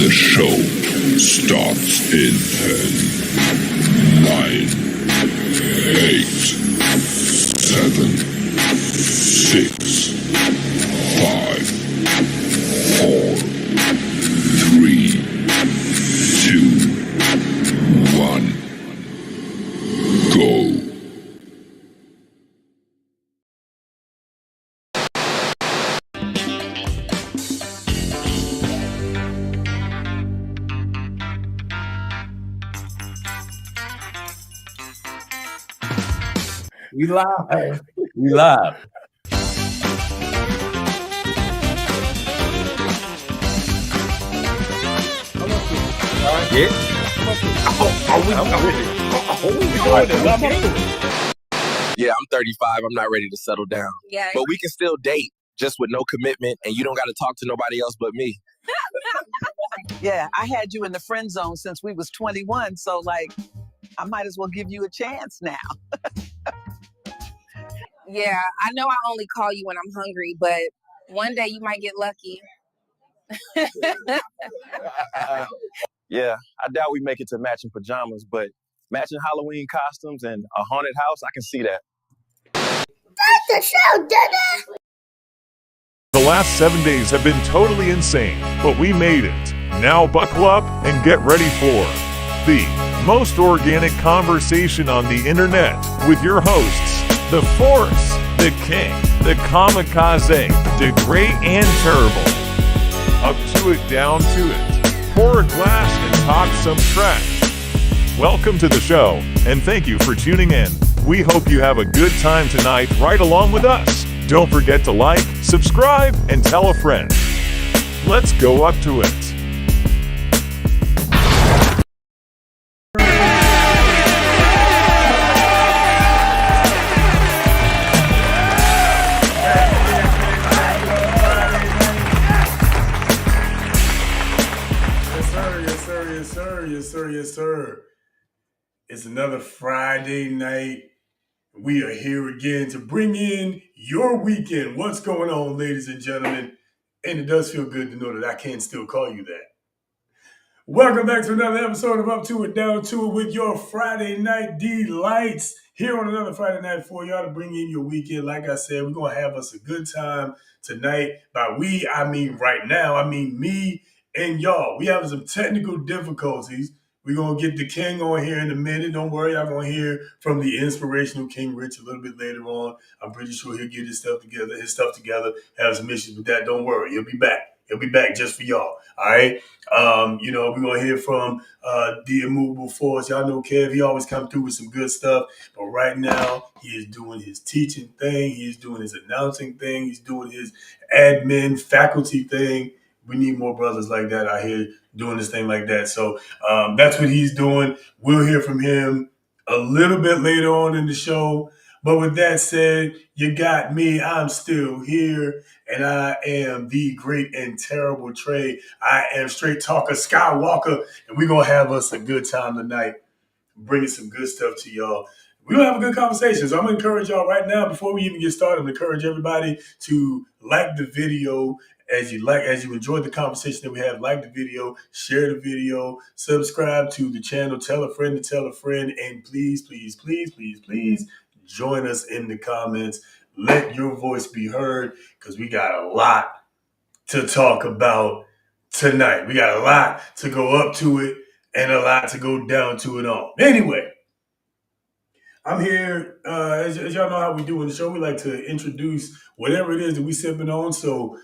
The show starts in 10, 9, 8, 7, 6, 5, 4, 3, 2, 1, go. We live. We live. Yeah. Yeah, I'm 35. I'm not ready to settle down. Yeah. But we can still date just with no commitment, and you don't got to talk to nobody else but me. Yeah, I had you in the friend zone since we was 21, so like, I might as well give you a chance now. Yeah, I know I only call you when I'm hungry, but one day you might get lucky. Yeah, I doubt we make it to matching pajamas, but matching Halloween costumes and a haunted house, I can see that. That's the show, Dada! The last 7 days have been totally insane, but we made it. Now buckle up and get ready for the most organic conversation on the internet with your hosts, the Force, the King, the Kamikaze, the Great and Terrible. Up to it, down to it. Pour a glass and talk some trash. Welcome to the show, and thank you for tuning in. We hope you have a good time tonight right along with us. Don't forget to like, subscribe, and tell a friend. Let's go up to it. Yes, sir. It's another Friday night. We are here again to bring in your weekend. What's going on, ladies and gentlemen? And it does feel good to know that I can still call you that. Welcome back to another episode of Up to It, Down to It with your Friday Night Delights. Here on another Friday night for y'all to bring in your weekend. Like I said, we're going to have us a good time tonight. By we, I mean right now. I mean me and y'all. We having some technical difficulties. We're going to get the King on here in a minute. Don't worry, y'all going to hear from the inspirational King Rich a little bit later on. I'm pretty sure he'll get his stuff together, have some issues with that. Don't worry, he'll be back. He'll be back just for y'all. All right? We're going to hear from the immovable force. Y'all know Kev, he always come through with some good stuff. But right now, he is doing his teaching thing. He's doing his announcing thing. He's doing his admin faculty thing. We need more brothers like that out here doing this thing like that. So that's what he's doing. We'll hear from him a little bit later on in the show. But with that said, you got me. I'm still here, and I am the great and terrible Trey. I am Straight Talker Skywalker, and we're going to have us a good time tonight, bringing some good stuff to y'all. We're going to have a good conversation. So I'm going to encourage y'all right now, before we even get started, I'm going to encourage everybody to like the video. As you enjoyed the conversation that we had, like the video, share the video, subscribe to the channel, tell a friend to tell a friend, and please, please, please, please, please join us in the comments. Let your voice be heard, because we got a lot to talk about tonight. We got a lot to go up to it and a lot to go down to it on. Anyway, I'm here. As y'all know how we do in the show, we like to introduce whatever it is that we sipping on. So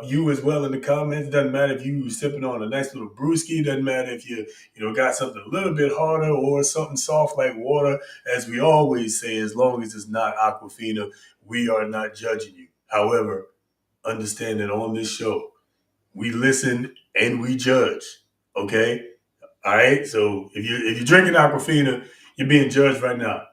you as well in the comments. Doesn't matter if you sipping on a nice little brewski. Doesn't matter if you got something a little bit harder or something soft like water. As we always say, as long as it's not Aquafina, we are not judging you. However, understand that on this show, we listen and we judge. Okay? All right? So if you're drinking Aquafina, you're being judged right now.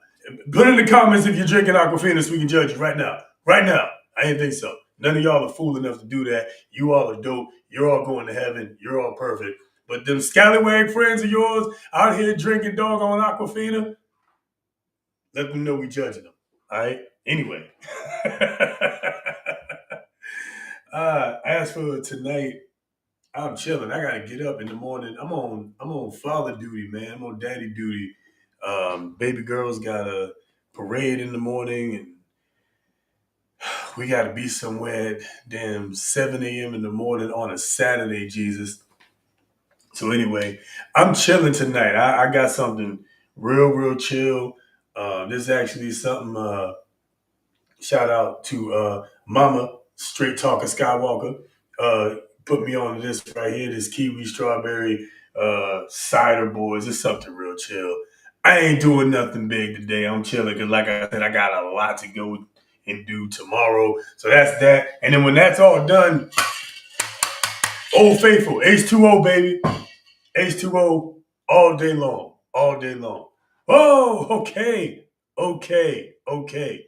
Put in the comments if you're drinking Aquafina so we can judge you right now. Right now. I didn't think so. None of y'all are fool enough to do that. You all are dope. You're all going to heaven. You're all perfect. But them scallywag friends of yours out here drinking doggone Aquafina, let them know we judging them. All right? Anyway. As for tonight, I'm chilling. I gotta get up in the morning. I'm on father duty, man. I'm on daddy duty. Baby girl's got a parade in the morning, and we gotta be somewhere at damn 7 a.m. in the morning on a Saturday. Jesus. So anyway, I'm chilling tonight. I got something real chill. This is actually something. Shout out to Mama Straight Talker Skywalker. Uh, Put me on this right here, this kiwi strawberry cider boys. It's something real chill. I ain't doing nothing big today. I'm chilling because, like I said, I got a lot to go and do tomorrow. So that's that. And then when that's all done, Old Faithful, H2O, baby. H2O all day long. All day long. Oh, okay. Okay.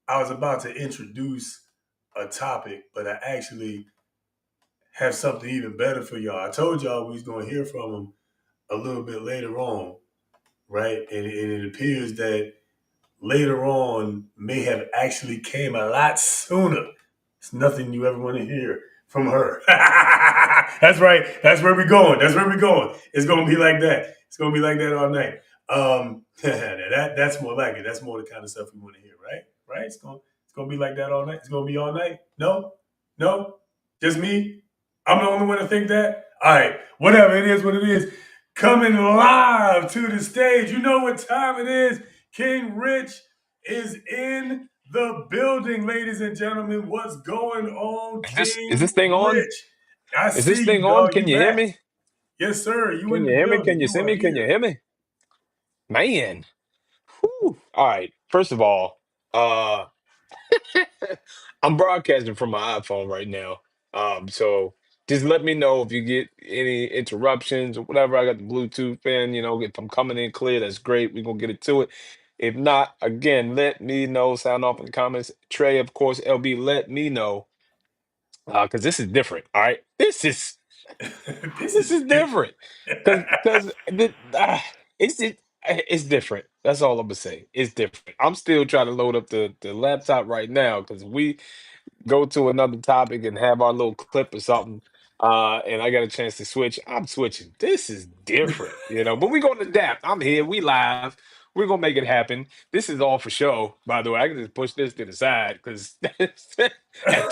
I was about to introduce a topic, but I actually have something even better for y'all. I told y'all we was going to hear from him a little bit later on, right? And it appears that later on may have actually came a lot sooner. It's nothing you ever want to hear from her. That's right. That's where we're going. That's where we're going. It's going to be like that. It's going to be like that all night. That's more like it. That's more the kind of stuff we want to hear, right? Right? It's gonna be like that all night. It's gonna be all night. No, just me. I'm the only one to think that. All right, whatever it is, what it is. Coming live to the stage. You know what time it is. King Rich is in the building, ladies and gentlemen. What's going on, Is this King thing on? Rich? I Is this see thing you, on? dog. Can You you hear back? me? Yes, sir. You Can in you the hear me? building. Can you You see are me? Can you here. hear me? Man. Whew. All right. First of all, uh I'm broadcasting from my iPhone right now. So just let me know if you get any interruptions or whatever. I got the Bluetooth in, if I'm coming in clear, that's great. We're gonna get it to it. If not, again, let me know. Sound off in the comments. Trey, of course, LB, let me know. Because this is different. All right. This This is is different. different because it's different. That's all I'm gonna say. It's different. I'm still trying to load up the laptop right now because we go to another topic and have our little clip or something. And I got a chance to switch. I'm switching. This is different. But we're gonna adapt. I'm here. We live. We're gonna make it happen. This is all for show. By the way, I can just push this to the side because at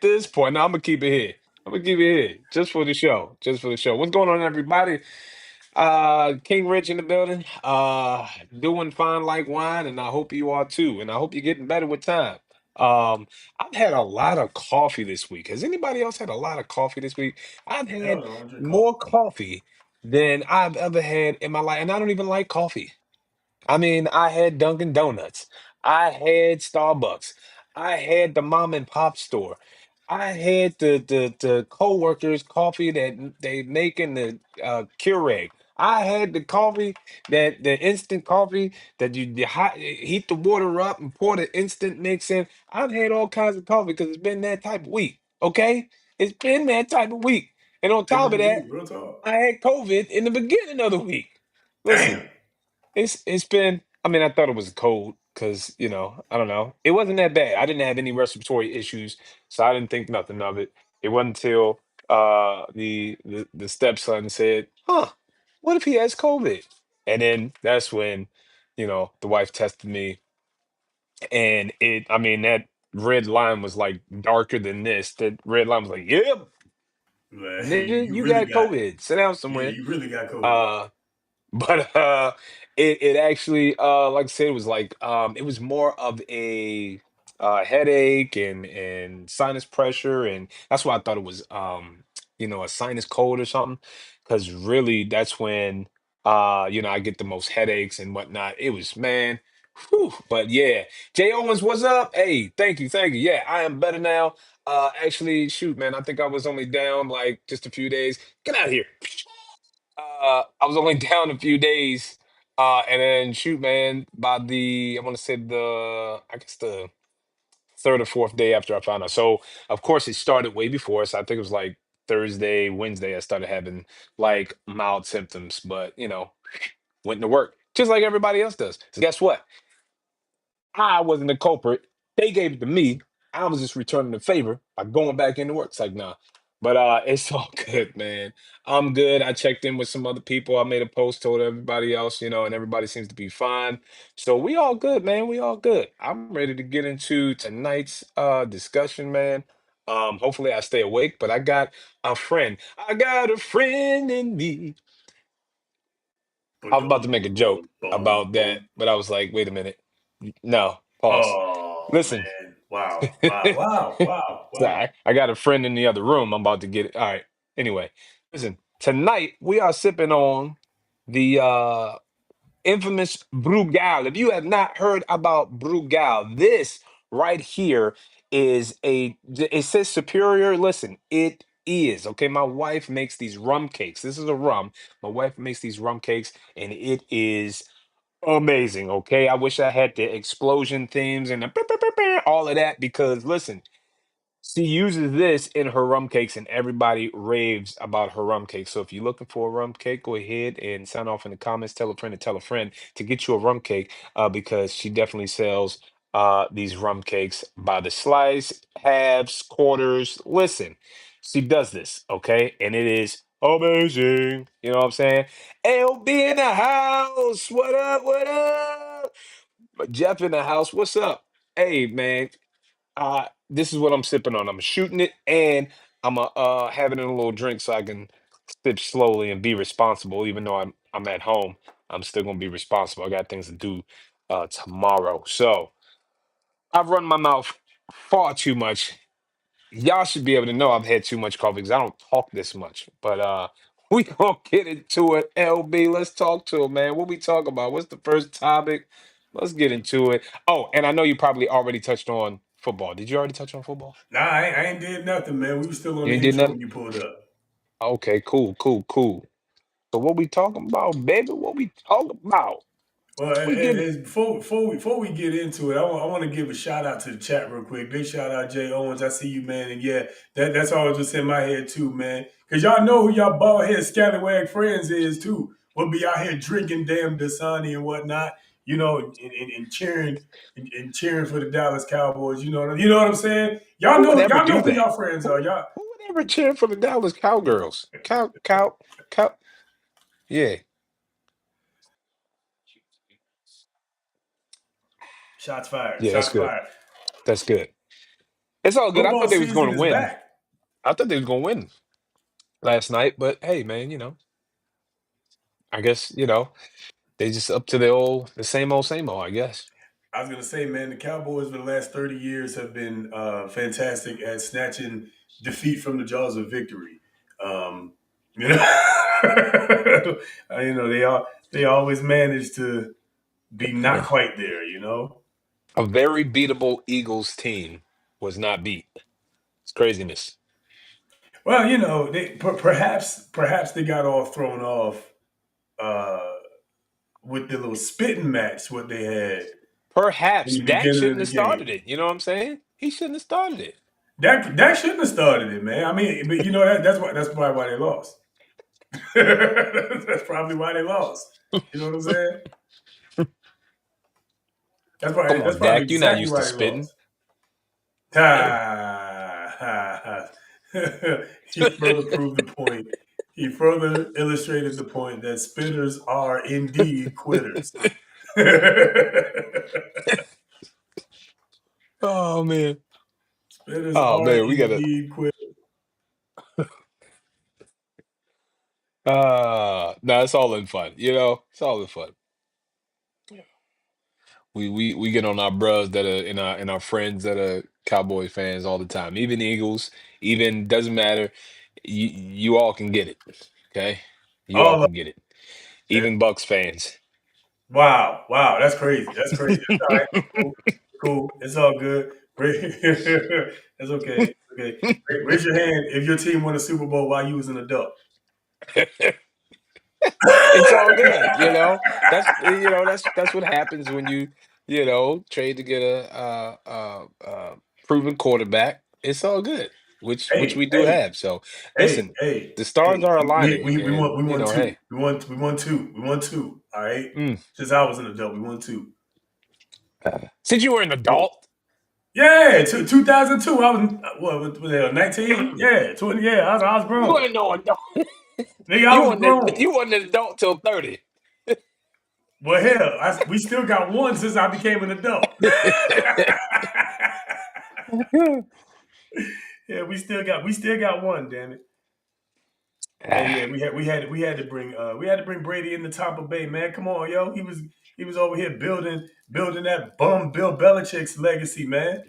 this point, now I'm gonna keep it here. I'm gonna keep it here just for the show. Just for the show. What's going on, everybody? King Rich in the building. Doing fine like wine, and I hope you are too. And I hope you're getting better with time. Um, I've had a lot of coffee this week. Has anybody else had a lot of coffee this week? I've Hell had no, I don't drink more coffee. coffee than I've ever had in my life, and I don't even like coffee. I mean, I had Dunkin' Donuts. I had Starbucks. I had the mom and pop store. I had the co-workers coffee that they make in the Keurig. I had the coffee the instant coffee that you heat the water up and pour the instant mix in. I've had all kinds of coffee because it's been that type of week. Okay, it's been that type of week, and on Been top of that that, week, real talk. I had COVID in the beginning of the week. Listen. Damn. It's been. I mean, I thought it was a cold because I don't know. It wasn't that bad. I didn't have any respiratory issues, so I didn't think nothing of it. It wasn't until the stepson said, "Huh, what if he has COVID?" And then that's when the wife tested me, and I mean, that red line was like darker than this. That red line was like, "Yep, Man, nigga, you you really got got, COVID. Sit down yeah, somewhere." you really got COVID. Uh, but it actually like I said, it was like it was more of a headache and sinus pressure, and that's why I thought it was a sinus cold or something, because really that's when I get the most headaches and whatnot. It was, man. Whew. But yeah, Jay Owens, what's up? Hey, thank you. Yeah, I am better now. Actually, shoot, man, I think I was only down like just a few days. Get out of here. I was only down a few days, and then shoot, man, by I want to say I guess the third or fourth day after I found out. So of course it started way before. So I think it was like Thursday, Wednesday, I started having like mild symptoms, but went to work just like everybody else does. So guess what? I wasn't the culprit. They gave it to me. I was just returning the favor by going back into work. It's like, nah. But it's all good, man. I'm good. I checked in with some other people. I made a post, told everybody else, and everybody seems to be fine. So we all good, man. We all good. I'm ready to get into tonight's discussion, man. Hopefully I stay awake, but I got a friend. I got a friend in me. I was about to make a joke about that, but I was like, wait a minute. No, pause. Oh Listen. man! Wow! Wow! Wow! Wow! Wow! Sorry, I got a friend in the other room. I'm about to get it. All right. Anyway, listen. Tonight we are sipping on the infamous Brugal. If you have not heard about Brugal, this right here is a. It says superior. Listen, it is okay. My wife makes these rum cakes. This is a rum. My wife makes these rum cakes, and it is amazing. Okay, I wish I had the explosion themes and the all of that because listen. She uses this in her rum cakes, and everybody raves about her rum cake. So if you're looking for a rum cake, go ahead and sign off in the comments. Tell a friend to tell a friend to get you a rum cake because she definitely sells these rum cakes by the slice, halves, quarters. Listen, she does this, okay? And it is amazing. You know what I'm saying? LB in the house. What up? What up? But Jeff in the house. What's up? Hey, man. This is what I'm sipping on. I'm shooting it and I'm having a little drink so I can sip slowly and be responsible. Even though I'm at home, I'm still gonna be responsible. I got things to do tomorrow. So I've run my mouth far too much. Y'all should be able to know I've had too much coffee because I don't talk this much. But we gonna get into it. LB, let's talk to it, man. What we talk about? What's the first topic? Let's get into it. Oh, and I know you probably already touched on football. Did you already touch on football? Nah, I ain't did nothing, man. We were still on You the ain't did intro nothing? when you pulled up. Okay, cool, cool, cool. So what we talking about, baby? What we talking about? Well, We getting before we get into it, I want to give a shout out to the chat real quick. Big shout out Jay Owens. I see you, man, and yeah, that's always just in my head too, man. Cause y'all know who y'all bald head scallywag friends is too. We'll be out here drinking damn Dasani and whatnot, and cheering and cheering for the Dallas Cowboys. You know what I'm saying? Y'all who would know ever y'all know do who that? y'all friends are. Y'all Who would ever cheer for the Dallas Cowgirls? Cow. Yeah, shots fired. yeah, that's Shots good. fired. That's good. It's all good. I Football thought they was season going to is win. back. I thought they was going to win last night, but hey, man, I guess they just up to the same old. I guess. I was gonna say, man, the Cowboys for the last 30 years have been fantastic at snatching defeat from the jaws of victory. You know, they always manage to be not quite there. You know. A very beatable Eagles team was not beat. It's craziness. Well, perhaps they got all thrown off uh, with the little spitting match what they had in Perhaps the Dak beginning of shouldn't the have started game. it. You know what I'm saying? He shouldn't have started it. Dak shouldn't have started it, man. I mean, but that's probably why they lost. That's probably why they lost. You know what I'm saying? Come That's on, probably Dak. You're not exactly used to why they spitting. lost. Hey. Ha, ha, ha. He further proved the point. He further illustrated the point that spitters are indeed quitters. Oh man. Spitters Oh are man, we gotta. indeed quitters. No, it's all in fun. It's all in fun. We get on our bros that are in our friends that are Cowboy fans all the time. Even Eagles, even doesn't matter. You all can get it. Okay, you all All of can get it. it. Even Bucks fans. Wow, that's crazy. That's crazy. That's all right. Cool. It's all good. That's okay. Okay. Raise your hand if your team won a Super Bowl while you was an adult. It's all good. That's what happens when you trade to get a proven quarterback. It's all good, which hey, we do hey, have. So listen, hey. the stars are aligning, We and won two. hey, We won two. All right. mm. Since I was an adult, we won two. Since you were an adult, Yeah, 2002. I was what was that? 19. Yeah, 20. Yeah, I was You grown. ain't no adult. Nigga, I was grown. You wasn't an adult till 30. Well, hell, we still got one since I became an adult. Yeah, we still got one. Damn it. And yeah, we had to bring Brady in the Tampa Bay, man. Come on, yo. He was over here building that bum Bill Belichick's legacy, man.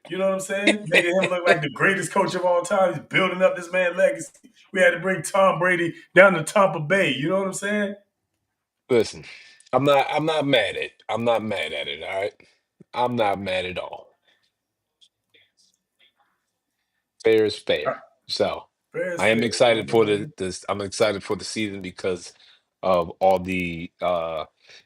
You know what I'm saying? Making him look like the greatest coach of all time. He's building up this man's legacy. We had to bring Tom Brady down to Tampa Bay. You know what I'm saying? Listen, I'm not mad at it, all right? I'm not mad at all. Fair is fair. So Fair is I am fair. You know excited what for I mean? I'm excited for the season because of all the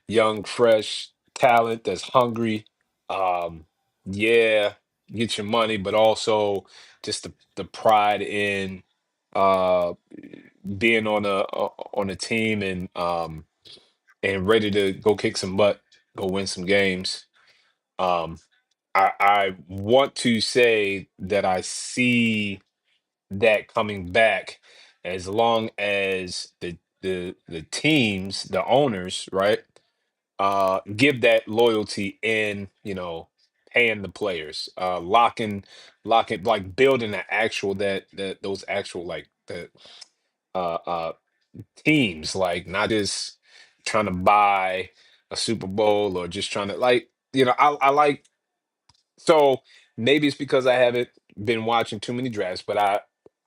young, fresh talent that's hungry. Um, yeah, get your money, but also just the pride in uh being on a team and ready to go kick some butt, go win some games. Um, I want to say that I see that coming back as long as the teams, the owners, right, give that loyalty in, paying the players, locking, like building an actual that those actual like the uh uh teams, like not just trying to buy a Super Bowl or just trying to like, I like, so maybe it's because I haven't been watching too many drafts, but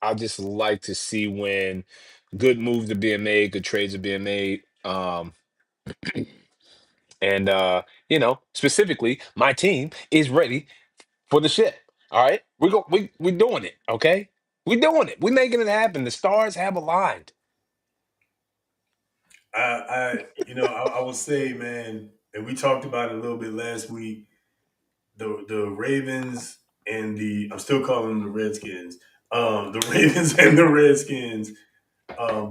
I just like to see when good moves are being made, good trades are being made. And specifically, my team is ready for the shit. All right, we doing it. Okay, we doing it. We making it happen. The stars have aligned. I will say, man, and we talked about it a little bit last week. The Ravens and the I'm still calling them the Redskins. The Ravens and the Redskins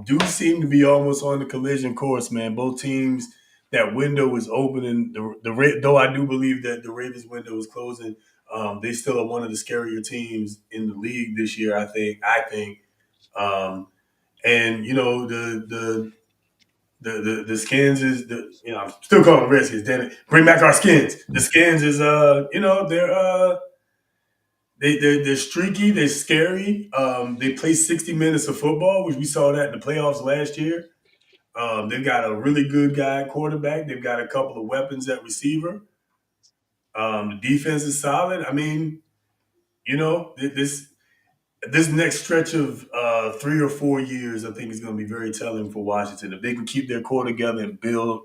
do seem to be almost on the collision course, man. Both teams, that window is opening. Though I do believe that the Ravens window is closing, they still are one of the scarier teams in the league this year. I think, and the skins is I'm still calling them Redskins. Damn it, bring back our skins. The skins is they're streaky, they're scary. They play 60 minutes of football, which we saw that in the playoffs last year. They've got a really good guy at quarterback. They've got a couple of weapons at receiver. The defense is solid. I mean, this next stretch of 3 or 4 years, I think is going to be very telling for Washington. If they can keep their core together and build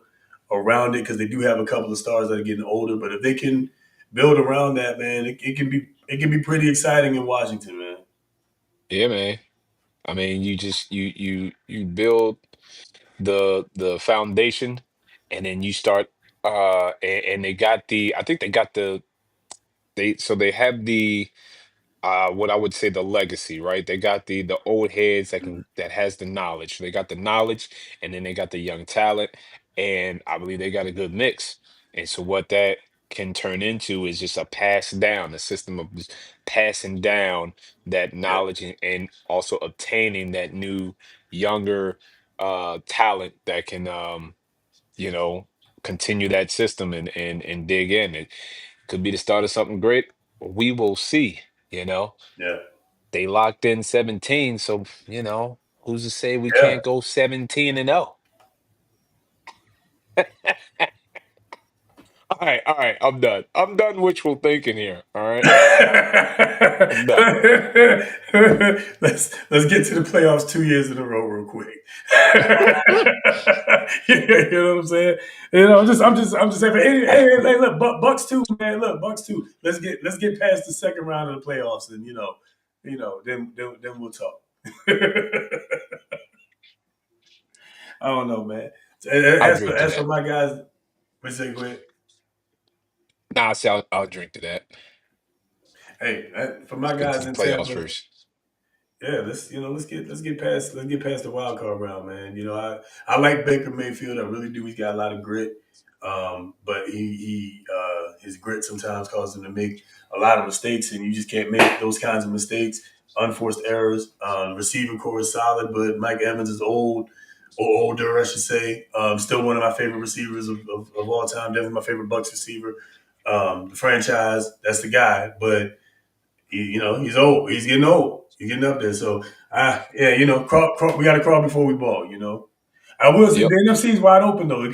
around it, because they do have a couple of stars that are getting older, but if they can build around that, man, it can be pretty exciting in Washington, man. Yeah, man. I mean, you just you build the foundation, and then you start. And they got I think they got they have the what I would say the legacy, right? They got the old heads that has the knowledge. They got the knowledge, and then they got the young talent, and I believe they got a good mix. And so what that can turn into is just a pass down, a system of just passing down that Yep, knowledge, and also obtaining that new younger talent that can you know continue that system and dig in. It could be the start of something great. We will see, you know. yeah, They locked in 17, so who's to say we yeah. can't go 17 and 0? All right, I'm done. I'm done wishful thinking here. All right, I'm done. let's get to the playoffs 2 years in a row real quick. You know what I'm saying? I'm just saying. Hey, look, Bucks too, man. Look, Bucks too. Let's get past the second round of the playoffs, and then we'll talk. I don't know, man. I'll As for drink to as for that. my guys, let's say, go ahead. Nah, I say I'll drink to that. Hey, for Let's my get to guys the in playoffs Tampa, first. yeah, let's get past the wild card round, man. I like Baker Mayfield. I really do. He's got a lot of grit. But his grit sometimes causes him to make a lot of mistakes, and you just can't make those kinds of mistakes, unforced errors. Receiving core is solid, but Mike Evans is old, or older, I should say. Still one of my favorite receivers of all time. Definitely my favorite Bucks receiver. The franchise, that's the guy. But he's old. He's getting old. He's getting up there. So, crawl, we got to crawl before we ball. I will say Yep. the NFC is wide open though. It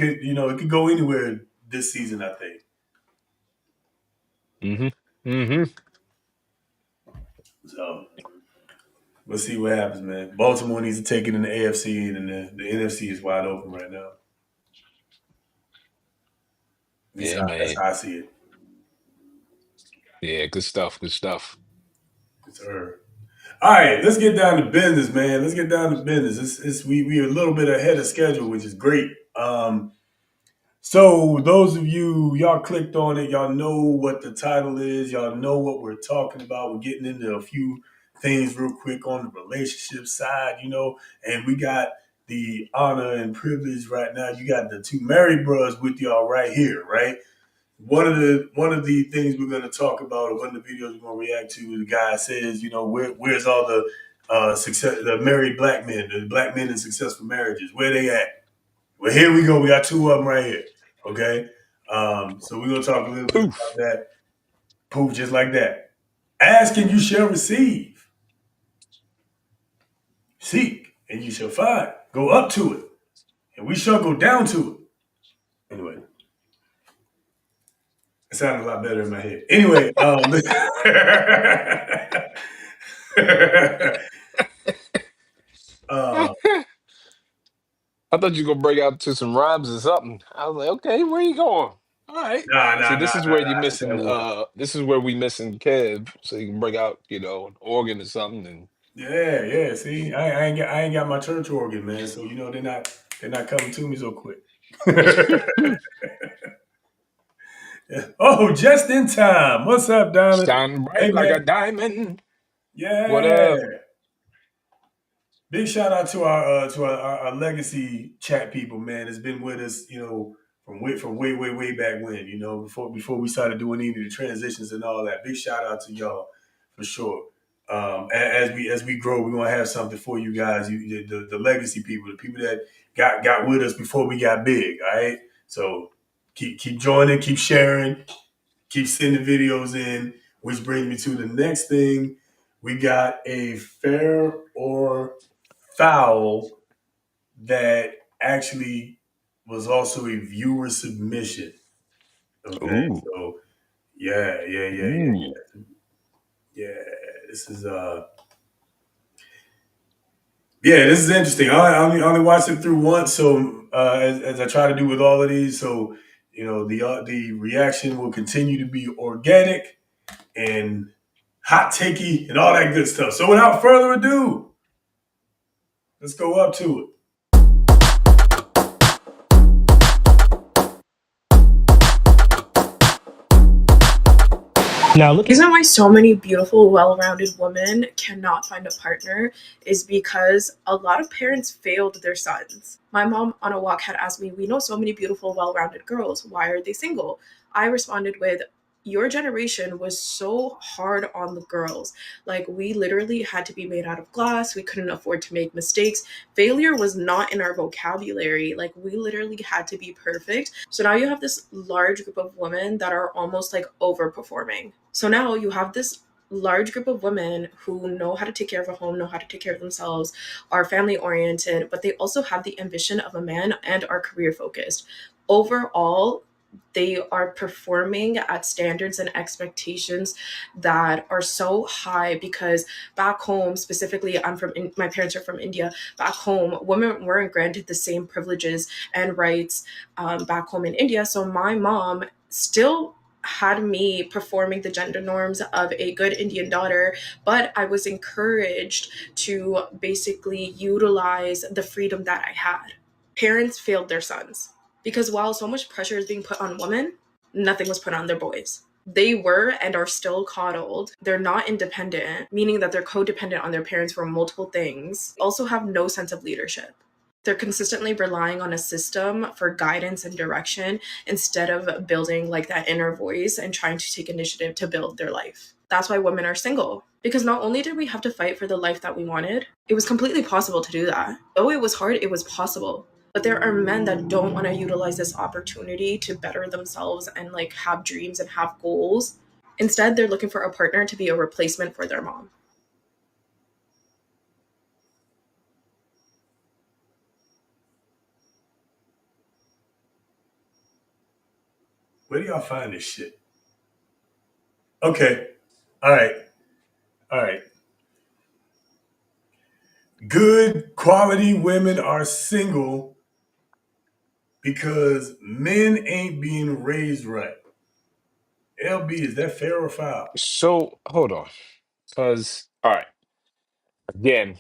could go anywhere this season, I think. Mm-hmm. Mm-hmm. So we'll see what happens, man. Baltimore needs to take it in the AFC, and the NFC is wide open right now. At least Yeah, that's man. how I see it. Yeah, good stuff. Good stuff. Yes, sir. All right, let's get down to business, man. Let's get down to business. We are a little bit ahead of schedule, which is great. So those of y'all clicked on it, y'all know what the title is, y'all know what we're talking about. We're getting into a few things real quick on the relationship side, and we got the honor and privilege right now. You got the two married bros with y'all right here, right? One of the things we're gonna talk about, or one of the videos we're gonna react to, the guy says, where's all the success, the married black men, the black men in successful marriages, where they at? Well, here we go. We got two of them right here. Okay. So we're gonna talk a little bit about Poof. that. Poof, just like that. Ask and you shall receive. Seek and you shall find. Go up to it, and we shall go down to it. Anyway, it sounded a lot better in my head. Anyway, uh, I thought you were gonna break out to some rhymes or something. I was like, okay, where you going? All right. nah, See, nah, nah, nah, nah. That one. this is where we missing Kev, so you can break out, an organ or something and Yeah, yeah. See, I ain't got my church organ, man. So they're not coming to me so quick. Oh, just in time. What's up, Diamond? shine Hey, bright like man. a diamond. What up? Yeah. Big shout out to our legacy chat people, man. It's been with us, from way back when, before we started doing any of the transitions and all that. Big shout out to y'all for sure. As we grow, we're gonna have something for you guys. The legacy people, the people that got with us before we got big. All right. So keep joining, keep sharing, keep sending videos in, which brings me to the next thing. We got a fair or foul that actually was also a viewer submission. Okay, Ooh. so yeah. Ooh. Yeah, this is this is interesting. I only watched it through once, so as I try to do with all of these, so the reaction will continue to be organic and hot takey and all that good stuff. So without further ado, let's go up to it. Now look. Reason why so many beautiful, well-rounded women cannot find a partner is because a lot of parents failed their sons. My mom on a walk had asked me, "We know so many beautiful, well-rounded girls. Why are they single?" I responded with, "Your generation was so hard on the girls. Like, we literally had to be made out of glass. We couldn't afford to make mistakes. Failure was not in our vocabulary. Like, we literally had to be perfect. So now you have this large group of women that are almost like overperforming. So now you have this large group of women who know how to take care of a home, know how to take care of themselves, are family oriented, but they also have the ambition of a man and are career focused. Overall, they are performing at standards and expectations that are so high because back home, specifically, my parents are from India. Back home, women weren't granted the same privileges and rights back home in India. So my mom still had me performing the gender norms of a good Indian daughter, but I was encouraged to basically utilize the freedom that I had. Parents failed their sons because while so much pressure is being put on women, nothing was put on their boys. They were and are still coddled. They're not independent, meaning that they're codependent on their parents for multiple things. Also have no sense of leadership. They're consistently relying on a system for guidance and direction instead of building like that inner voice and trying to take initiative to build their life. That's why women are single. Because not only did we have to fight for the life that we wanted, it was completely possible to do that. Though it was hard, it was possible. But there are men that don't want to utilize this opportunity to better themselves and like have dreams and have goals. Instead, they're looking for a partner to be a replacement for their mom. Where do y'all find this shit? Okay. All right. All right. Good quality women are single because men ain't being raised right. LB, is that fair or foul? So hold on, because all right, again,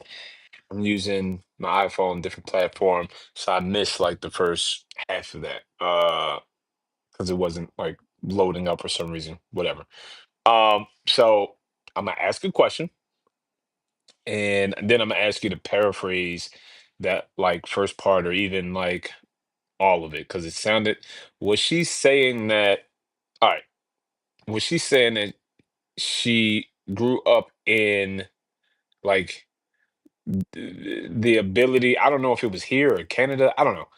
I'm using my iPhone, different platform, so I missed like the first half of that, because it wasn't like loading up for some reason, whatever. So I'm gonna ask a question, and then I'm gonna ask you to paraphrase that like first part or even like all of it, because it sounded, was she saying that, all right, was she saying that she grew up in like the ability, I don't know if it was here or Canada, I don't know,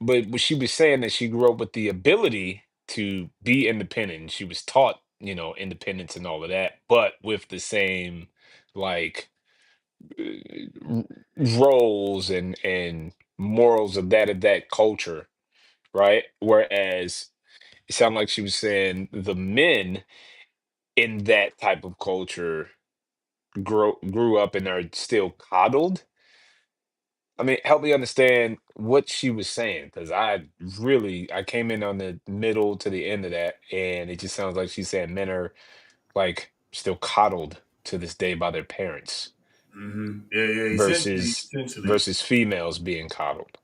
but she was saying that she grew up with the ability to be independent. She was taught, independence and all of that, but with the same like r- roles and morals of that culture, right? Whereas it sounded like she was saying the men in that type of culture grew up and are still coddled. I mean, help me understand what she was saying, because I came in on the middle to the end of that, and it just sounds like she's saying men are like still coddled to this day by their parents Yeah, yeah. versus Essentially. versus females being coddled.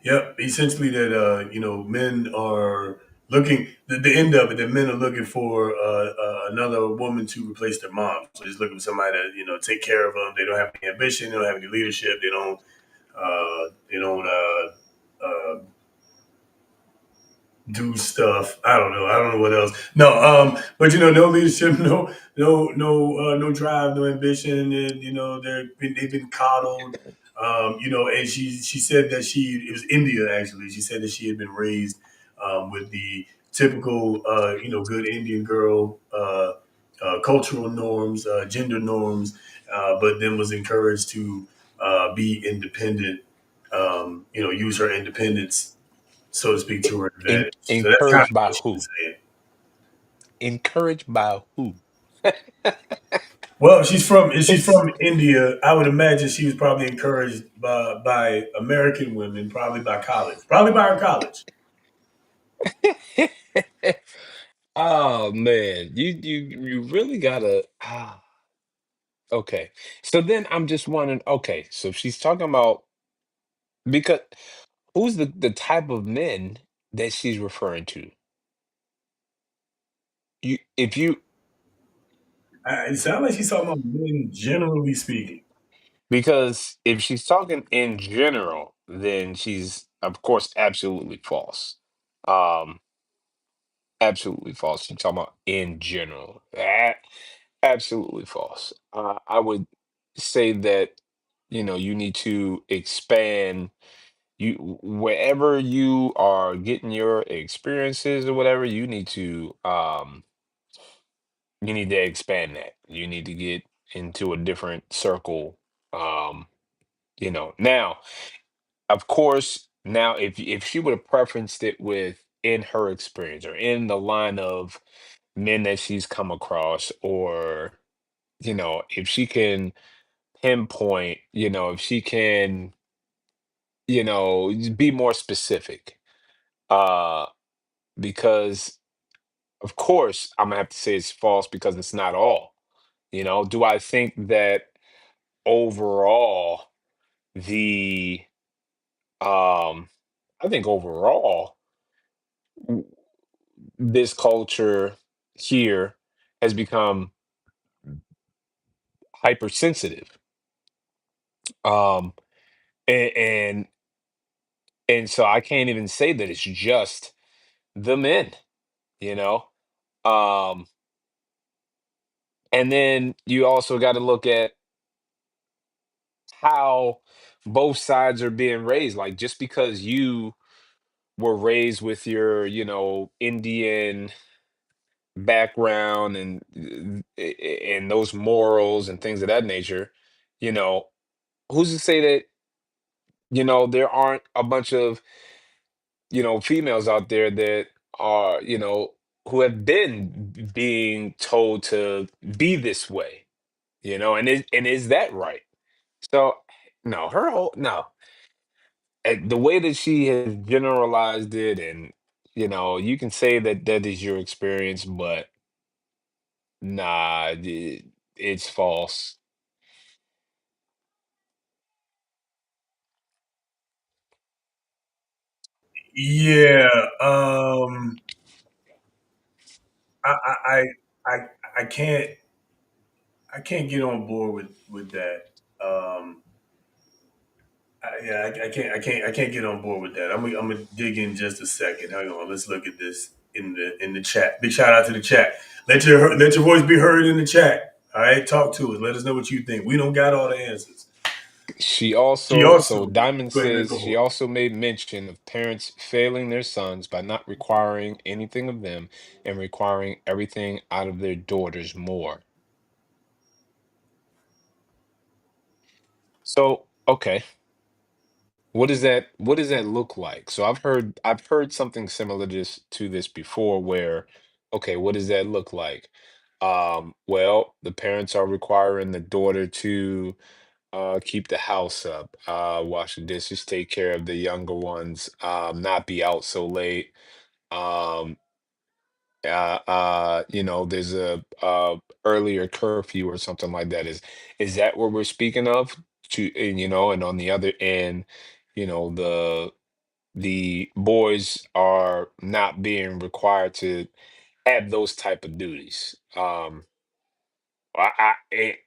Yep. Essentially, that men are looking. The end of it, that men are looking for another woman to replace their mom. So just looking for somebody to take care of them. They don't have any ambition. They don't have any leadership. They don't. They don't. Do stuff. I don't know. I don't know what else. No, but no leadership, no drive, no ambition, and they've been coddled. And she said that it was India actually. She said that she had been raised with the typical, good Indian girl, cultural norms, gender norms, but then was encouraged to be independent. Use her independence, so to speak, to her advantage. So that's kind of Encouraged by what she was who? saying. Encouraged by who? Well, she's It's from India. I would imagine she was probably encouraged by American women, probably by college, probably by her college. oh man, you really gotta okay. So then I'm just wondering, okay, so she's talking about, because who's the type of men that she's referring to? You if you It sounds like she's talking about men, generally speaking. Because if she's talking in general, then she's of course absolutely false. Um, absolutely false. She's talking about in general. Absolutely false. I would say that you need to expand wherever you are getting your experiences or whatever. You need to expand that. You need to get into a different circle. Um, now, of course, now if she would have preferenced it with in her experience or in the line of men that she's come across, or if she can pinpoint, if she can, be more specific, uh, because of course I'm gonna have to say it's false because it's not all. Do I think that overall the I think overall this culture here has become hypersensitive. Um, and and so I can't even say that it's just the men, you know. Um, and then you also got to look at how both sides are being raised. Like just because you were raised with your, Indian background and those morals and things of that nature, you know, who's to say that, there aren't a bunch of, females out there that are, who have been being told to be this way, and is that right? So no, her whole no. The way that she has generalized it, and you can say that that is your experience, but nah, it's false. Yeah. I I I I I can't get on board with that. I can't get on board with that. I'm gonna dig in just a second. Hang on, let's look at this in the chat. Big shout out to the chat. Let your voice be heard in the chat. All right, talk to us. Let us know what you think. We don't got all the answers. She She also, also so Diamond go ahead and says go she for it. also made mention of parents failing their sons by not requiring anything of them and requiring everything out of their daughters more. So, okay, what does that look like? So I've heard something similar to this before where, okay, what does that look like? Well, the parents are requiring the daughter to keep the house up, wash the dishes, take care of the younger ones, not be out so late. Um, there's a earlier curfew or something like that. Is that what we're speaking of? And on the other end, the boys are not being required to have those type of duties.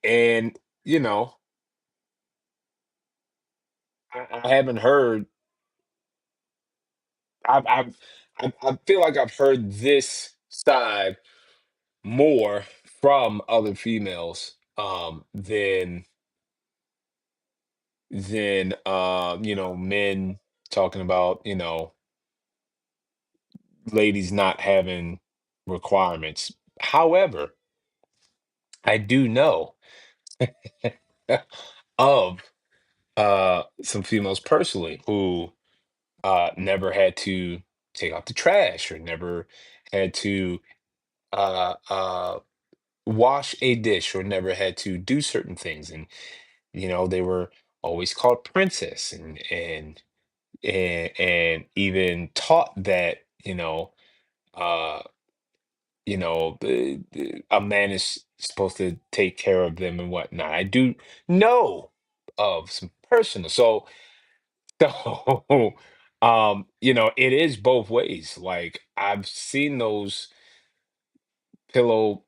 And you know, I haven't heard I feel like I've heard this side more from other females than men talking about ladies not having requirements. However, I do know of some females personally who never had to take out the trash or never had to uh uh wash a dish or never had to do certain things, and they were always called princess, and even taught that uh a man is supposed to take care of them and whatnot. I do know of some personal, so it is both ways. Like I've seen those pillow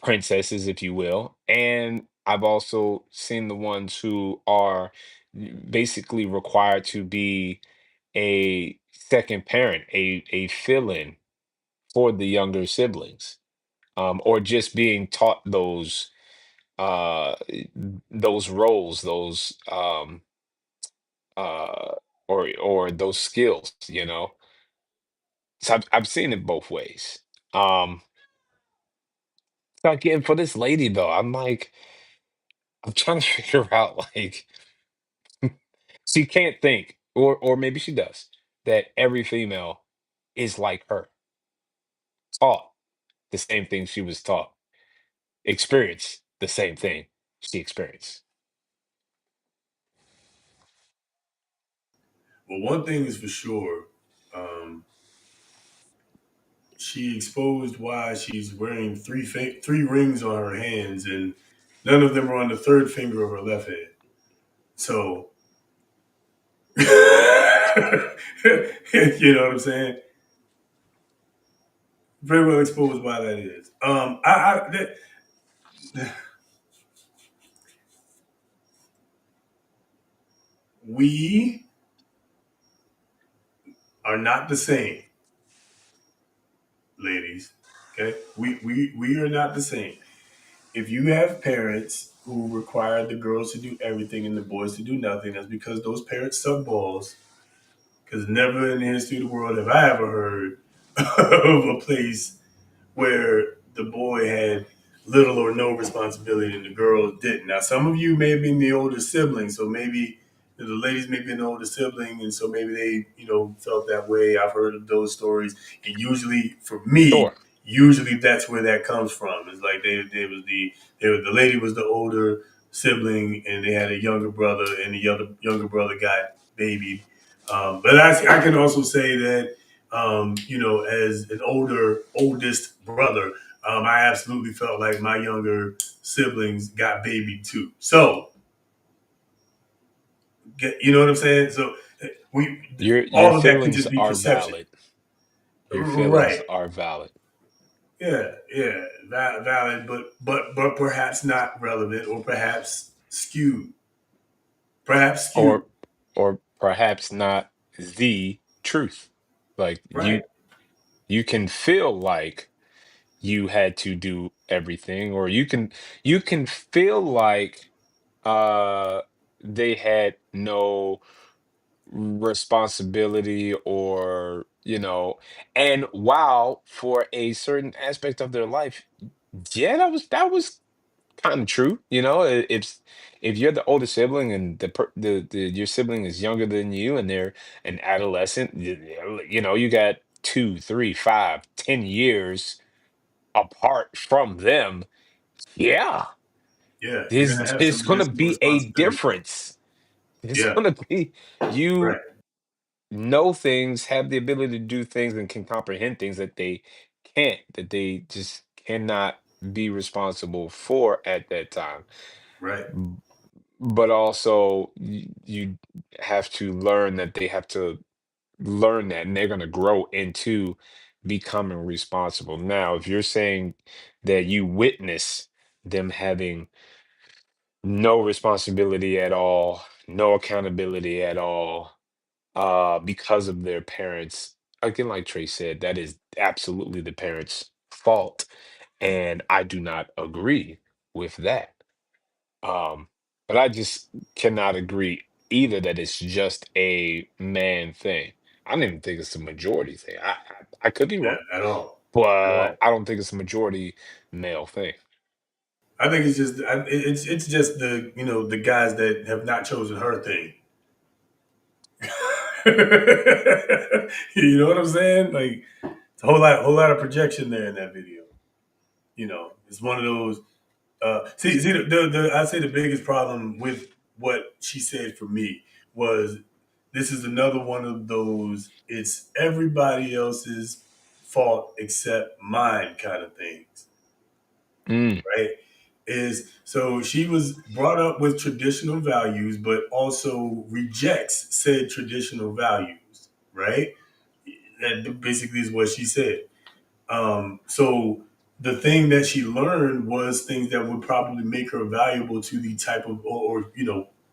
princesses, if you will. And I've also seen the ones who are basically required to be a second parent, a fill-in for the younger siblings, or just being taught uh, those roles, those uh, or those skills. So I've seen it both ways. Um, so again, for this lady though, I'm trying to figure out like she can't think, or maybe she does, that every female is like her, taught the same thing she was taught, experience the same thing she experienced. Well, one thing is for sure. Um, she exposed why she's wearing three rings on her hands, and none of them are on the third finger of her left hand. So, you know what I'm saying? Very well exposed why that is. we are not the same, ladies. Okay, we are not the same. If you have parents who require the girls to do everything and the boys to do nothing, that's because those parents suck balls. Because never in the history of the world have I ever heard of a place where the boy had little or no responsibility and the girls didn't. Now, some of you may have been the older sibling, so maybe the ladies may be an older sibling, and so maybe they, felt that way. I've heard of those stories, and usually, for me, Sure. usually that's where that comes from. It's like the lady was the older sibling, and they had a younger brother, and the other younger brother got babied. But I can also say that as an oldest brother, I absolutely felt like my younger siblings got babied too. So, you know what I'm saying? So we, Your all of that could feelings just be are perception, valid. Your feelings right? are valid. Yeah, valid, but perhaps not relevant, or perhaps skewed, perhaps skewed, Or or perhaps not the truth. Like right? you can feel like you had to do everything, or you can feel like uh they had no responsibility, or and wow, for a certain aspect of their life, yeah, that was kind of true. If you're the older sibling, and your sibling is younger than you, and they're an adolescent, you got 2, 3, 5, 10 years apart from them. Yeah, Yeah, you're gonna there's have there's some gonna additional be a responsibility. difference. There's Yeah, gonna be you right, know things, have the ability to do things, and can comprehend things that they can't, that they just cannot be responsible for at that time. right, B- But also, you have to learn that they have to learn that, and they're going to grow into becoming responsible. Now, if you're saying that you witness them having no responsibility at all, no accountability at all, because of their parents. Again, like Trey said, that is absolutely the parents' fault, and I do not agree with that. Um, but I just cannot agree either that it's just a man thing. I don't even think it's a majority thing. I could be yeah, wrong, at all, at but all. I don't think it's a majority male thing. I think it's just the guys that have not chosen her thing. You know what I'm saying? Like, it's a whole lot of projection there in that video. It's one of those. See I'd say the biggest problem with what she said for me was, this is another one of those, it's everybody else's fault except mine kind of things, Mm, right? Is so she was brought up with traditional values, but also rejects said traditional values, right? That basically is what she said. So the thing that she learned was things that would probably make her valuable to the type of, or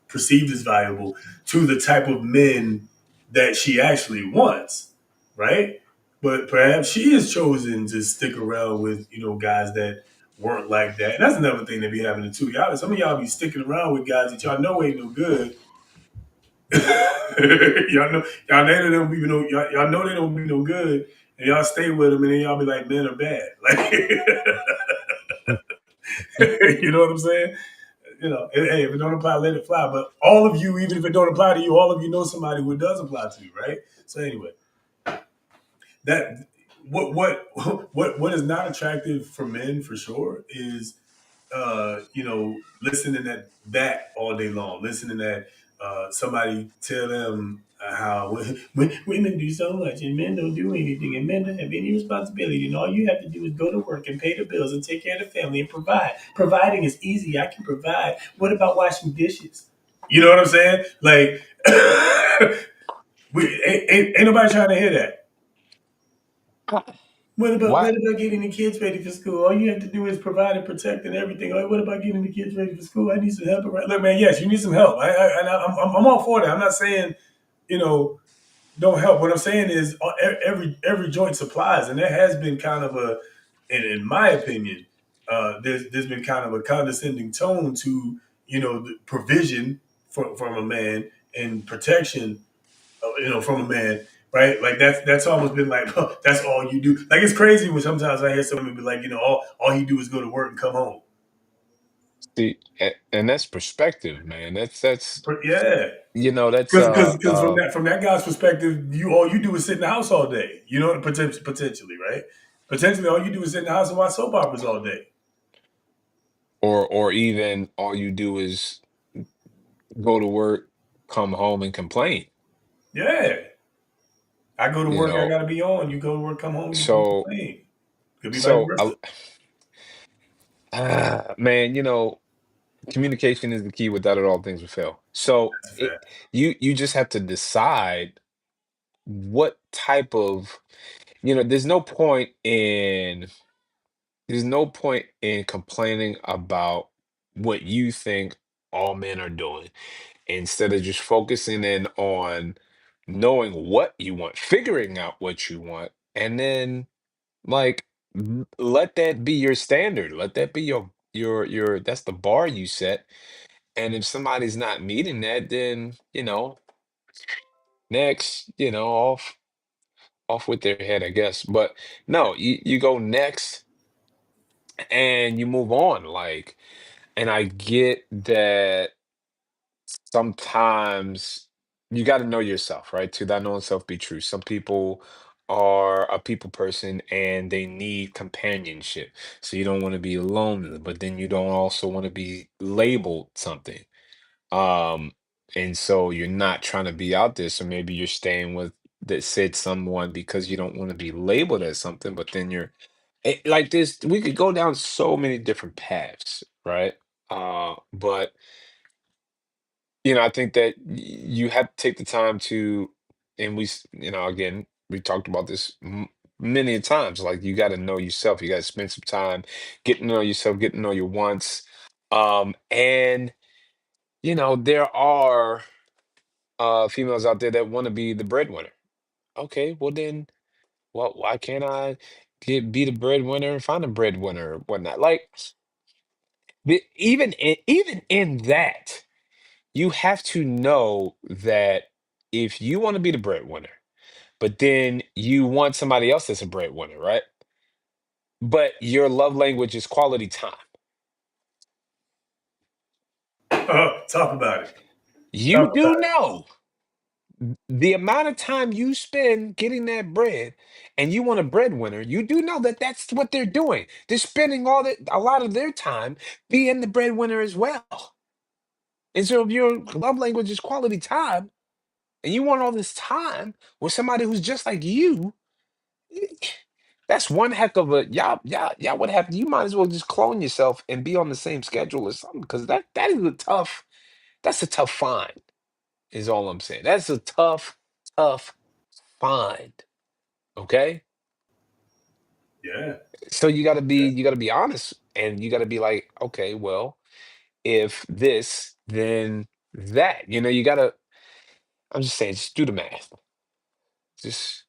perceived as valuable to the type of men that she actually wants, right? But perhaps she has chosen to stick around with guys that weren't like that. And that's another thing that be happening too. Y'all, some of y'all be sticking around with guys that y'all know ain't no good. y'all know they don't be y'all know they don't be no good, and y'all stay with them, and then y'all be like, men are bad. Like, you know what I'm saying? Hey, if it don't apply, let it fly. But all of you, even if it don't apply to you, all of you know somebody who it does apply to, right? So anyway, that what is not attractive for men for sure is listening at that all day long, listening at somebody tell them how women do so much and men don't do anything and men don't have any responsibility and all you have to do is go to work and pay the bills and take care of the family and provide. Providing is easy. I can provide. What about washing dishes? You know what I'm saying? Like, ain't nobody trying to hear that. What? what about getting the kids ready for school? All you have to do is provide and protect and everything. Like, what about getting the kids ready for school? I need some help. Look, man, yes, you need some help. I'm all for that. I'm not saying, you know, don't help. What I'm saying is every joint supplies, and there has been kind of a, and in my opinion, there's been kind of a condescending tone to, the provision from a man and protection, from a man, right? Like that's almost been like, huh, that's all you do. Like it's crazy when sometimes I hear someone be like, all he do is go to work and come home. See, and that's perspective, man. That's Yeah, that's because from that guy's perspective, all you do is sit in the house all day. Potentially, right? Potentially, all you do is sit in the house and watch soap operas all day. or even all you do is go to work, come home and complain. Yeah, I go to You work, I know, got to be on. You go to work, come home, you so complain. Could be vice so versa. man, communication is the key. Without it, all things will fail. So That's a it fact. you just have to decide what type of there's no point in complaining about what you think all men are doing, instead of just focusing in on knowing what you want, figuring out what you want, and then like let that be your standard. Let that be your that's the bar you set. And if somebody's not meeting that, then next, off with their head, I guess. But no, you go next and you move on. Like, and I get that sometimes you got to know yourself, right? To thy known self be true. Some people are a people person and they need companionship. So you don't want to be alone, but then you don't also want to be labeled something. Um, and so you're not trying to be out there. So maybe you're staying with that said someone because you don't want to be labeled as something, but then like this, we could go down so many different paths, right? But I think that you have to take the time to, and again, we talked about this many a times. Like you got to know yourself. You got to spend some time getting to know yourself, getting to know your wants. And there are females out there that want to be the breadwinner. Okay, well then, why can't I be the breadwinner and find a breadwinner or whatnot? Like even in that, you have to know that if you want to be the breadwinner, but then you want somebody else that's a breadwinner, right? But your love language is quality time. Talk about it. You Talk do about know the amount of time you spend getting that bread, and you want a breadwinner. You do know that that's what they're doing. They're spending a lot of their time being the breadwinner as well. And so if your love language is quality time, and you want all this time with somebody who's just like you, that's one heck of a y'all would have you might as well just clone yourself and be on the same schedule or something, because that's a tough find, is all I'm saying. That's a tough find. Okay? it. Yeah. So you gotta be honest, and you gotta be like, okay, well, if this, then that. I'm just saying, just do the math. Just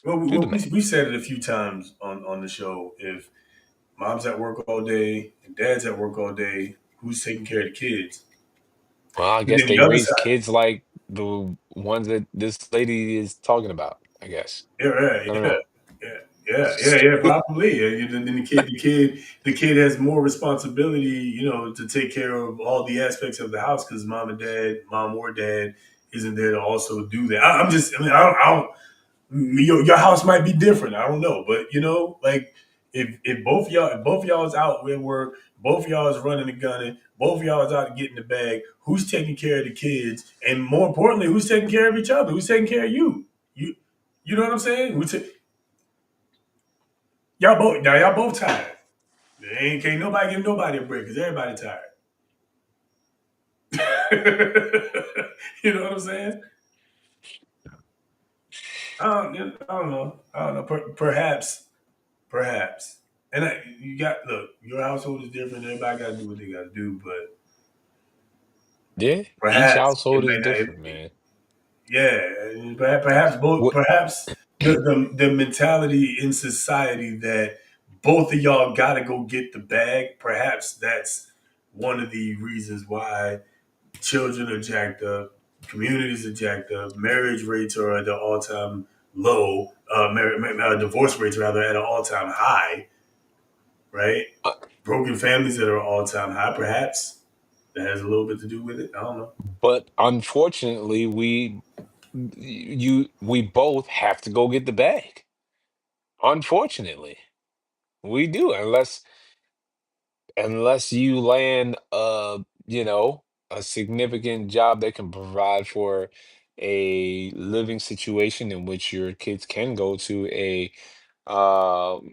Well, we, do the well, we, math. we said it a few times on the show. If mom's at work all day and dad's at work all day, who's taking care of the kids? Well, I And guess then they the other raise side, kids like the ones that this lady is talking about, I guess. yeah, I don't yeah, know. yeah, probably. Then the kid has more responsibility, to take care of all the aspects of the house because mom or dad, isn't there to also do that. I'm just, I don't your house might be different. I don't know, but like if both y'all is out with work, both y'all is running and gunning, both y'all is out getting the bag. Who's taking care of the kids, and more importantly, who's taking care of each other? Who's taking care of you? You, you know what I'm saying? Y'all both tired. Can't nobody give nobody a break because everybody tired. You know what I'm saying? I don't know. I don't know. Perhaps. And you got look. Your household is different. Everybody got to do what they got to do. But Yeah, each perhaps it household is may not. different, man. Yeah, perhaps both. What? Perhaps the mentality in society that both of y'all got to go get the bag. Perhaps that's one of the reasons why children are jacked up, communities are jacked up, marriage rates are at an all time low, divorce rates rather at an all time high, right? uh, Broken families that are all time high. Perhaps that has a little bit to do with it. I don't know. But unfortunately, we both have to go get the bag. Unfortunately, we do, unless you land a significant job that can provide for a living situation in which your kids can go to a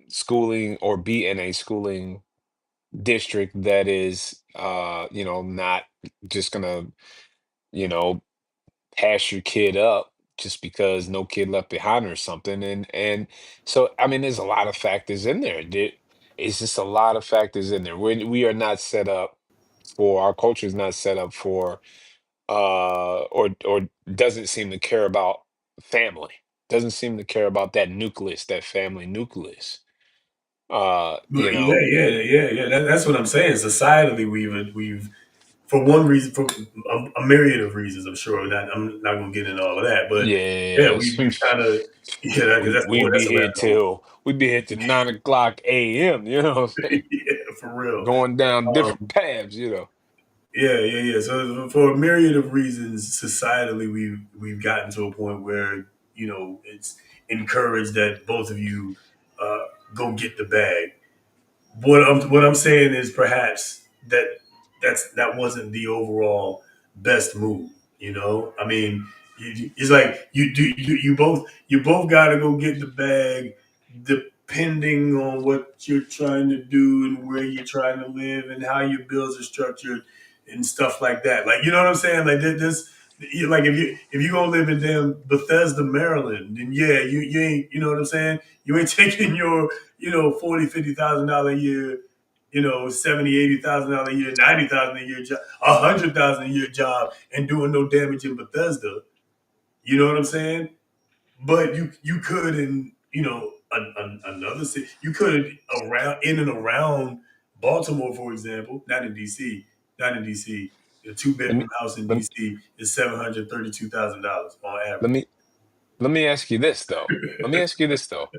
schooling or be in a schooling district that is not just gonna you know pass your kid up just because no kid left behind or something. And so I mean there's a lot of factors in there. It's just a lot of factors in there. We are not set up for our culture is not set up for or doesn't seem to care about family. Doesn't seem to care about that nucleus, that family nucleus. Uh, But you know, yeah. That's what I'm saying. Societally, we've for one reason, for a myriad of reasons. I'm not going to get into all of that, but yeah, yes. we've kind of because that's We'd be that's a here rabbit hole. till 9 o'clock a.m., you know what I'm saying? Yeah, for real. Going down Um, different paths. yeah. So for a myriad of reasons, societally, we've gotten to a point where it's encouraged that both of you uh, go get the bag. What I'm saying is perhaps that wasn't the overall best move. I mean, it's like you both got to go get the bag, depending on what you're trying to do and where you're trying to live and how your bills are structured and stuff like that. Like, you know what I'm saying? Like this. Like if you gonna live in damn Bethesda, Maryland, then yeah, you ain't, you know what I'm saying? You ain't taking your 40, $50,000 a year, 70, $80,000 a year, 90,000 a year job, 100,000 a year job, and doing no damage in Bethesda. You know what I'm saying? But you could in another city. You could around in and around Baltimore, for example, not in DC, not in DC. A two Let bedroom me house in let, DC is $732,000 on let average. me let me ask you this though. Let me ask you this though.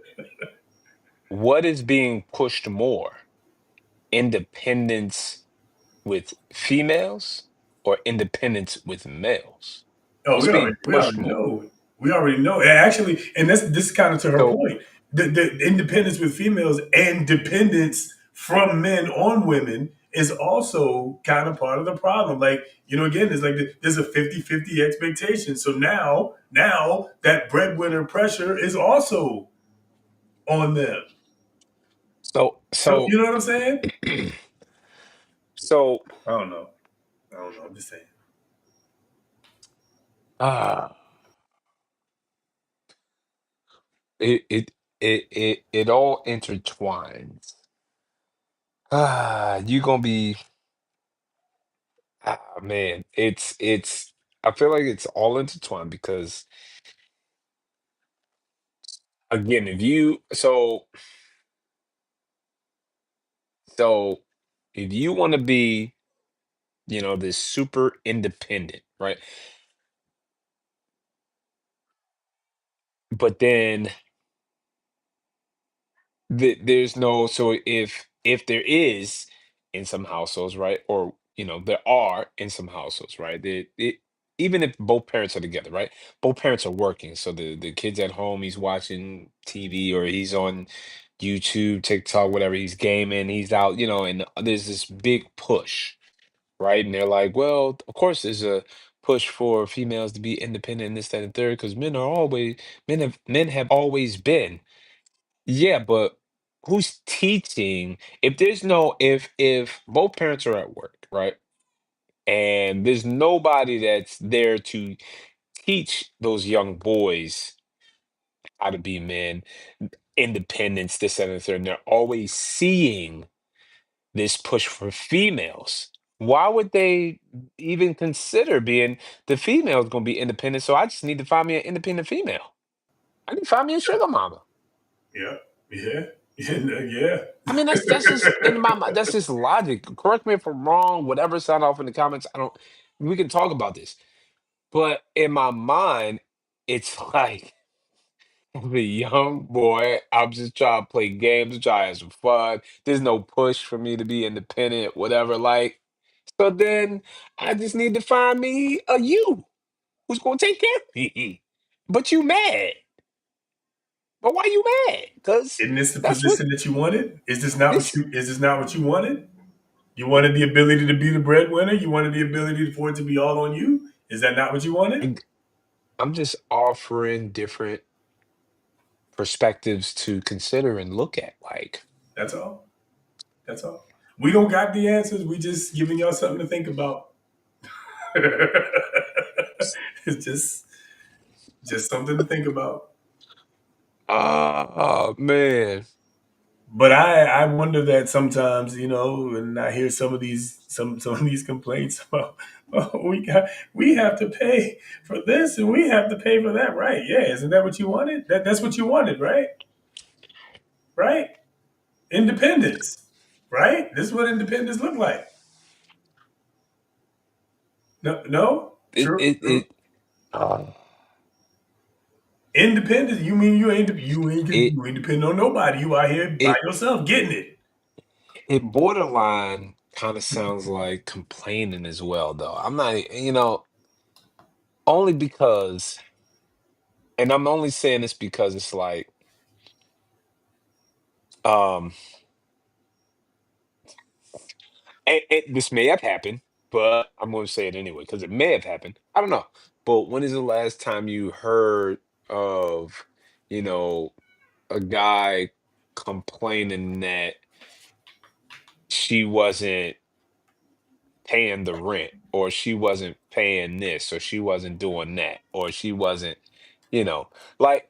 What is being pushed more? Independence with females or independence with males? Oh, What's we already being we pushed already more? know. We already know. And actually, and this is kind of to her So point. The independence with females and dependence from men on women is also kind of part of the problem. Like, again, there's like there's a 50-50 expectation. So now that breadwinner pressure is also on them. so So so you know what I'm saying? so I don't know. I don't know. I'm just saying. ah it all intertwines. You gonna be man, it's I feel like it's all intertwined because again, if you so if you want to be, this super independent, right? But then there's no so if there is in some households, right? Or there are in some households, right? Even if both parents are together, right? Both parents are working, so the kid's at home, he's watching TV or he's on YouTube, TikTok, whatever, he's gaming, he's out, and there's this big push, right? And they're like, well, of course, there's a push for females to be independent, and this, that, and third, because men have always been. Yeah, but who's teaching? If both parents are at work, right? And there's nobody that's there to teach those young boys how to be men, independence, this and the third. And they're always seeing this push for females. Why would they even consider being the female is going to be independent? So I just need to find me an independent female. I need to find me a sugar mama. Yeah, yeah, yeah. I mean, that's just in my mind. That's just logic. Correct me if I'm wrong. Whatever, sound off in the comments. I don't. We can talk about this, but in my mind, it's like the young boy. I'm just trying to play games, trying to have some fun. There's no push for me to be independent, whatever. Like, so then I just need to find me a you who's gonna take care of me. But you mad? But why you mad? Because Isn't this the that's what position that you wanted? Is this not what this. you? Is this not what you wanted? You wanted the ability to be the breadwinner. You wanted the ability for it to be all on you. Is that not what you wanted? I'm just offering different perspectives to consider and look at. Like, That's all. That's all. We don't got the answers. We just giving y'all something to think about. It's just something to think about. oh man, But I wonder that sometimes, when I hear some of these complaints about, oh, we have to pay for this and we have to pay for that, right? Yeah, isn't that what you wanted? That's what you wanted, right? Right? Independence, right? This is what independence look like. No, no, it true, it true. it uh, Independence. You mean it you ain't depending on nobody. You out here by it yourself getting it. it borderline kind of sounds like complaining as well, though. I'm not, only because, and I'm only saying this because it's like, um, this may have happened, but I'm going to say it anyway because it may have happened. I don't know. But when is the last time you heard of, you know, a guy complaining that she wasn't paying the rent, or she wasn't paying this, or she wasn't doing that, or she wasn't, you know, like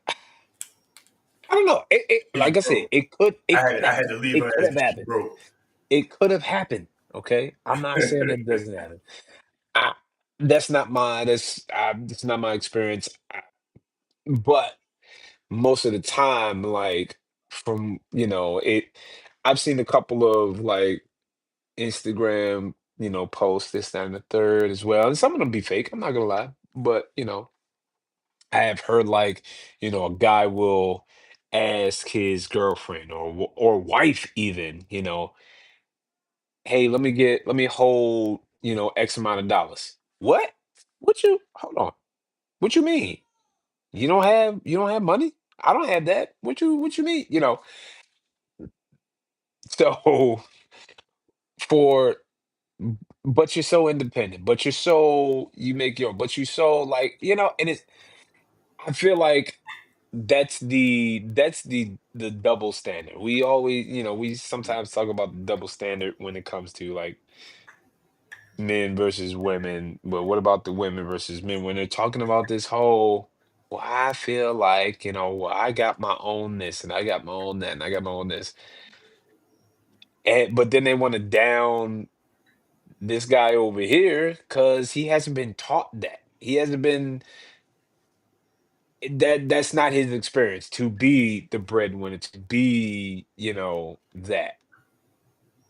I don't know. She's Like I said, broke. I had to leave it her could as have she's happened. broke. It could have happened. Okay, I'm not saying it doesn't happen. I, that's not my that's not my experience. But most of the time, like from I've seen a couple of like Instagram, posts, this, that, and the third as well. And some of them be fake, I'm not gonna lie. But, I have heard like, a guy will ask his girlfriend or wife even, hey, let me hold, X amount of dollars. What? Hold on. What you mean? You don't have money? I don't have that. What you mean? So for but you're so independent, but you make your but you're so like, and it's I feel like that's the double standard. We always, we sometimes talk about the double standard when it comes to like men versus women, but what about the women versus men when they're talking about this whole, well, I feel like, well, I got my own this and I got my own that and I got my own this. And but then they want to down this guy over here because he hasn't been taught that. He hasn't been that's not his experience to be the breadwinner, to be, that.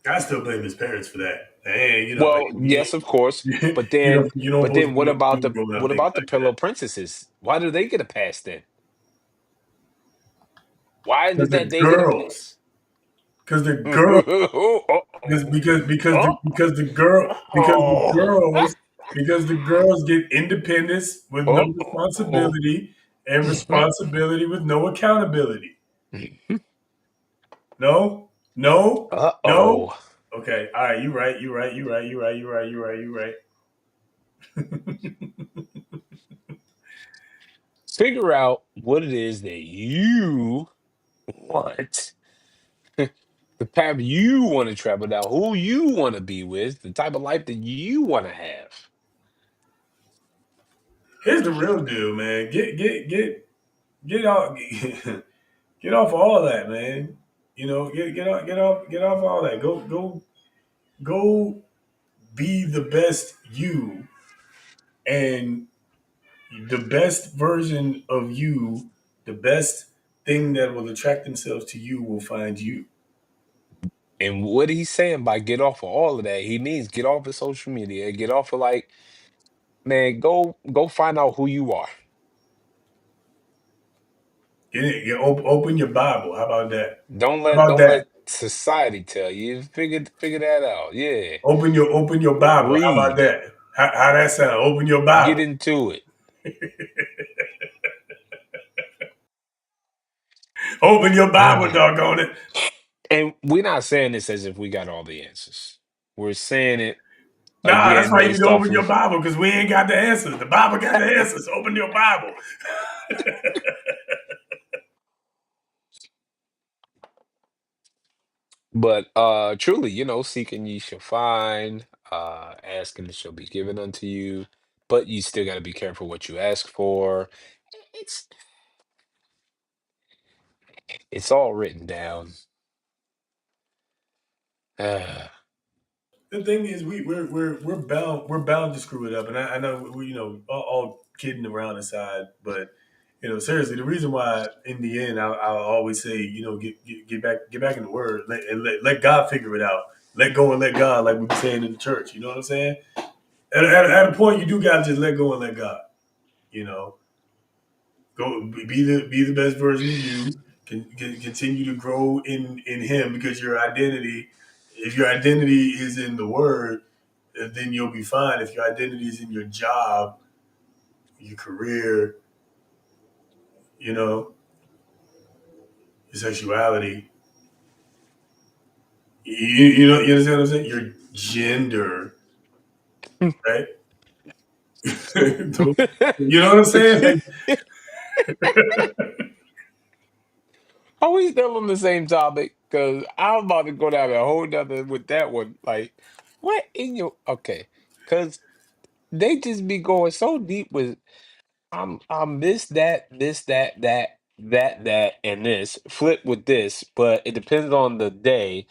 I still blame his parents for that. Hey, Well, yes, of course. But then you don't but supposed then to be growing up what thinking about the like that. pillow princesses? Why do they get a pass then? Why is Because it the that they get a girls, pass? because the girls, Uh-oh. because the Uh-oh. girls, because the girls get independence with no Uh-oh. responsibility and responsibility with no accountability. No, no, no. Uh-oh. Okay, all right. You right. You right. You right. You right. You right. You right. You right. Figure out what it is that you want, the path you want to travel down, who you want to be with, the type of life that you want to have. Here's the real deal, man. Get get off, get off all that, man. You know, get off all that. Go, be the best you, and the best version of you, the best thing that will attract themselves to you will find you. And what he's saying by get off of all of that, he means get off of social media, get off of like, man, go find out who you are. Open your Bible. How about that? Don't How let about don't that? let society tell you. Figure that out. Yeah. Open your Bible. How about Read. that? How that sound? Open your Get Bible. into it. Open your Bible, doggone it. And we're not saying this as if we got all the answers. We're saying it Nah, that's again why you need based to off open your of, Bible because we ain't got the answers. The Bible got the answers. Open your Bible. but truly, seeking ye shall find, asking it shall be given unto you. But you still got to be careful what you ask for. It's it's all written down. Uh, The thing is, we're bound to screw it up, and I know we all kidding around aside, but seriously, the reason why in the end I'll always say get back in the Word, let God figure it out, let go and let God, like we be saying in the church. You know what I'm saying? At a point, you do gotta just let go and let God. You know, go be the best version of you. Continue to grow in Him because your identity, if your identity is in the Word, then you'll be fine. If your identity is in your job, your career, you know, your sexuality, you understand what I'm saying? Your gender, right? You know what I'm saying? Like, Are we still on the same topic? Because I'm about to go down a whole nother with that one. Like, what in your okay? Because they just be going so deep with I'm this, that, and this. Flip with this, but it depends on the day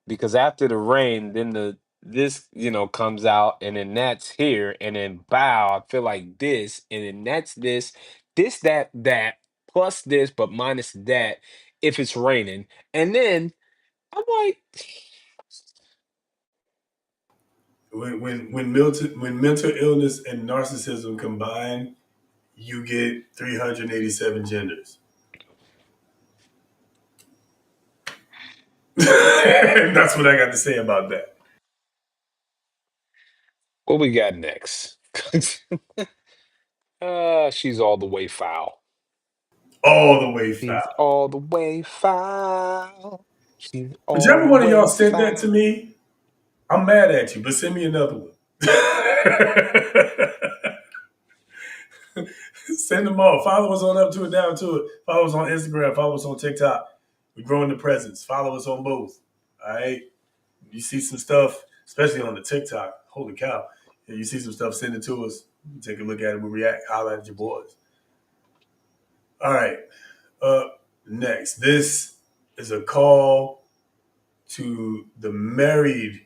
because after the rain, then the this comes out, and then that's here, and then bow. I feel like this, and then that's this that plus this, but minus that if it's raining, and then I'm like, when mental illness and narcissism combine, you get 387 genders. That's what I got to say about that. what we got next? She's all the way foul. All the way She's foul. all the way foul. She's all Whichever the one of y'all way sent that to foul. me, I'm mad at you, but send me another one. Send them all. Follow us on Up to It, Down to It. Follow us on Instagram. Follow us on TikTok. We're growing the presence. Follow us on both. All right. You see some stuff, especially on the TikTok. Holy cow. If you see some stuff, send it to us. Take a look at it. We react. Holla at your boys. All right. Up next. This is a call to the married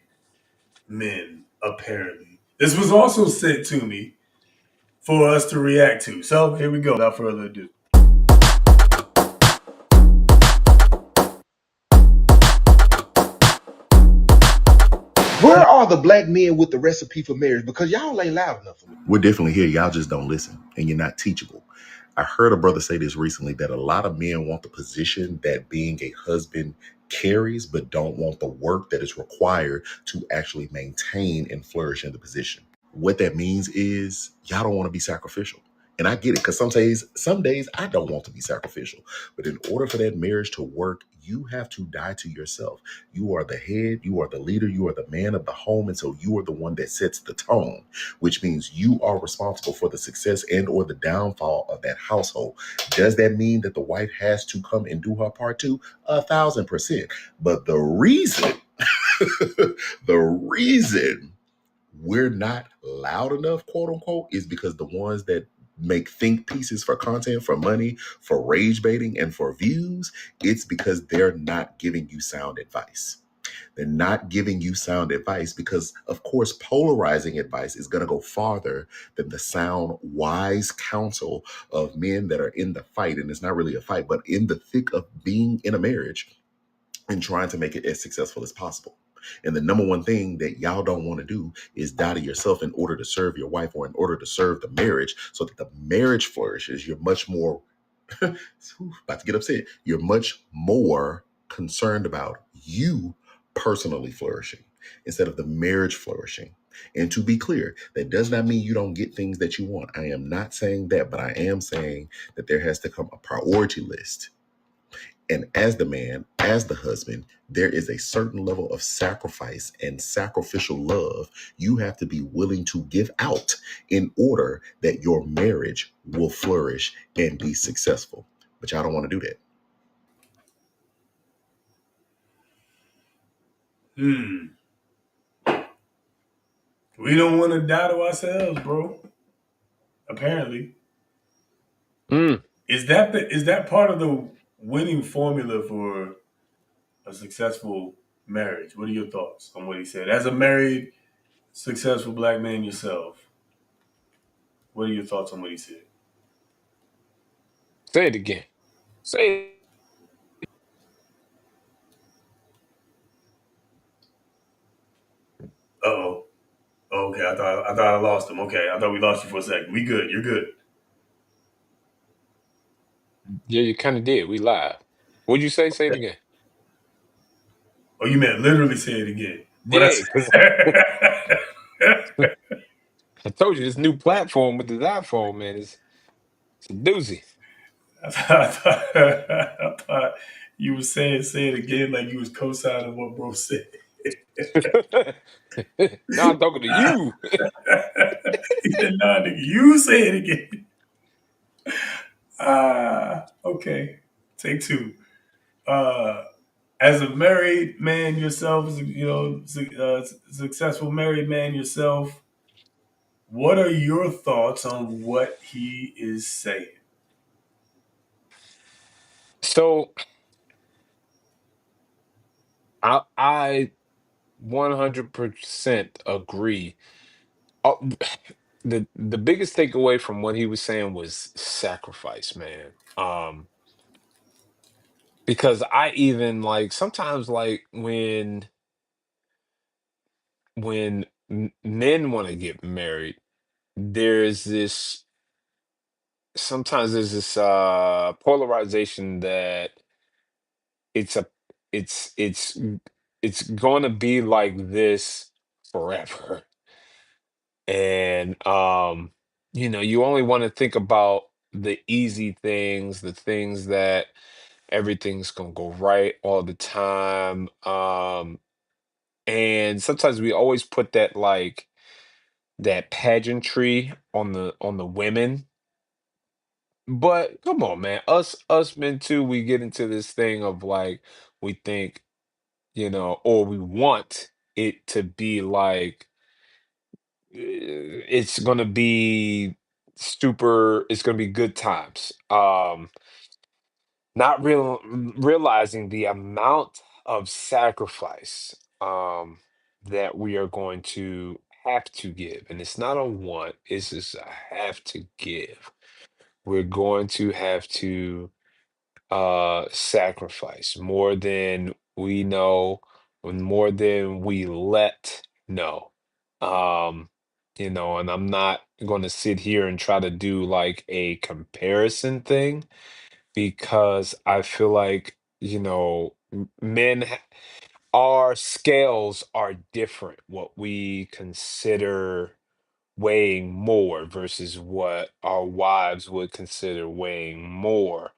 men, apparently. This was also sent to me for us to react to. So here we go. Without further ado. Where are the black men with the recipe for marriage? Because y'all ain't loud enough for me. We're definitely here. Y'all just don't listen and you're not teachable. I heard a brother say this recently that a lot of men want the position that being a husband carries, but don't want the work that is required to actually maintain and flourish in the position. What that means is y'all don't want to be sacrificial. And I get it because some days I don't want to be sacrificial. But in order for that marriage to work, you have to die to yourself. You are the head, you are the leader, you are the man of the home. And so you are the one that sets the tone, which means you are responsible for the success and or the downfall of that household. Does that mean that the wife has to come and do her part too? 1,000%. But the reason, the reason we're not loud enough, quote unquote, is because the ones that make think pieces for content, for money, for rage baiting, and for views, it's because they're not giving you sound advice. They're not giving you sound advice because, of course, polarizing advice is going to go farther than the sound, wise counsel of men that are in the fight. And it's not really a fight, but in the thick of being in a marriage and trying to make it as successful as possible. And the number one thing that y'all don't want to do is die to yourself in order to serve your wife or in order to serve the marriage so that the marriage flourishes. You're much more about to get upset. You're much more concerned about you personally flourishing instead of the marriage flourishing. And to be clear, that does not mean you don't get things that you want. I am not saying that, but I am saying that there has to come a priority list. And as the man, as the husband, there is a certain level of sacrifice and sacrificial love you have to be willing to give out in order that your marriage will flourish and be successful. But y'all don't want to do that. We don't want to die to ourselves, bro. Apparently. Mm. Is that part of the winning formula for a successful marriage? What are your thoughts on what he said? As a married, successful black man yourself, what are your thoughts on what he said? Say it again. Say Uh-oh. Okay, I thought I lost him. Okay, I thought we lost you for a second. We good. You're good. Yeah, you kind of did. We live. What'd you say? Say it again. Oh, you meant literally say it again. What I Yeah, because said. I told you this new platform with this iPhone, man, it's a doozy. I thought you were saying say it again like you was co-signing what bro said. Now I'm talking to you. He said, "Nah, nigga, you say it again." Okay. Take two. Uh, as a married man yourself, successful married man yourself, what are your thoughts on what he is saying? So I 100% agree. Oh, the biggest takeaway from what he was saying was sacrifice, man. Because I even like sometimes like when men want to get married, there's this sometimes there's this polarization that it's a it's it's going to be like this forever. And you only want to think about the easy things, the things that everything's going to go right all the time. And sometimes we always put that like that pageantry on the women. But come on, man. Us men too, we get into this thing of like we think, or we want it to be like it's gonna be super, it's gonna be good times. Not realizing the amount of sacrifice that we are going to have to give. And it's not a want, it's just a have to give. We're going to have to sacrifice more than we know and more than we let know. um and I'm not going to sit here and try to do like a comparison thing because I feel like our scales are different, what we consider weighing more versus what our wives would consider weighing more.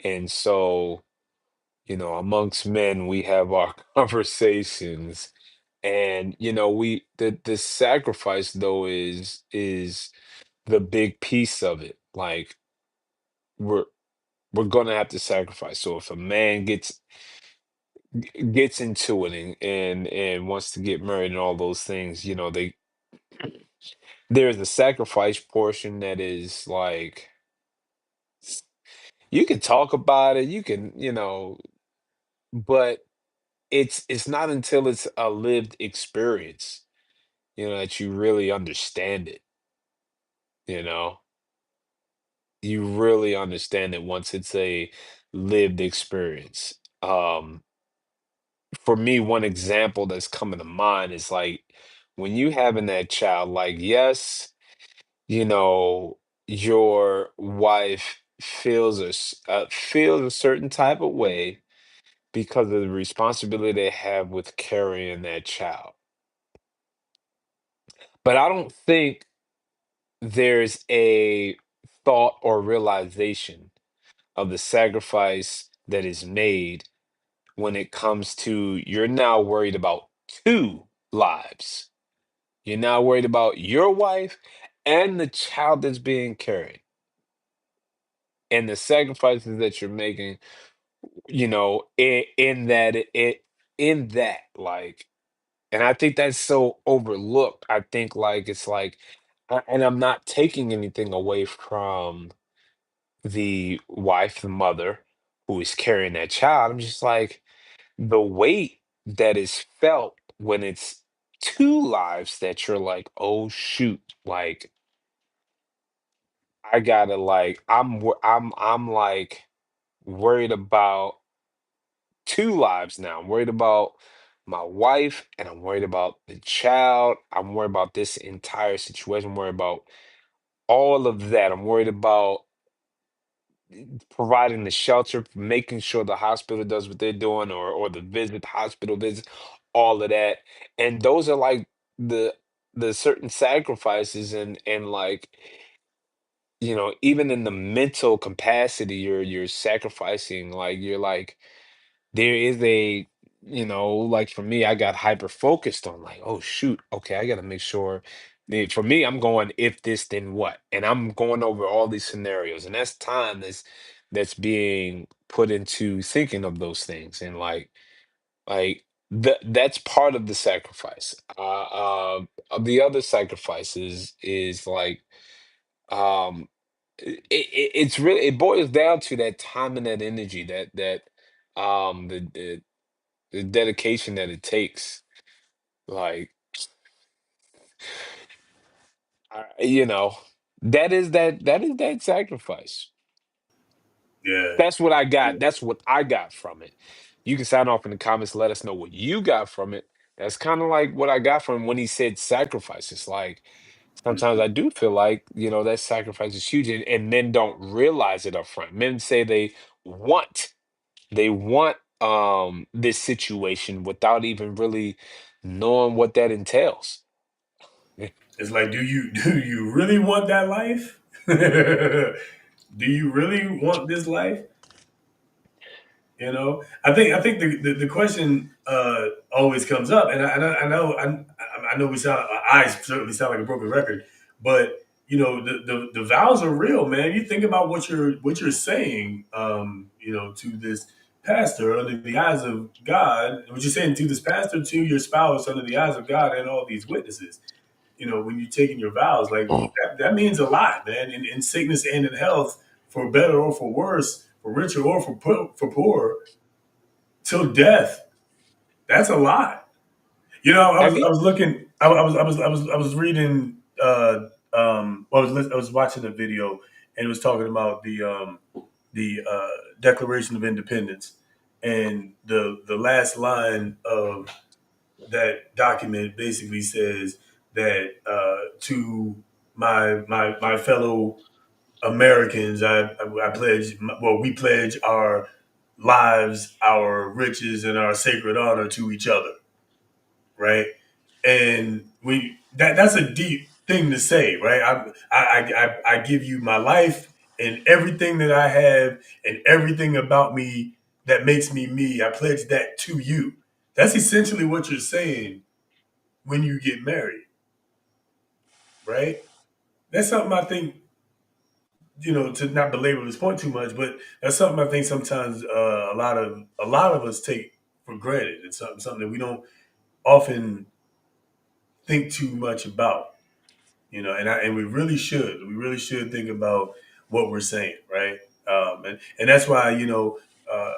And so, amongst men, we have our conversations. And the sacrifice though is the big piece of it. Like we're we're gonna have to sacrifice. So if a man gets into it and wants to get married and all those things, there's the sacrifice portion that is like you can talk about it, you can, but it's not until it's a lived experience, that you really understand it, you know. You really understand it once it's a lived experience. For me, one example that's coming to mind is like when you having that child, like, yes, your wife feels a certain type of way because of the responsibility they have with carrying that child. But I don't think there's a thought or realization of the sacrifice that is made when it comes to you're now worried about two lives. You're now worried about your wife and the child that's being carried and the sacrifices that you're making, in that, like, and I think that's so overlooked. I think like it's like, and I'm not taking anything away from the wife, the mother who is carrying that child. I'm just like the weight that is felt when it's two lives that you're like, oh shoot, like I gotta like I'm like worried about two lives now. I'm worried about my wife and I'm worried about the child. I'm worried about this entire situation. I'm worried about all of that. I'm worried about providing the shelter, making sure the hospital does what they're doing, or the hospital visits, all of that. And those are like the the certain sacrifices and like, even in the mental capacity you're sacrificing, like you're like there is like for me, I got hyper focused on like, oh shoot, okay, I gotta make sure. For me, I'm going if this, then what, and I'm going over all these scenarios, and that's time that's being put into thinking of those things, and like that's part of the sacrifice. The other sacrifice is like it's really it boils down to that time and that energy that the dedication that it takes. Like, you know, that is that sacrifice. Yeah. That's what I got. That's what I got from it. You can sign off in the comments. Let us know what you got from it. That's kind of like what I got from when he said sacrifice. It's like sometimes Mhm. I do feel like that sacrifice is huge, and men don't realize it up front. Men say want they want this situation without even really knowing what that entails. It's like, do you really want that life? Do you really want this life? I think the question always comes up, and I know I certainly sound like a broken record, but the vows are real, man. You think about what you're saying, to this pastor under the eyes of God. What you're saying to this pastor, to your spouse under the eyes of God, and all these witnesses. When you're taking your vows, like that means a lot, man. In sickness and in health, for better or for worse, for richer or for poor, till death. That's a lot. I Have was I you? was looking. I was reading. I was watching a video, and it was talking about the Declaration of Independence, and the last line of that document basically says that to my fellow Americans, I pledge. Well, we pledge our lives, our riches, and our sacred honor to each other, right? And that's a deep thing to say, right? I give you my life and everything that I have and everything about me that makes me me. I pledge that to you. That's essentially what you're saying when you get married, right? That's something I think, to not belabor this point too much, but that's something I think sometimes a lot of us take for granted. It's something that we don't often think too much about. And we really should. We really should think about what we're saying, right? And that's why uh,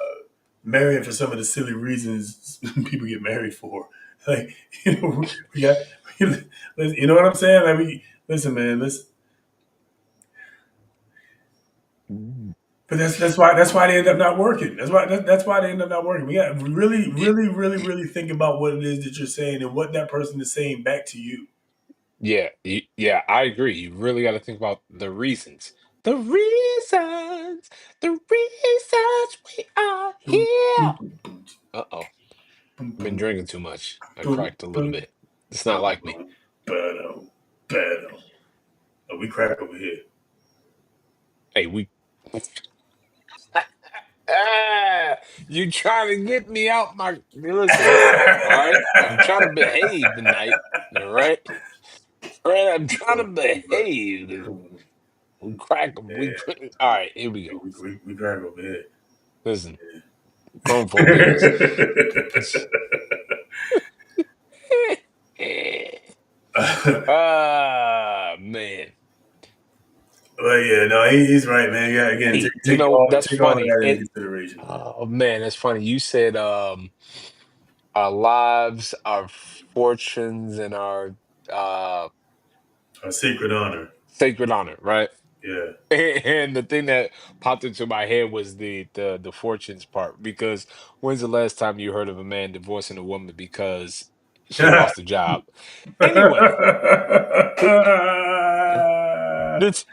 marrying for some of the silly reasons people get married for, like we got, you know what I'm saying? Like we listen, man. Listen, but that's why they end up not working. That's why they end up not working. We got to really, really, really, really think about what it is that you're saying and what that person is saying back to you. Yeah, yeah, I agree. You really got to think about the reasons. The reasons, the reasons we are Boom, here. boom, boom, boom, Uh-oh. boom, I've been boom, drinking too much. I boom, cracked a little boom, bit. It's not boom, like me. boom. Better, better. Oh, we crack over here. Hey, we ah, you trying to get me out my listen, all right? I'm trying to behave tonight. All right? All right, I'm trying to behave. We crack 'em. Yeah, All right, here we go. we crack over here. Listen, grown folk business. Ah, man. But yeah, no, he's right, man. Yeah, again, Hey, take all that's take all of funny. that into And consideration. oh man, that's funny. You said our lives, our fortunes, and our uh A sacred honor. sacred honor, right? Yeah. And the thing that popped into my head was the fortunes part. Because when's the last time you heard of a man divorcing a woman because she lost a job? Anyway, this,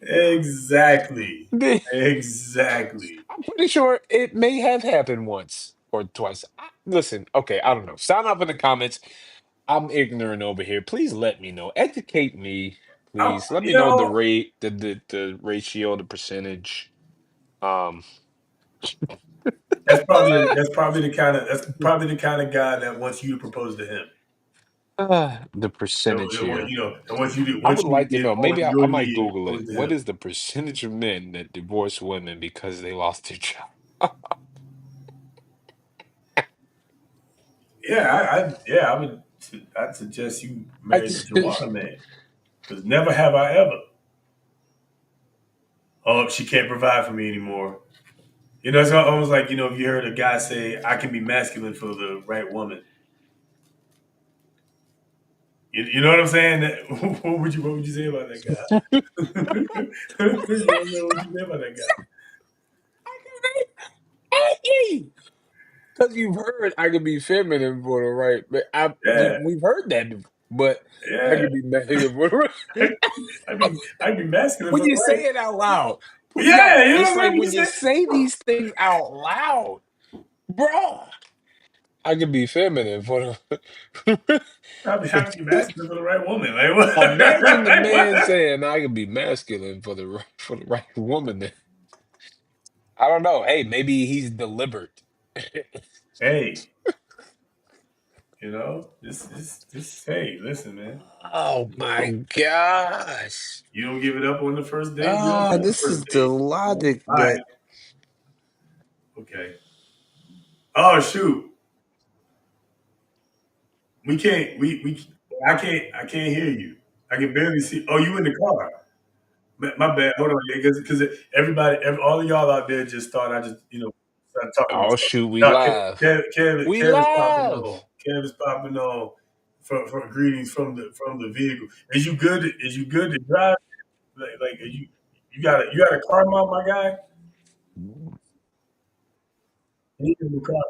Exactly. the- Exactly. I'm pretty sure it may have happened once or twice. Listen, okay, I don't know. Sound off in the comments. I'm ignorant over here. Please let me know. Educate me, I, please. Let me you know the know, rate, the ratio, the percentage. Um, that's probably the kind of guy that wants you to propose to him. the percentage here. And once you do, I once would you like to get know. on Maybe I your might knee and Google it. propose to What him. is the percentage of men that divorce women because they lost their job? I'd suggest you I marry the just, Joanna man. Because never have I ever. Oh, she can't provide for me anymore. It's almost like, if you heard a guy say, I can be masculine for the right woman. You know what I'm saying? What would you say about that guy? You know what you say about that guy? because you've heard I could be feminine for the right, but Yeah, we've heard that, but I yeah. could be masculine for the right. I'd be masculine When for the you right. say it out loud, Yeah, yo, you know what it's I'm like saying? You when you say, say these things out loud, bruh. I could be feminine for the. I'd be masculine for the right woman. Like what? Imagine the Like man what? saying, "I could be masculine for the right woman." Then I don't know. Hey, maybe he's deliberate. Hey, just hey, listen, man. Oh my gosh! You don't give it up on the first date. You don't Ah, get the this first is the date. logic All right, that okay. Oh shoot, we can't. We I can't hear you. I can barely see. Oh, you in the car? My bad. Hold on, because all of y'all out there just thought I just started talking about oh stuff. shoot, we No, live. We Kev is popping on. live. Kev is popping on for greetings from the vehicle. Is you good to drive? Like you got a car mount, my guy? He ain't got no car.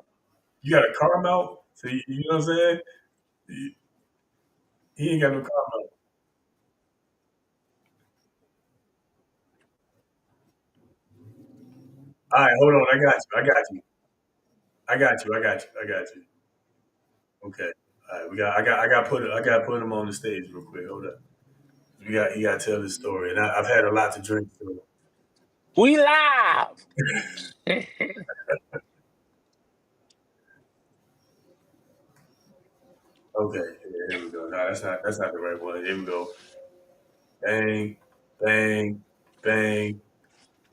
You got a car mount, so you know what I'm saying? He, he ain't got no car mount. All right, hold on. I got you. I got you. I got you. I got you. I got you. Okay. All right. I got to put him on the stage real quick. Hold up. He got to tell this story, and I've had a lot to drink. So We live. okay. Yeah, here we go. No, that's not the right one. Here we go. Bang, bang, bang.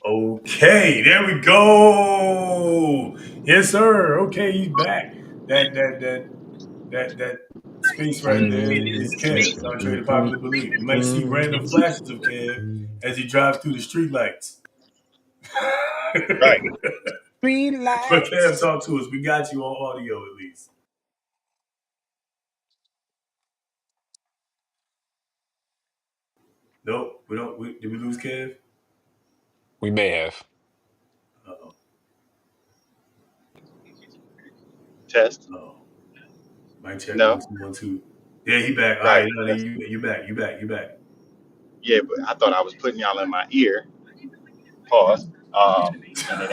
Okay, there we go. Yes, sir. Okay, he's back. That face right there is Kev, contrary to popular belief. You might see random flashes of Kev as he drives through the streetlights. Right. But Kev, Relax. talk to us. We got you on audio at least. Nope, we don't. Did we lose Kev? We may have. Uh-oh. Test. Oh, mic check No. 1 2 1 2. Yeah, he back. All right, Right. no, Test. you back. You back. Yeah, but I thought I was putting y'all in my ear. Pause. And it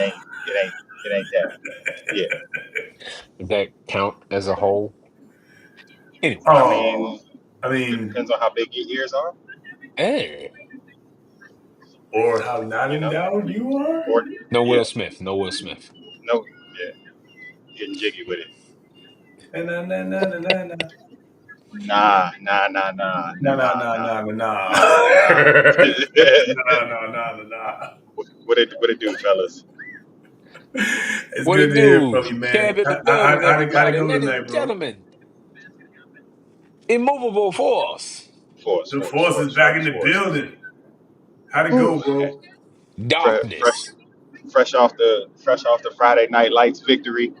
ain't that. Yeah. Does that count as a whole? Anyway. I Oh, mean, I mean, depends on how big your ears are, Hey. or how not you know. endowed you are. Or No yeah, Will Smith. No Will Smith. no, yeah, getting jiggy with it. Na na na na na na na Nah, nah, nah, nah, na na nah, na nah, na na. nah, nah. No, no, no, no, no. What it do, fellas? It's What good it to hear do? from you, man. Kev in the building, How'd it everybody. go Ladies tonight, and bro? gentlemen. Immovable force. Force, The force, force is force, back in force, the force. building. How'd it Whew. go, bro? Fresh, Darkness. fresh off the Friday Night Lights victory.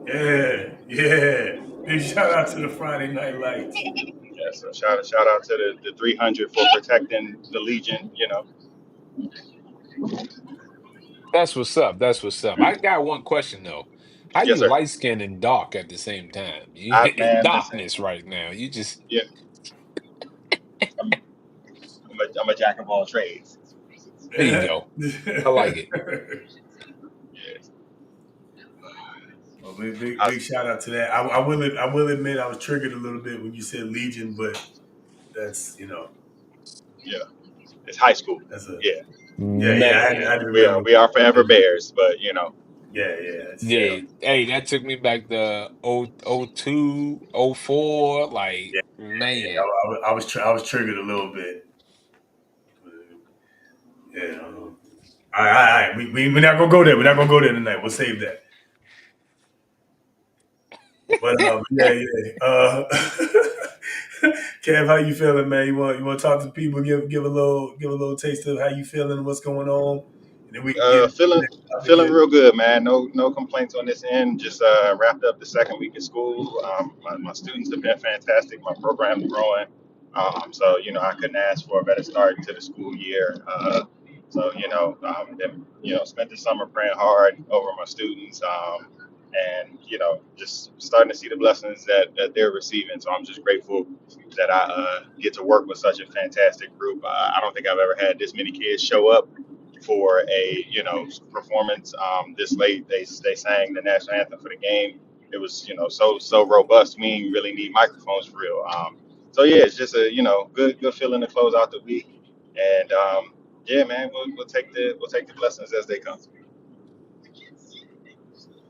Yeah, yeah. Big shout out to the Friday Night Lights. Yeah, so shout out to the 300 for protecting the Legion. That's what's up. That's what's up. I got one question though. How Yes, you sir. light skinned and dark at the same time? You I in man, listen. darkness right now. You just Yeah, I'm, I'm a jack of all trades. there you go. I like it. Yeah. Well, big How's, shout out to that. I will admit I was triggered a little bit when you said Legion, but that's yeah, it's high school. that's a Yeah, yeah. I had Man. to we are remember. we are forever Bears, but Yeah. That's fair. Yeah. Hey, that took me back to 02, 04. Like, Yeah, man. I was triggered a little bit. Yeah. All right, all right. We're not gonna go there. We're not gonna go there tonight. We'll save that. But yeah. Kev, how you feeling, man? You want to talk to people? Give a little taste of how you feeling, what's going on, and then we can get into the feeling next topic feeling here. real good, man. No complaints on this end. Just wrapped up the second week of school. My students have been fantastic. My program's growing. So I couldn't ask for a better start to the school year. So been, spent the summer praying hard over my students. And just starting to see the blessings that they're receiving. So I'm just grateful that I get to work with such a fantastic group. I don't think I've ever had this many kids show up for a performance this late. They sang the national anthem for the game. It was so robust. We didn't really need microphones for real. So yeah, it's just a good feeling to close out the week. And yeah, man, we'll take the blessings as they come.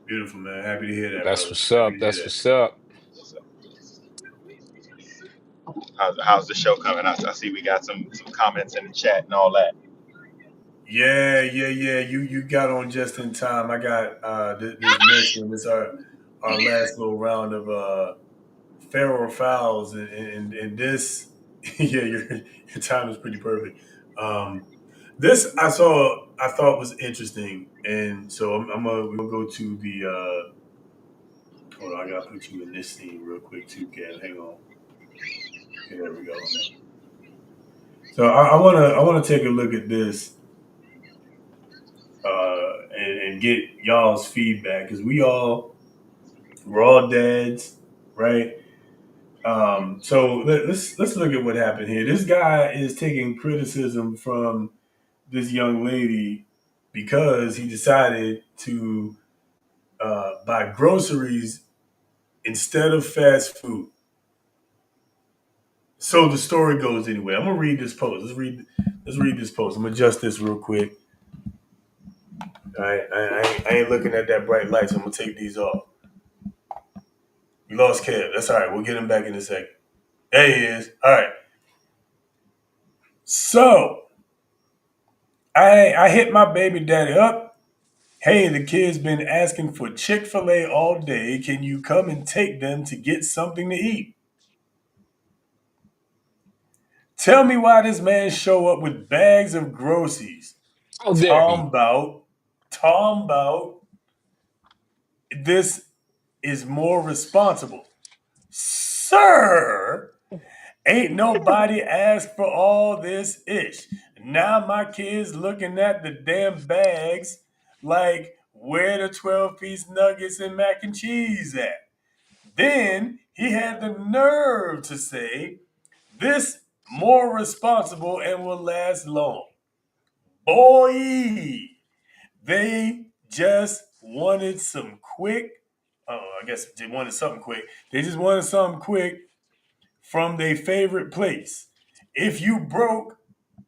Beautiful, man. Happy to hear that, That's brother. what's Happy up. to hear That's that. what's up. So, how's the show coming? I see we got some comments in the chat and all that. Yeah. You got on just in time. I got this next one. This our last little round of Pharaoh fouls, and this yeah, your time is pretty perfect. This I thought was interesting, and so we're gonna go to the hold on, I gotta put you in this scene real quick too, Kev. Hang on. Okay, there we go. So I wanna take a look at this and get y'all's feedback because we're all dads, right? So let's look at what happened here. This guy is taking criticism from this young lady because he decided to buy groceries instead of fast food. So the story goes anyway. I'm gonna read this post. Let's read this post. I'm gonna adjust this real quick. All right, I ain't looking at that bright light, so I'm gonna take these off. We lost Kev. That's all right. We'll get him back in a second. There he is. All right. So I hit my baby daddy up. Hey, the kid's been asking for Chick-fil-A all day. Can you come and take them to get something to eat? Tell me why this man show up with bags of groceries. How dare Tom he? Bout, Tom Bout, this is more responsible. Sir, ain't nobody asked for all this ish. Now my kids looking at the damn bags like where the 12-piece nuggets and mac and cheese at. Then he had the nerve to say, this more responsible and will last long. Boy, they just wanted some quick. Oh, I guess they wanted something quick. They just wanted something quick from their favorite place. If you broke,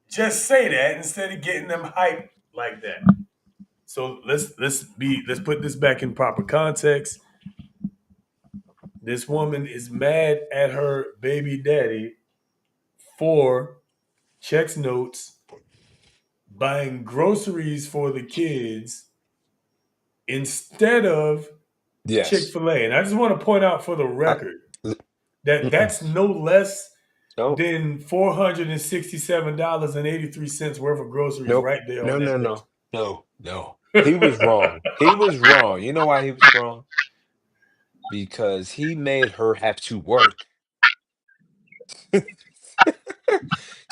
just say that instead of getting them hyped like that. So let's put this back in proper context. This woman is mad at her baby daddy for checks notes, buying groceries for the kids instead of Yes. Chick-fil-A. And I just want to point out for the I, record that mm-mm. that's no less Nope. than $467.83 worth of groceries Nope. right there on No, that no, list. no. No, no. He was wrong. He was wrong. You know why he was wrong? Because he made her have to work.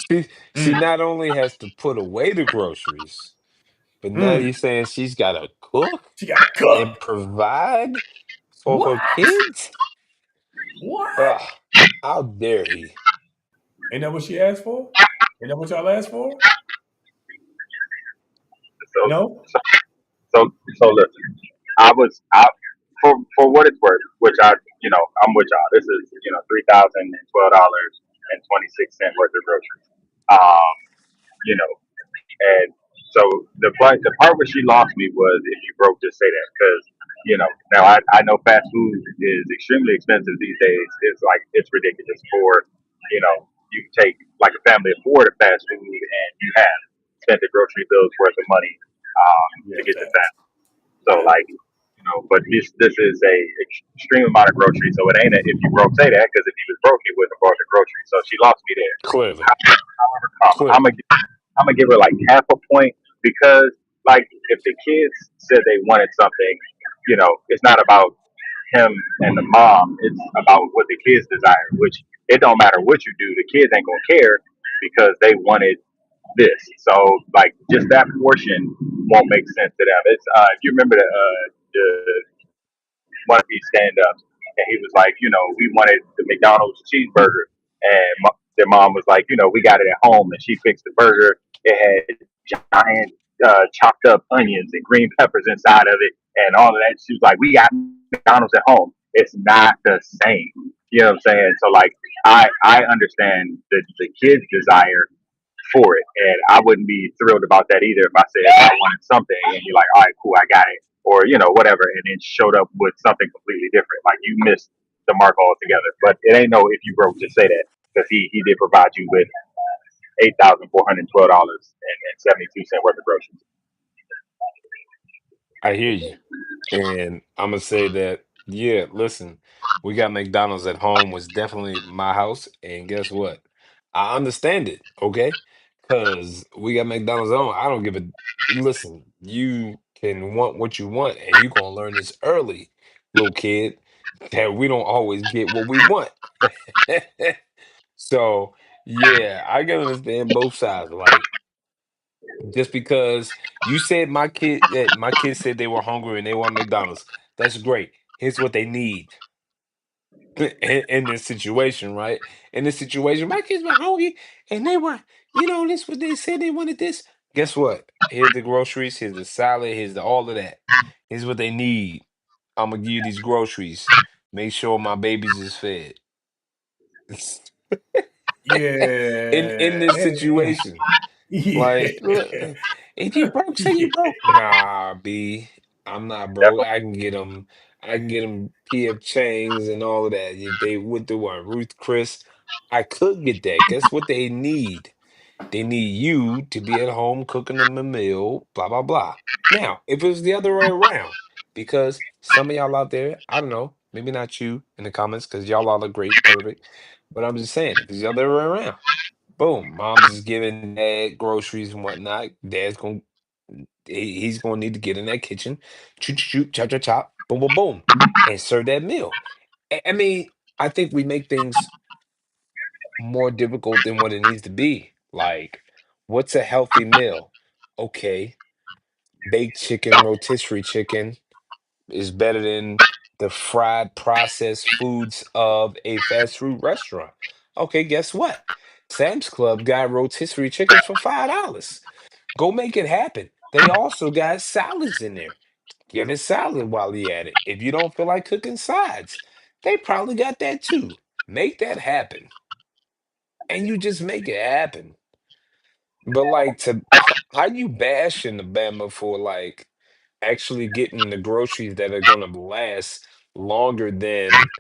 She Mm, not only has to put away the groceries, but now mm. you're saying she's got to cook She got to cook. and provide for What? her kids? What? Ugh, how dare he? Ain't that what she asked for? Ain't that what y'all asked for? So, No? so, so listen. I for what it's worth, which I'm with y'all. This is $3,012.26 worth of groceries. Um, you know, and so the part where she lost me was if you broke, just say that because now I know fast food is extremely expensive these days. It's ridiculous for you take like a family of four to fast food and you have spent the grocery bills worth of money to Yeah, get the facts. fast. So Facts. but this is a extreme amount of groceries. So it ain't a if you broke say that because if he was broke he wouldn't have bought the groceries. So she lost me there. Clearly, However, I'm clearly. gonna give her like half a point because like if the kids said they wanted something, it's not about him and the mom. It's about what the kids desire, which it don't matter what you do, the kids ain't gonna care because they wanted this. So like just that portion won't make sense to them. It's if you remember the one of these stand ups, and he was like, we wanted the McDonald's cheeseburger, and their mom was like, we got it at home, and she fixed the burger. It had giant chopped up onions and green peppers inside of it, and all of that. She was like, we got McDonald's at home. It's not the same. You know what I'm saying? So like, I understand the kids' desire for it. And I wouldn't be thrilled about that either if I said I wanted something and you're like, all right, cool, I got it. Or, whatever, and then showed up with something completely different. Like you missed the mark altogether. But it ain't no if you broke, just say that. Because he did provide you with $8,412.72 worth of groceries. I hear you. And I'm gonna say that, yeah, listen, we got McDonald's at home was definitely my house, and guess what? I understand it, okay? Because we got McDonald's at home. I don't give a listen, you can want what you want, and you gonna learn this early, little kid, that we don't always get what we want. So yeah, I can understand both sides. Like just because you said my kids said they were hungry and they want McDonald's. That's great. Here's what they need in this situation, right? In this situation, my kids were hungry and they were, this what they said they wanted this. Guess what? Here's the groceries, here's the salad, here's the all of that. Here's what they need. I'm gonna give you these groceries. Make sure my babies is fed. In Yeah. this situation. Like, look, Yeah. if you broke, say you broke. Yeah. Nah, B, I'm not broke. Definitely. I can get them PF Chang's and all of that. If they went through what Ruth Chris, I could get that. Guess what they need? They need you to be at home cooking them a meal, blah, blah, blah. Now, if it was the other way around, because some of y'all out there, I don't know, maybe not you in the comments, because y'all all are great, perfect. But I'm just saying, if it's the other way around. Boom. Mom's is giving dad groceries and whatnot. Dad's going he's gonna need to get in that kitchen, shoot, shoot, chop, chop, chop, boom, boom, boom, and serve that meal. I mean, I think we make things more difficult than what it needs to be. Like, what's a healthy meal? Okay, baked chicken, rotisserie chicken is better than the fried processed foods of a fast food restaurant. Okay, guess what? Sam's Club got rotisserie chickens for $5. Go make it happen. They also got salads in there. Get a salad while you at it. If you don't feel like cooking sides, they probably got that too. Make that happen. And you just make it happen. But like to how you bashing the Bama for like actually getting the groceries that are gonna last longer than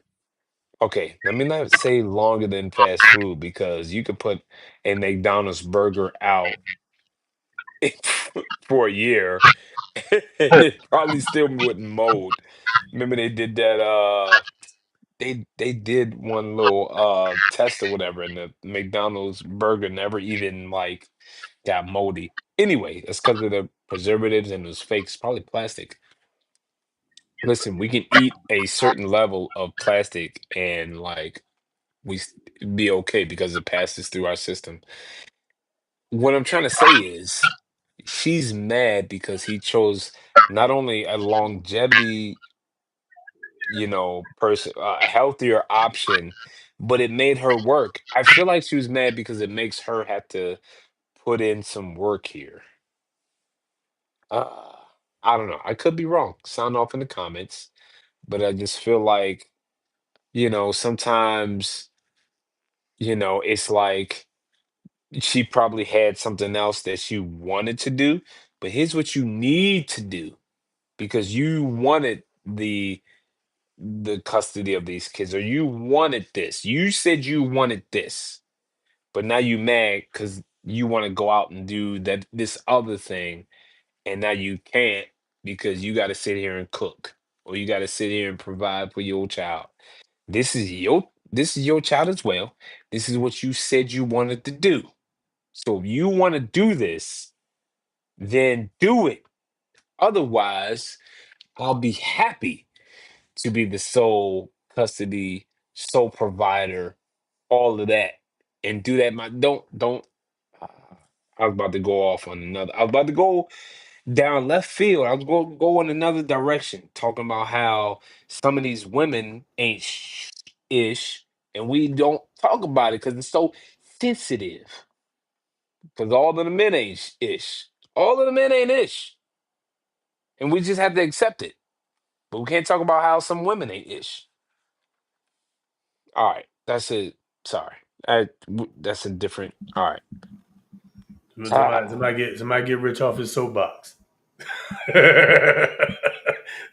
okay, let me not say longer than fast food because you could put a McDonald's burger out for a year and it probably still wouldn't mold. Remember they did that they did one little test or whatever and the McDonald's burger never even like got moldy. Anyway, it's because of the preservatives and those fakes, probably plastic. Listen, we can eat a certain level of plastic and like be okay because it passes through our system. What I'm trying to say is she's mad because he chose not only a longevity, person, a healthier option, but it made her work. I feel like she was mad because it makes her have to put in some work here. Uh, I don't know. I could be wrong. Sound off in the comments, but I just feel like, sometimes, it's like she probably had something else that she wanted to do, but here's what you need to do because you wanted the custody of these kids or you wanted this. You said you wanted this, but now you mad because you want to go out and do that this other thing, and now you can't because you got to sit here and cook or you got to sit here and provide for your child. This is your child as well. This is what you said you wanted to do. So if you want to do this, then do it. Otherwise, I'll be happy to be the sole custody, sole provider, all of that, and do that. My don't. uh, I was about to go off on another. I was about to go down left field. I was going go in another direction, talking about how some of these women ain't ish, and we don't talk about it because it's so sensitive. Because all of the men ain't ish. All of the men ain't ish, and we just have to accept it. But we can't talk about how some women ain't ish. All right, that's it. Sorry, that's a different. All right. Somebody get rich off his soapbox.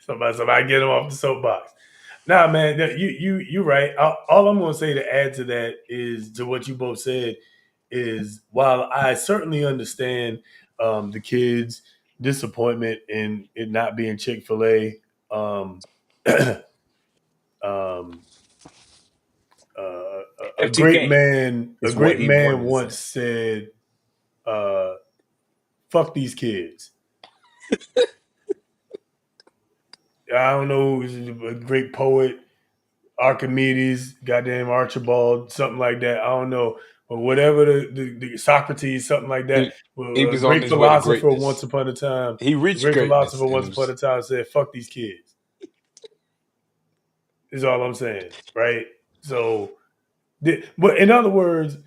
somebody get him off the soapbox. Nah, man, you right. All I'm gonna say to add to that is to what you both said is while I certainly understand the kids' disappointment in it not being Chick-fil-A, um, um, a great FTK man a is what great he man wanted to once say. said, uh, "Fuck these kids." I don't know who's a great poet, Archimedes, goddamn Archibald, something like that. I don't know, but whatever the Socrates, something like that. He, he Well, a was on great his way to philosopher once greatness. upon a time. He A reached great greatness, philosopher and it once upon was a time said, "Fuck these kids." Is all I'm saying, right? So, but in other words,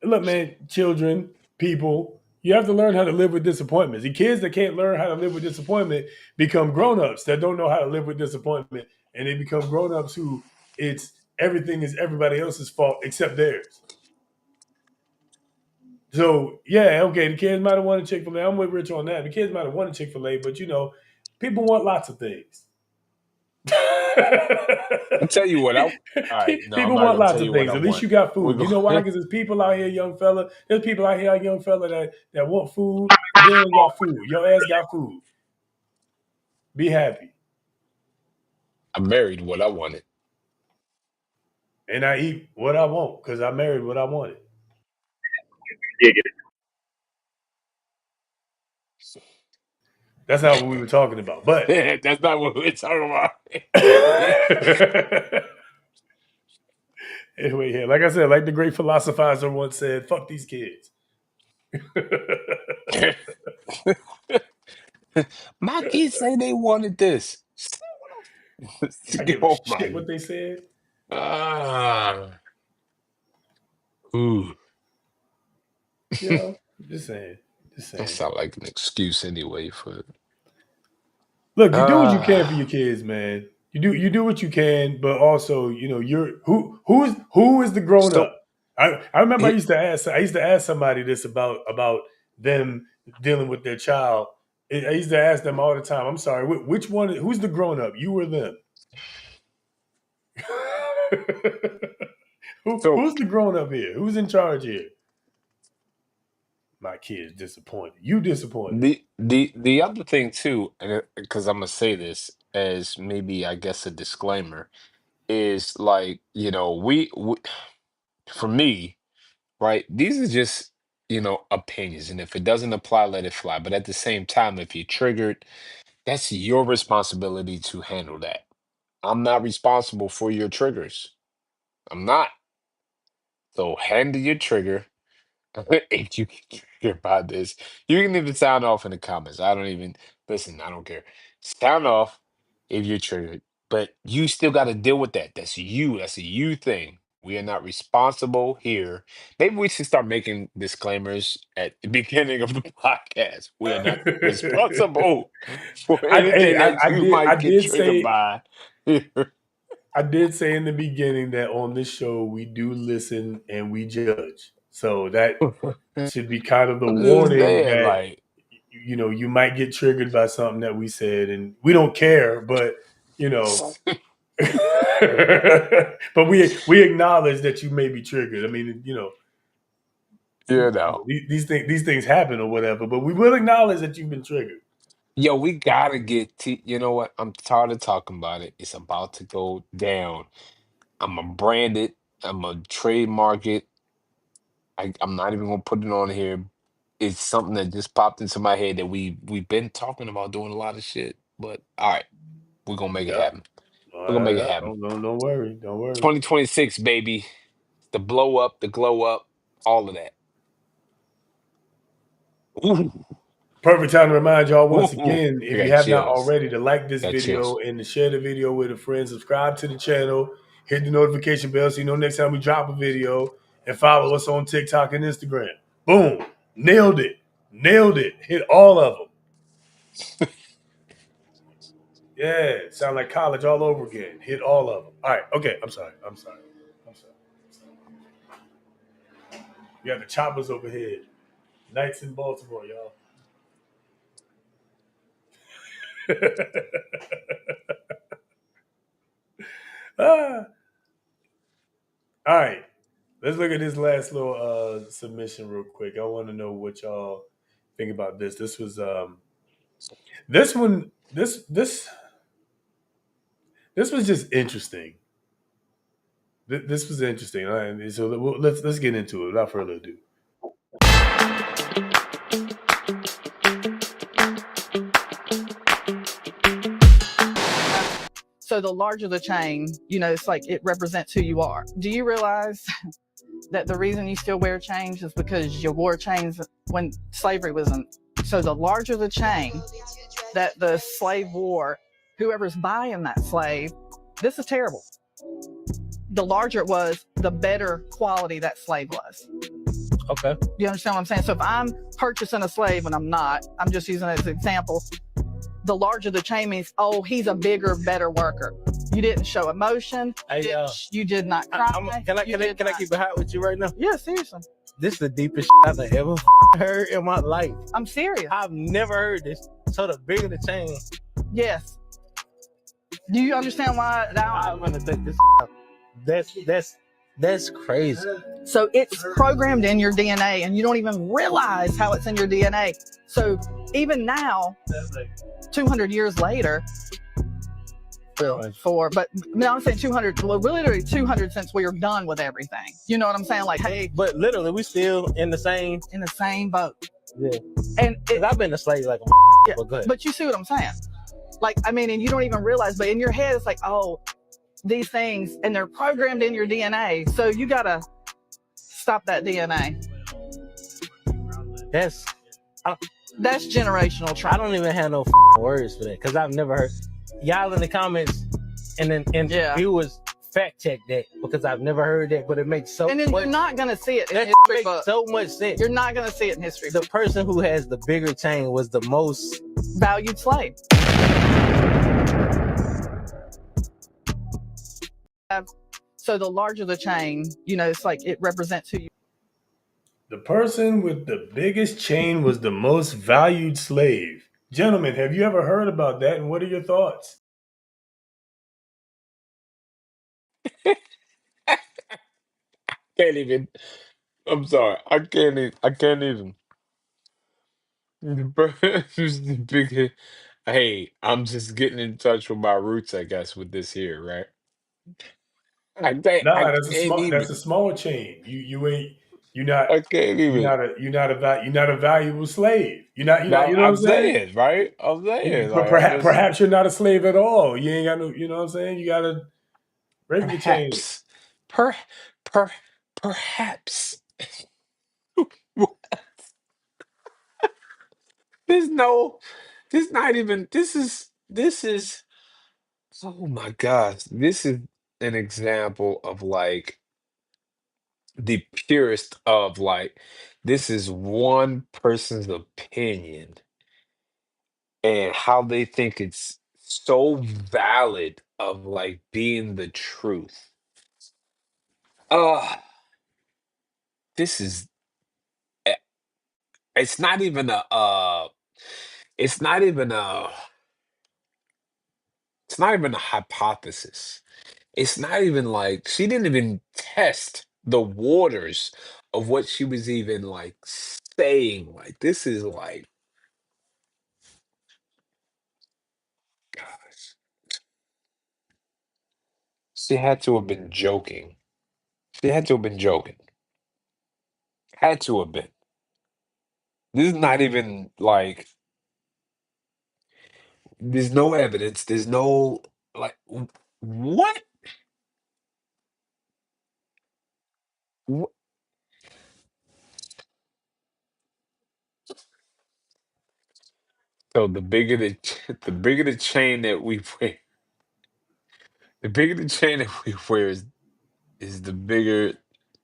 look, man, children, people, you have to learn how to live with disappointments. The kids that can't learn how to live with disappointment become grown-ups that don't know how to live with disappointment, and they become grown-ups who it's everything is everybody else's fault except theirs. So yeah, okay, the kids might have wanted Chick-fil-A. I'm with Rich on that. The kids might have wanted Chick-fil-A, but people want lots of things. I'll tell you what. All right, no, I'm People not want gonna lots tell of you what things. I At least want. you got We're food. You know why? going. Because there's people out here, young fella. There's people out here, young fella, that want food, but they ain't got food. Your ass got food. Be happy. I married what I wanted. And I eat what I want because I married what I wanted. Giggity. That's not what we were talking about. But That's not what we're talking about. anyway, yeah, like I said, like the great philosophizer once said, "Fuck these kids." My kids say they wanted this. I give a Oh shit my. what they said. Ah. Ooh. You know, just saying, just That saying. sound like an excuse anyway for Look, you do what you can for your ah. kids, man. You do what you can, but also, you're who is the grown So up? I remember it, I used to ask somebody this about them dealing with their child. I used to ask them all the time. I'm sorry, which one? Who's the grown up? You or them? so Who's the grown up here? Who's in charge here? My kid's disappointed. You disappointed. the other thing too, because I'm gonna say this as maybe I guess a disclaimer, is like, we for me, right, these are just, opinions. And if it doesn't apply, let it fly. But at the same time, if you're triggered, that's your responsibility to handle that. I'm not responsible for your triggers. I'm not. So handle your trigger. If you get triggered by this, you can even sound off in the comments. I don't even listen. I don't care. Sound off if you're triggered, but you still got to deal with that. That's you. That's a you thing. We are not responsible here. Maybe we should start making disclaimers at the beginning of the podcast. We are not responsible for anything that I you did I might get did triggered say by. I did say in the beginning that on this show we do listen and we judge. So that should be kind of the I'm just warning saying, that like, you might get triggered by something that we said, and we don't care, but you know, but we acknowledge that you may be triggered. I mean, you know. these things happen or whatever, but we will acknowledge that you've been triggered. Yo, we gotta get you know what? I'm tired of talking about it. It's about to go down. I'm gonna brand it. I'm gonna trademark it. I'm not even gonna put it on here. It's something that just popped into my head that we've been talking about doing a lot of shit. But all right, we're gonna make it Yeah, happen. We're gonna make it happen. don't worry, don't worry. 2026, baby. The blow up, the glow up, all of that. Ooh, Perfect time to remind y'all once ooh, again, I if you got have not chills. already, to like this Got video chills. and to share the video with a friend, subscribe to the channel, hit the notification bell so you know next time we drop a video, and follow us on TikTok and Instagram. Boom. Nailed it. Nailed it. Hit all of them. Yeah. Sound like college all over again. Hit all of them. All right. Okay. I'm sorry. I'm sorry. I'm sorry. We got the choppers overhead. Nights in Baltimore, y'all. Ah. All right. Let's look at this last little submission real quick. I want to know what y'all think about this. This was this one this was just interesting. This was interesting. All right, so let's get into it without further ado. So the larger the chain, it's like it represents who you are. Do you realize that the reason you still wear chains is because you wore chains when slavery was in? So the larger the chain that the slave wore, whoever's buying that slave, this is terrible. The larger it was, the better quality that slave was. Okay. You understand what I'm saying? So if I'm purchasing a slave, and I'm not, I'm just using it as an example, the larger the chain means, oh, he's a bigger, better worker. You didn't show emotion. Hey, You did not cry. can I keep it hot with you right now? Yeah, seriously. This is the deepest I've ever heard in my life. I'm serious. I've never heard this. So the bigger the chain, Yes. Do you understand why now? I'm gonna take this out. That's crazy. So it's programmed in your DNA, and you don't even realize how it's in your DNA. So even now, 200 years later, for, but no, I'm saying 200. Well, literally 200 since we are done with everything. You know what I'm saying? Like, hey, but literally, we still in the same boat. Yeah. And I've been a slave like a yeah, but you see what I'm saying? Like, I mean, and you don't even realize, but in your head, it's like, oh, these things, and they're programmed in your DNA. So you gotta stop that DNA. That's generational trauma. I don't even have no words for that because I've never heard y'all in the comments and then viewers fact check that because I've never heard that, but it makes so and then much. You're not gonna see it in that history makes books. So much sense. You're not gonna see it in history. The person who has the bigger chain was the most valued slave. So the larger the chain, you know, it's like it represents who you. The person with the biggest chain was the most valued slave. Gentlemen, have you ever heard about that, and what are your thoughts? Can't even. I'm sorry. I can't. I can't even. The big. Hey, I'm just getting in touch with my roots, I guess, with this here, right? Nah, I can't that's even. a small chain. You ain't you're not I can't even. you're not a valuable slave. You're not Now you know what I'm I'm saying? saying, right? I'm saying, like, I'm Perhaps just you're not a slave at all. You ain't got no, you know what I'm saying? You gotta break your chain. perhaps, per, per, perhaps. There's no. There's not even. This is. Oh my gosh, this is an example of like the purest of like. This is one person's opinion and how they think it's so valid of like being the truth. Uh this is eh, it's not even it's not even a it's not even a hypothesis. It's not even like she didn't even test the waters of what she was even like saying. Like this is like gosh. She had to have been joking. She had to have been joking. Had to have been. This is not even like there's no evidence. There's no like what? Wh- So the bigger the the bigger the chain that we wear, the bigger the chain that we wear is the bigger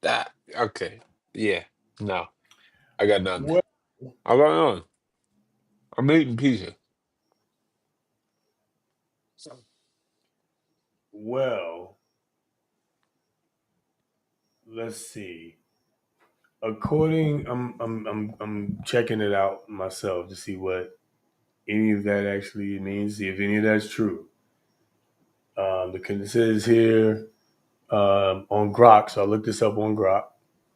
that okay. Yeah. No. I got nothing. Well, I got nothing. I'm eating pizza. well, let's see. According, I'm checking it out myself to see what any of that actually means. See if any of that's true. It says here on Grok, so I looked this up on Grok,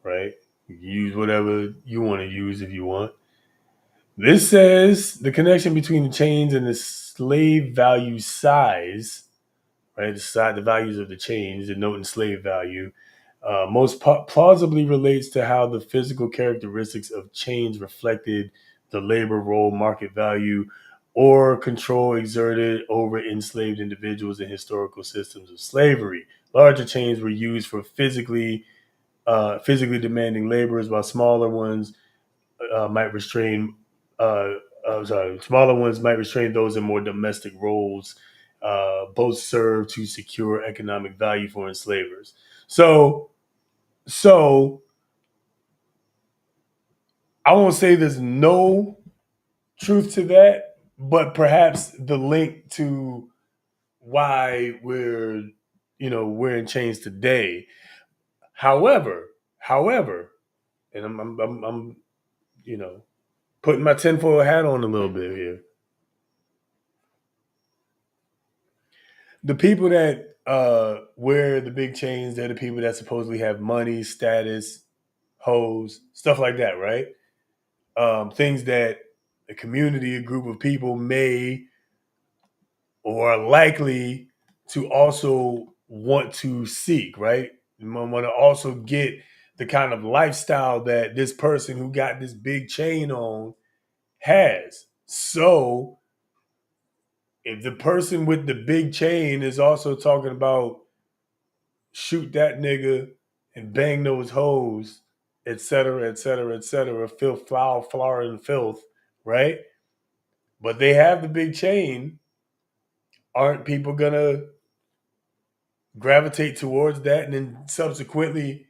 right? You can use whatever you want to use if you want. This says the connection between the chains and the slave value size, right? The values of the chains denoting slave value, most plausibly relates to how the physical characteristics of chains reflected the labor role, market value, or control exerted over enslaved individuals in historical systems of slavery. Larger chains were used for physically demanding laborers, while smaller ones might restrain. Smaller ones might restrain those in more domestic roles. Both serve to secure economic value for enslavers. So I won't say there's no truth to that, but perhaps the link to why we're in chains today. However, and I'm putting my tinfoil hat on a little bit here. The people that wear the big chains, they're the people that supposedly have money, status, hoes, stuff like that, right? Things that a community, a group of people may or are likely to also want to seek, right? You want to also get the kind of lifestyle that this person who got this big chain on has. So if the person with the big chain is also talking about shoot that nigga and bang those hoes, et cetera, et cetera, et cetera, filth, foul, flour, and filth, right? But they have the big chain. Aren't people gonna gravitate towards that and then subsequently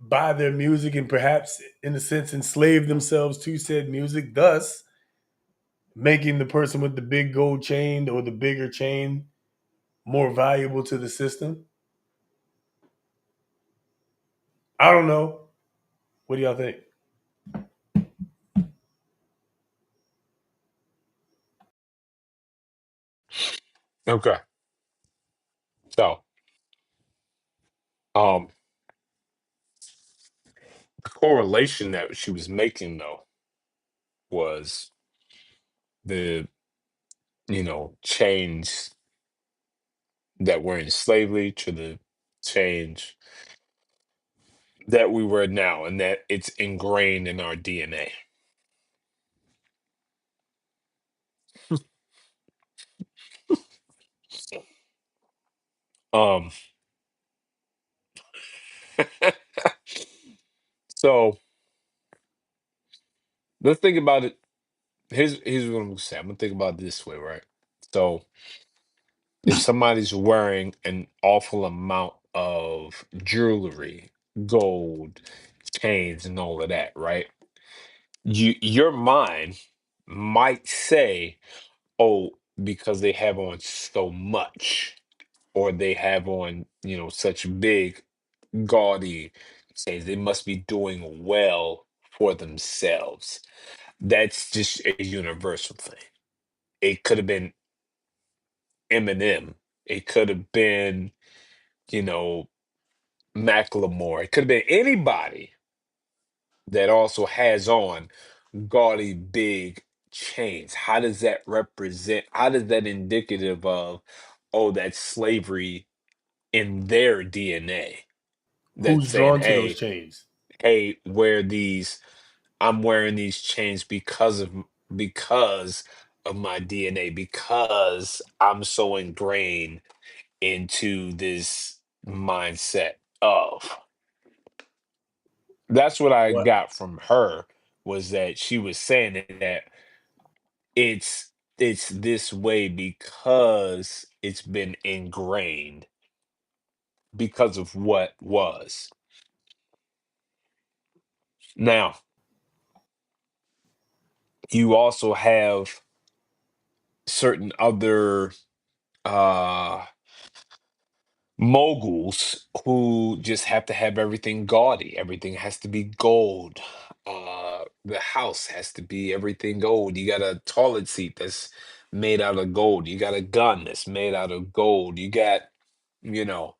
buy their music and perhaps, in a sense, enslave themselves to said music, thus making the person with the big gold chain or the bigger chain more valuable to the system? I don't know. What do y'all think? Okay. So, um, the correlation that she was making though was the, change that we're in slavery to the change that we were now, and that it's ingrained in our DNA. Um, so let's think about it. Here's what I'm gonna say. I'm gonna think about it this way, right? So if somebody's wearing an awful amount of jewelry, gold, chains, and all of that, right? Your mind might say, "Oh, because they have on so much, or they have on, such big, gaudy chains, they must be doing well for themselves." That's just a universal thing. It could have been Eminem. It could have been, you know, Macklemore. It could have been anybody that also has on gaudy big chains. How does that represent? How does that indicative of, oh, that's slavery in their DNA? That's Who's saying, drawn to those hey, chains? wear these. I'm wearing these chains because of my DNA, because I'm so ingrained into this mindset of. That's what I What? got from her, was that she was saying that it's it's this way because it's been ingrained because of what was. Now, you also have certain other uh moguls who just have to have everything gaudy. Everything has to be gold. The house has to be everything gold. You got a toilet seat that's made out of gold. You got a gun that's made out of gold. You got, you know,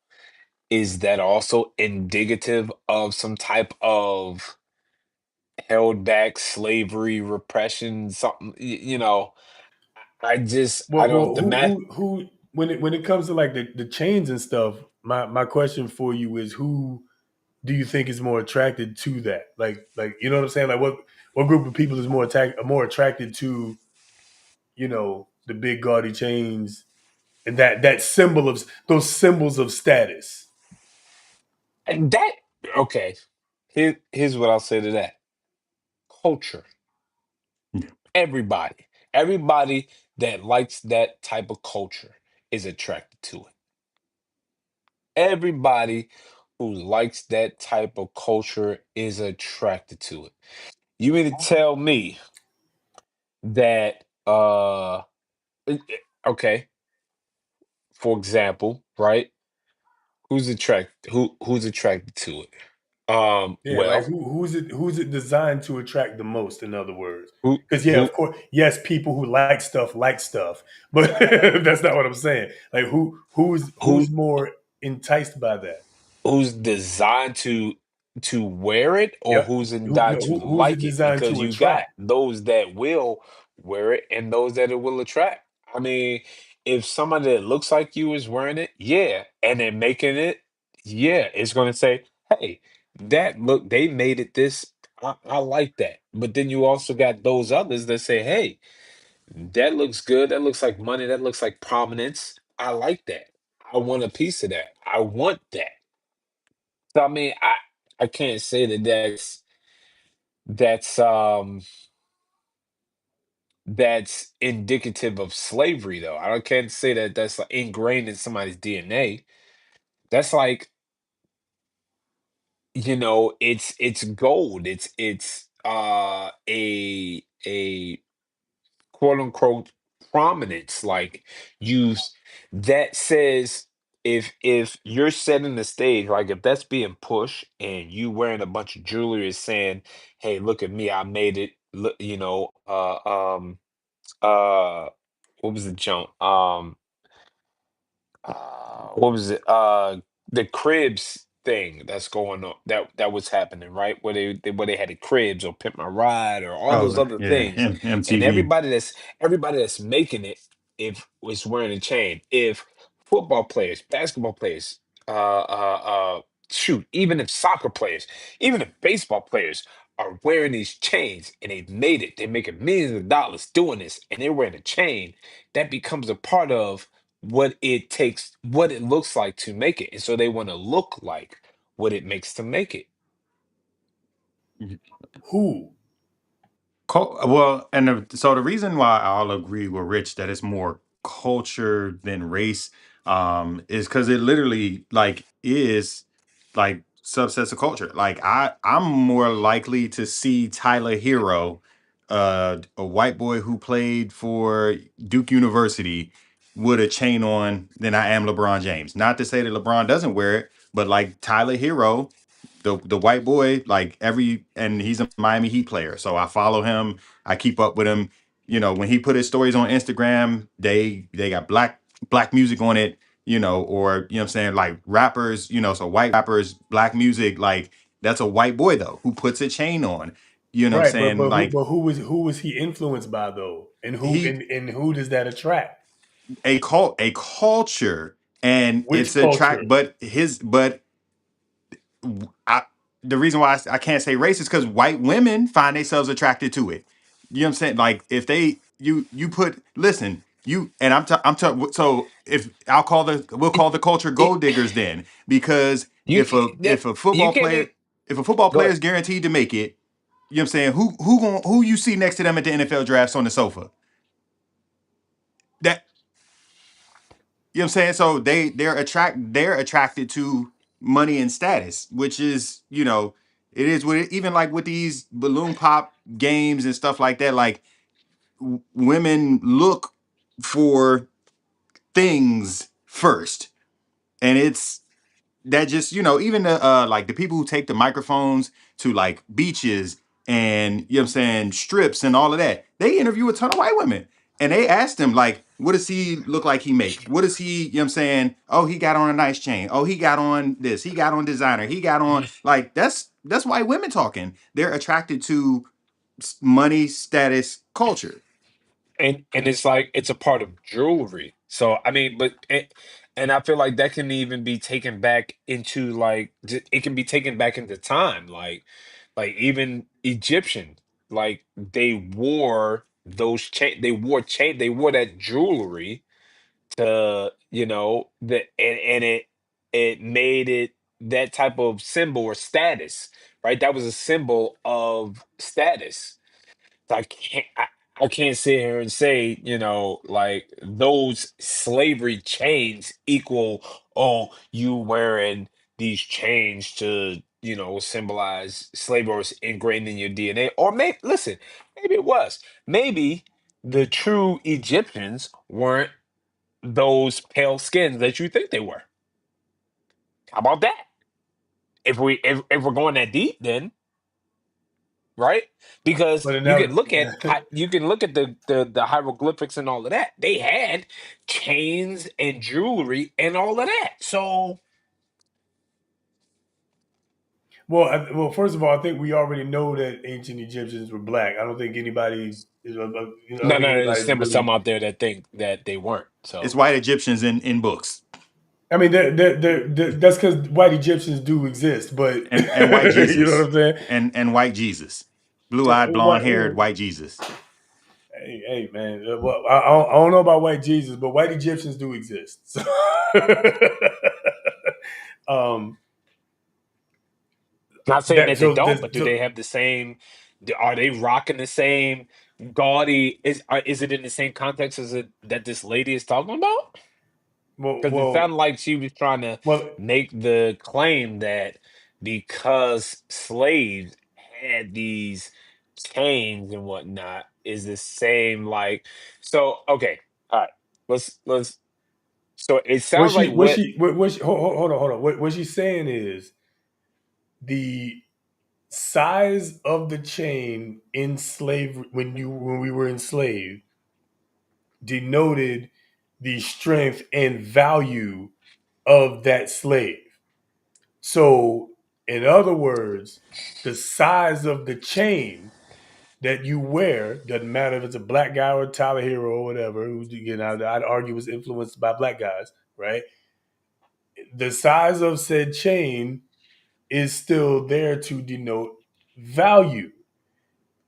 is that also indicative of some type of held back slavery, repression, something, I don't, Well, who when it comes to like the chains and stuff, my question for you is who do you think is more attracted to that? Like you know what I'm saying? Like what group of people is more attracted to, the big gaudy chains and that symbol of those symbols of status? and that, okay. Here's what I'll say to that. Culture. Everybody. Everybody that likes that type of culture is attracted to it. Everybody who likes that type of culture is attracted to it. You mean to tell me that okay, for example, right? Who's attracted to it? Yeah, like Well, who's it designed to attract the most? In other words, who because yeah, who of course, yes, people who like stuff, but that's not what I'm saying. Like who who's more enticed by that? who's designed to wear it, or Yep. who's designed to Who's it like it? designed Because to you got attract? those that will wear it and those that it will attract. I mean, if somebody that looks like you is wearing it, yeah, and they're making it, yeah, it's gonna say, hey, that look, they made it this. I like that. But then you also got those others that say, hey, that looks good. That looks like money. That looks like prominence. I like that. I want a piece of that. I want that. So I mean, I can't say that that's that's indicative of slavery though. I can't say that that's like ingrained in somebody's DNA. That's like, it's gold. It's a quote unquote prominence, like you that says, if you're setting the stage, like if that's being pushed and you wearing a bunch of jewelry is saying, hey, look at me, I made it. Look, uh what was the jump? What was it? The cribs thing that's going on, that was happening, right? Where they had the cribs or Pimp My Ride or all those Oh other yeah, things, and MTV. everybody that's making it, if was wearing a chain, if football players, basketball players, shoot, even if soccer players, even if baseball players are wearing these chains and they've made it, they're making millions of dollars doing this, and they're wearing a chain, that becomes a part of what it takes, what it looks like to make it. And so they want to look like what it makes to make it. Who? Well, and so the reason why I'll agree with Rich that it's more culture than race, is because it literally like is like subsets of culture. Like I'm more likely to see Tyler Hero, a white boy who played for Duke University, with a chain on than I am LeBron James. Not to say that LeBron doesn't wear it, but like Tyler Hero, the white boy, like and he's a Miami Heat player. So I follow him. I keep up with him. When he put his stories on Instagram, they got black music on it, or what I'm saying, like rappers, so white rappers, black music, like that's a white boy though who puts a chain on. You know what I'm Right, but saying? Like who was he influenced by though, and who he and who does that attract? a culture, and Which it's a track, culture? but I, the reason why I can't say race is because white women find themselves attracted to it. You know what I'm saying? Like if they you put listen you and I'm so if we'll It, call the culture it, gold diggers then, because you if a that if a you football can't player be. if a football Go player ahead. is guaranteed to make it, you know what I'm saying, who you see next to them at the NFL drafts on the sofa, that you know what I'm saying? So they're attracted to money and status, which is, it is what even like with these balloon pop games and stuff like that, like women look for things first. And it's that just, even the like the people who take the microphones to like beaches and, you know what I'm saying, strips and all of that, they interview a ton of white women, and they ask them like, what does he look like he make, what does he, you know what I'm saying, oh, he got on a nice chain, oh, he got on this, he got on designer, he got on, like that's white women talking. They're attracted to money, status, culture. And it's like it's a part of jewelry. So I mean, and I feel like that can even be taken back into like it can be taken back into time, like even Egyptian, like they wore that jewelry to, that, and it made it that type of symbol or status, right? That was a symbol of status. So I can't sit here and say, like those slavery chains equal, oh, you wearing these chains to, symbolize slavery or it's ingrained in your DNA. Or maybe, listen, maybe it was. Maybe the true Egyptians weren't those pale skins that you think they were. How about that? If we're going that deep, then right? Because But you another, can look at the hieroglyphics and all of that. They had chains and jewelry and all of that. So well, first of all, I think we already know that ancient Egyptians were black. I don't think no, anybody's there's still some really. out there that think that they weren't. It's So white Egyptians in books I mean, that's because white Egyptians do exist, but and white you know what Jesus I'm saying? and white Jesus, blue eyed, blonde haired white Jesus. Hey, man. Well, I don't know about white Jesus, but white Egyptians do exist. So um, not saying that that they so don't, this but do so, they have the same? Are they rocking the same gaudy? Is it in the same context as it that this lady is talking about? well, Because it well, sounded like she was trying to well. make the claim that because slaves had these chains and whatnot, is the same like. So okay, all right. Let's. So it What sounds like she what what she what she hold on. What she's saying is the size of the chain in slavery when we were enslaved denoted the strength and value of that slave. So, in other words, the size of the chain that you wear doesn't matter if it's a black guy or a Tyler Hero or whatever. Who's I'd argue was influenced by black guys, right? The size of said chain is still there to denote value.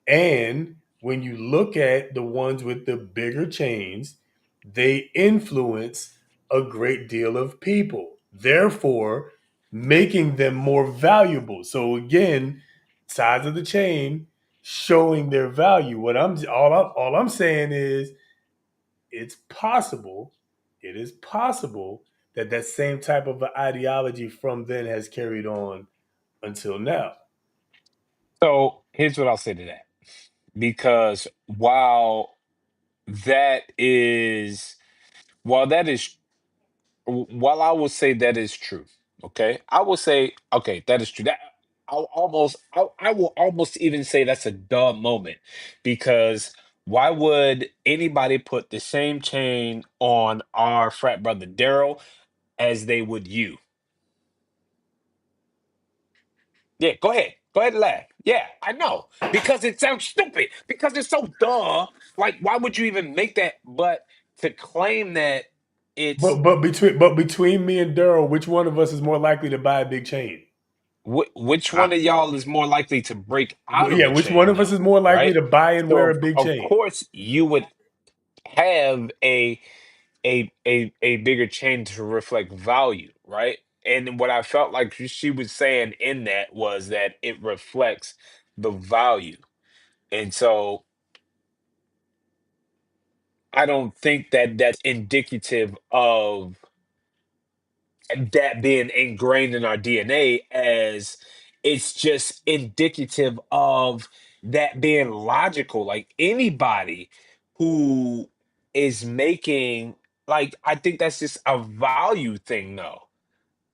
And when you look at the ones with the bigger chains, they influence a great deal of people, therefore making them more valuable. So again, size of the chain showing their value. All I'm saying is it's possible, it is possible that that same type of ideology from then has carried on until now. so here's what I'll say to that. Because that is that is while I will say that is true, okay, I will say okay that is true. That I will almost even say that's a dumb moment because why would anybody put the same chain on our frat brother Daryl as they would you? Yeah, go ahead. Go ahead and laugh. Yeah, I know. Because it sounds stupid. Because it's so duh. Like, why would you even make that? But to claim that it's But between me and Daryl, which one of us is more likely to buy a big chain? which I, one of y'all is more likely to break out of Yeah, a which one chain, of us though? is more likely Right? to buy and So wear a big of chain? course you would have a bigger chain to reflect value, right? And what I felt like she was saying in that was that it reflects the value. And so I don't think that that's indicative of that being ingrained in our DNA, as it's just indicative of that being logical. Like anybody who is making, like, I think that's just a value thing, though.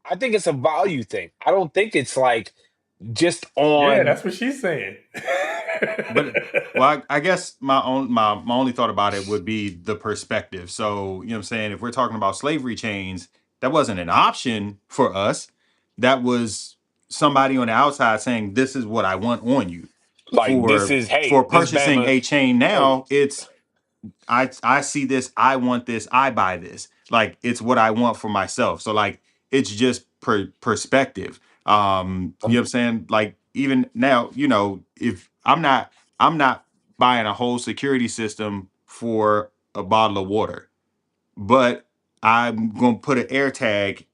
I think it's a value thing. I don't think it's like just Yeah, on that's what she's saying. but well, I guess my only thought about it would be the perspective. So you know what I'm saying. If we're talking about slavery chains, that wasn't an option for us. That was somebody on the outside saying, "This is what I want on you." like this is, For hey, this purchasing Bama, a chain hey, now, it's I see this, I want this, I buy this. Like it's what I want for myself. So like it's just perspective. You know what I'm saying? Like even now, you know, if I'm not buying a whole security system for a bottle of water, but I'm gonna put an air tag,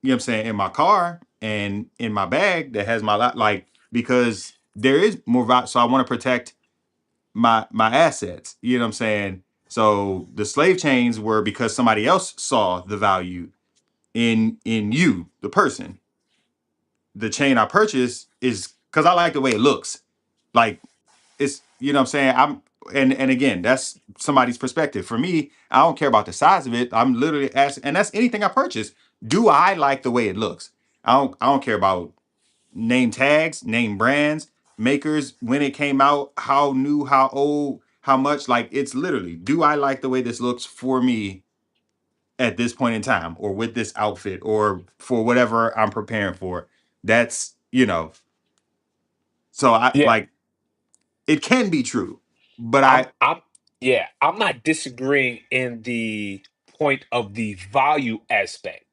you know what I'm saying, in my car and in my bag that has my like because there is more value. So I want to protect my assets. You know what I'm saying? So the slave chains were because somebody else saw the value in you, the person. The chain I purchased is because I like the way it looks. Like it's you know what I'm saying? I'm and again, that's somebody's perspective. For me, I don't care about the size of it. I'm literally asking, and that's anything I purchase. Do I like the way it looks? I don't care about name tags, name brands, makers, when it came out, how new, how old, how much. Like it's literally, do I like the way this looks for me at this point in time, or with this outfit, or for whatever I'm preparing for? That's you know. So I yeah. like it can be true, but I'm yeah, I'm not disagreeing in the point of the value aspect.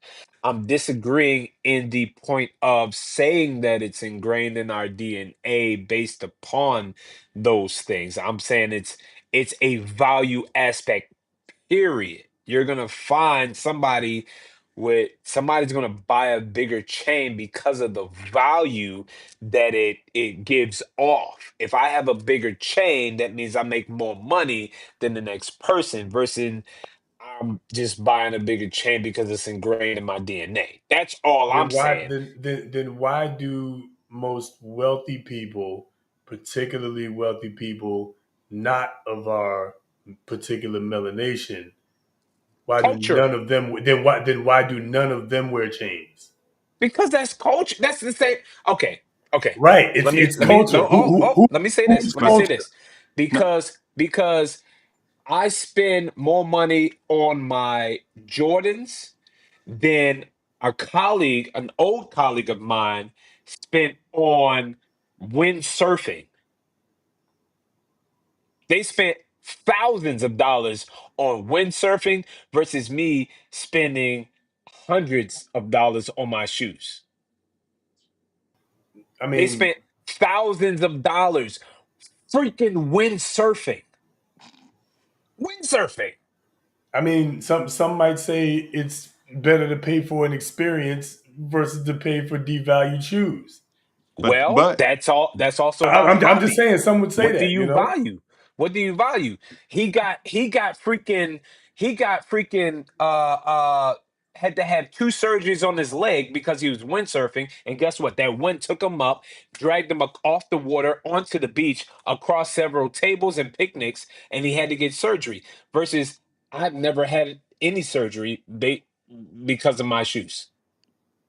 I'm disagreeing in the point of saying that it's ingrained in our DNA based upon those things. I'm saying it's a value aspect, period. You're gonna find somebody's gonna buy a bigger chain because of the value that it gives off. If I have a bigger chain, that means I make more money than the next person versus I'm just buying a bigger chain because it's ingrained in my DNA. That's all I'm saying. Then why do most wealthy people, particularly wealthy people not of our particular melanation, why do Culture. none of them why do none of them wear chains? Because that's culture. That's the same. Okay. Okay. Right. Let me It's let me culture. no, oh, oh, let me say this. Whose Let me say culture? this. No, Because I spend more money on my Jordans than an old colleague of mine, spent on windsurfing. They spent thousands of dollars on windsurfing versus me spending hundreds of dollars on my shoes. I They mean, spent thousands of dollars freaking windsurfing. Windsurfing. some might say it's better to pay for an experience versus to pay for devalued shoes. Well, but that's also I, her I'm just hobby. saying, some would say What do that, you you know. value? What do you value? He got freaking had to have two surgeries on his leg because he was windsurfing. And guess what? That wind took him up, dragged him off the water onto the beach, across several tables and picnics, and he had to get surgery. Versus I've never had any surgery because of my shoes.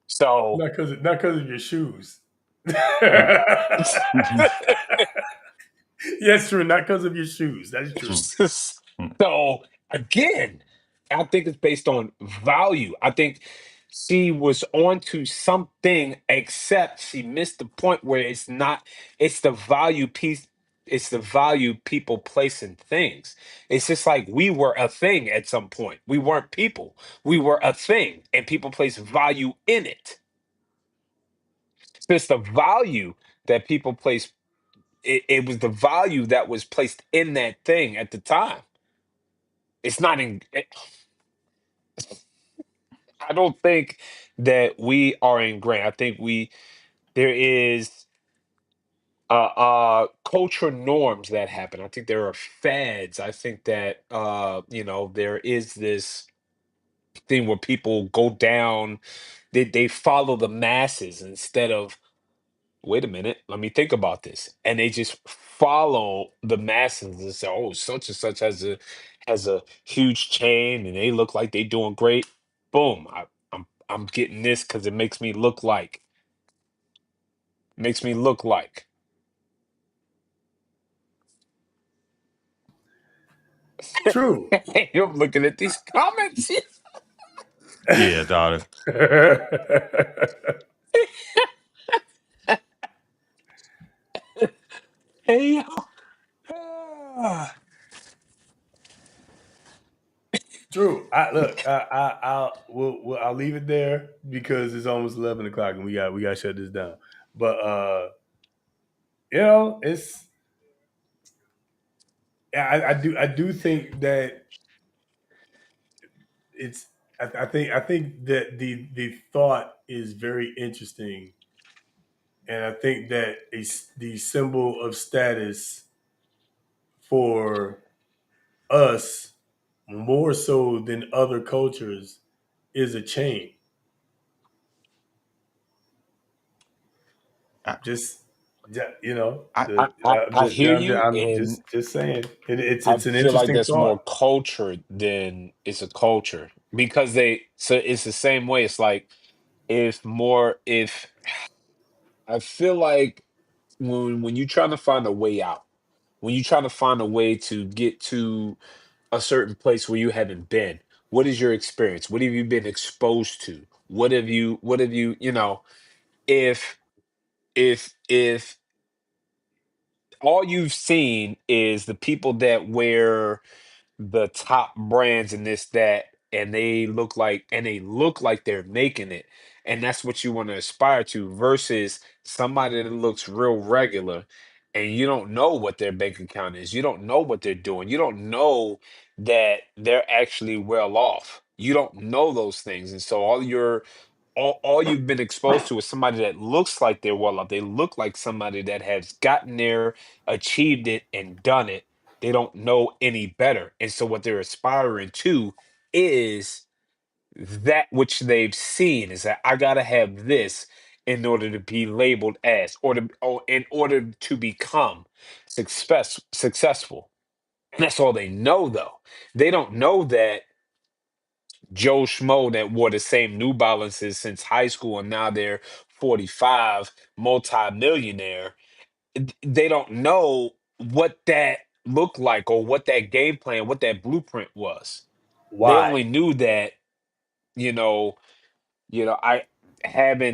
So Not because of your shoes. mm, Yes, true. Not because of your shoes. That's true. mm. So again, I think it's based on value. I think she was onto something, except she missed the point where it's the value piece, it's the value people place in things. It's just like we were a thing at some point. We weren't people. We were a thing, and people place value in it. So it's the value that people place. It was the value that was placed in that thing at the time. It's not in. I don't think that we are ingrained. I think there is cultural norms that happen. I think there are fads. I think that there is this thing where people go down, they follow the masses instead of, wait a minute, let me think about this. And they just follow the masses and say, oh, such and such has a huge chain and they look like they doing great. Boom. I'm getting this because it makes me look like. True. I'm looking at these comments. Yeah, daughter. Hey, True. I'll leave it there because it's almost 11 o'clock and we got to shut this down. But it's I do think that it's I think that the thought is very interesting, and I think that the symbol of status for us more so than other cultures is a chain. I, Just I, I hear you, I'm and just saying I it's an feel like interesting that's more thought. culture than it's a culture because so it's the same way. It's like if I feel like when you're trying to find a way out, when you're trying to find a way to get to a certain place where you haven't been, what is your experience? What have you been exposed to? What have you, if if all you've seen is the people that wear the top brands and this that, and they look like they're making it, and that's what you want to aspire to, versus somebody that looks real regular, and you don't know what their bank account is, you don't know what they're doing, you don't know that they're actually well off, you don't know those things, and so all you've been exposed to is somebody that looks like they're well off. They look like somebody that has gotten there, achieved it, and done it. They don't know any better. And so what they're aspiring to is that which they've seen, is that I gotta have this in order to be labeled as, or in order to become successful. And that's all they know though. They don't know that Joe Schmo that wore the same New Balances since high school and now they're 45, multi-millionaire. They don't know what that looked like, or what that game plan, what that blueprint was. They Why? only knew that, you know, I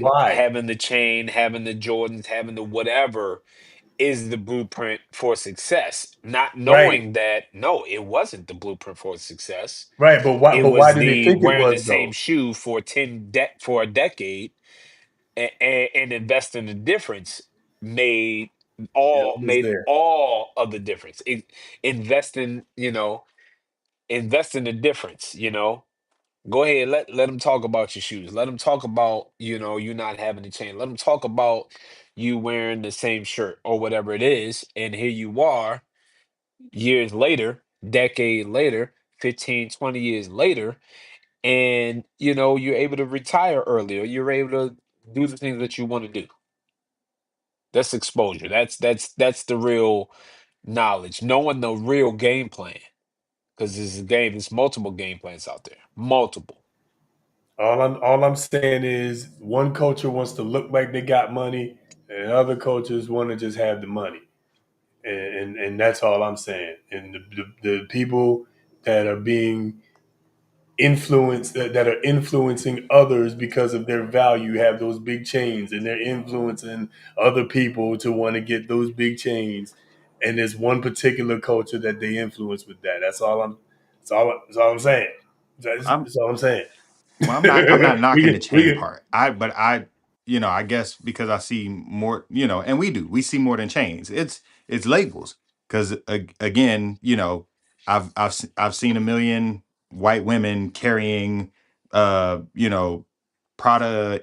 Why? having the chain, having the Jordans, having the whatever is the blueprint for success, not Right. knowing that no, it wasn't the blueprint for success. Right. It But why was do they the think it wearing the was same though? shoe for for a decade, and investing the difference made Yep, it's made there. all of the difference. Investing, investing the difference. Go ahead, let them talk about your shoes. Let them talk about you not having the chain. Let them talk about you wearing the same shirt or whatever it is. And here you are, years later, decade later, 15, 20 years later, and you're able to retire earlier, you're able to do the things that you want to do. That's exposure. That's the real knowledge, knowing the real game plan, because there's multiple game plans out there, multiple. All I'm saying is one culture wants to look like they got money, and other cultures want to just have the money, and that's all I'm saying. And the people that are being influenced that are influencing others because of their value have those big chains, and they're influencing other people to want to get those big chains. And there's one particular culture that they influence with that. That's all I'm saying. That's all I'm saying. Well, I'm not we knocking the get we chain get part. But I guess because I see more, and we see more than chains. It's labels. Because again, I've seen a million white women carrying, Prada,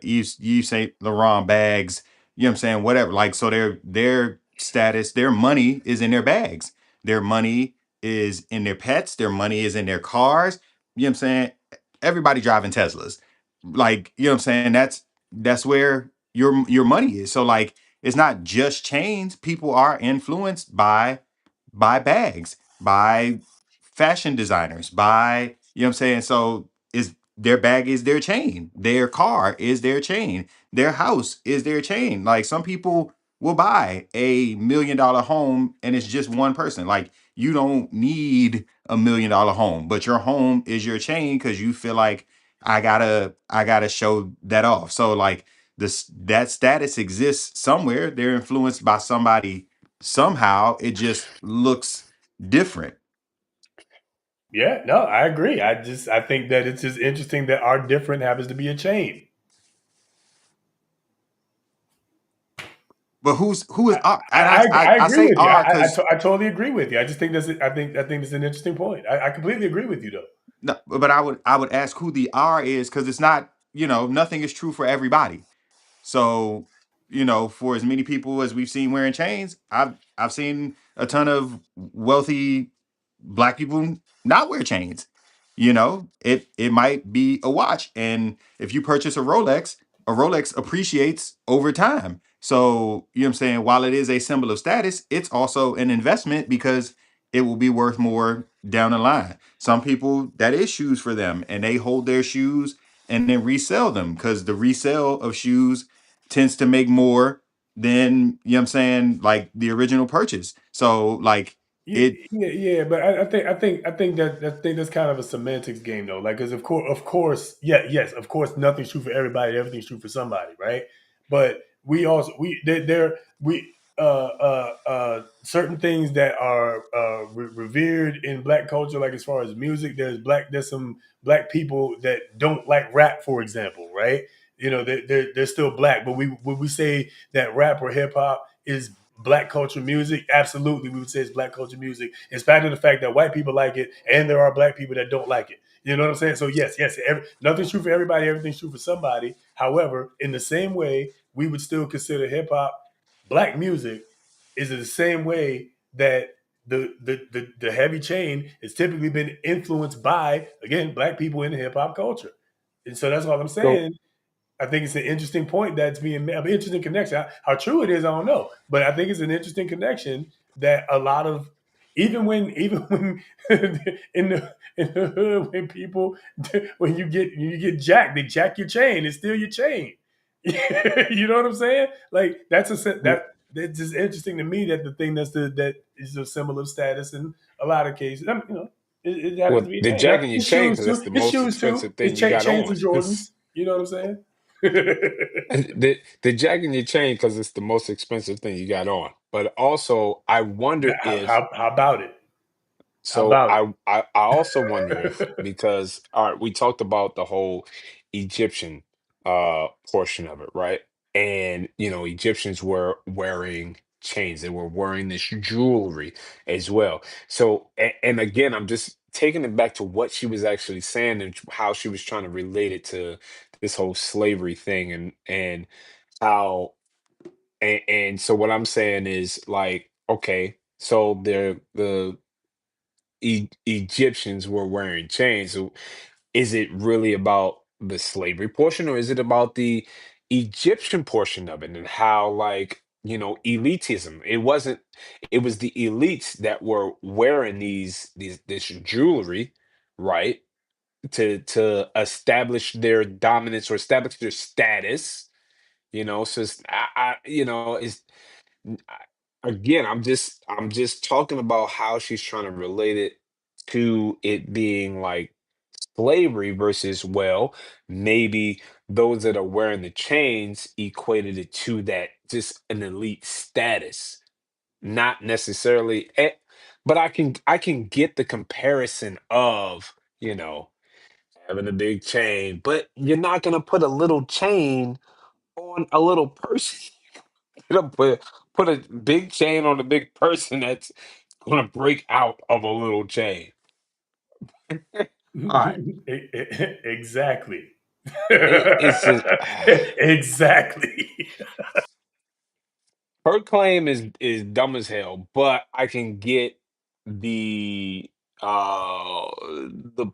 Yves Saint Laurent bags. You know what I'm saying? Whatever. Like, so their status, their money is in their bags. Their money is in their pets. Their money is in their cars. You know what I'm saying? Everybody driving Teslas. Like, you know what I'm saying? That's where your money is. So like, it's not just chains. People are influenced by bags, by fashion designers, by, you know what I'm saying? So is their bag is their chain. Their car is their chain. Their house is their chain. Like, some people will buy $1 million home and it's just one person. Like, you don't need $1 million home, but your home is your chain because you feel like I gotta show that off. So like, that status exists somewhere. They're influenced by somebody somehow. It just looks different. Yeah, no, I agree. I think that it's just interesting that our different happens to be a chain. But who is R? And I I agree say with you. R because I totally agree with you. I just think I think it's an interesting point. I completely agree with you though. no, but I would ask who the R is, because it's not, nothing is true for everybody. So, for as many people as we've seen wearing chains, I've seen a ton of wealthy black people not wear chains. It might be a watch, and if you purchase a Rolex appreciates over time. So, you know what I'm saying, while it is a symbol of status, it's also an investment because it will be worth more down the line. Some people, that is shoes for them, and they hold their shoes and then resell them, because the resale of shoes tends to make more than, you know what I'm saying, like the original purchase. So like, Yeah, it yeah. But I think that's kind of a semantics game though. Like, because of course, yeah, yes, of course, nothing's true for everybody. Everything's true for somebody, right? But we also we there we certain things that are revered in black culture, like as far as music, there's some black people that don't like rap, for example, right? You know, they're still black, but when we say that rap or hip hop is black culture music, absolutely, we would say it's black culture music, in spite of the fact that white people like it and there are black people that don't like it. You know what I'm saying? So yes, nothing's true for everybody, everything's true for somebody. However, in the same way, we would still consider hip hop black music is the same way that the heavy chain has typically been influenced by, again, black people in hip hop culture. And so that's all I'm So saying. I think it's an interesting point that's being made, an interesting connection. How true it is, I don't know, but I think it's an interesting connection that a lot of even when in the hood, when people, when you get jacked, they jack your chain and steal your chain. You know what I'm saying? Like that's just interesting to me, that the thing that is of similar status in a lot of cases. It happens to well, be a they're chain. Now, jacking your his chain shoes because that's too. the His most shoes too. expensive thing His you got chains on. and Jordans. You know what I'm saying? They're jacking your chain because it's the most expensive thing you got on. But also, I wonder if How about it? How so about it? I also wonder if because all right, we talked about the whole Egyptian portion of it, right? And you know, Egyptians were wearing chains, they were wearing this jewelry as well. So and again, I'm just taking it back to what she was actually saying and how she was trying to relate it to this whole slavery thing and how and so what I'm saying is like, okay, so the Egyptians were wearing chains. So is it really about the slavery portion or is it about the Egyptian portion of it and how like, you know, elitism. It was the elites that were wearing this jewelry, right? To establish their dominance or establish their status, you know. So you know, it's again, I'm just talking about how she's trying to relate it to it being like slavery versus, well, maybe those that are wearing the chains equated it to that just an elite status, not necessarily. But I can get the comparison of, you know, having a big chain, but you're not gonna put a little chain on a little person. You know, put a big chain on a big person that's gonna break out of a little chain. All right. Exactly. It's just Exactly. her claim is dumb as hell, but I can get the uh the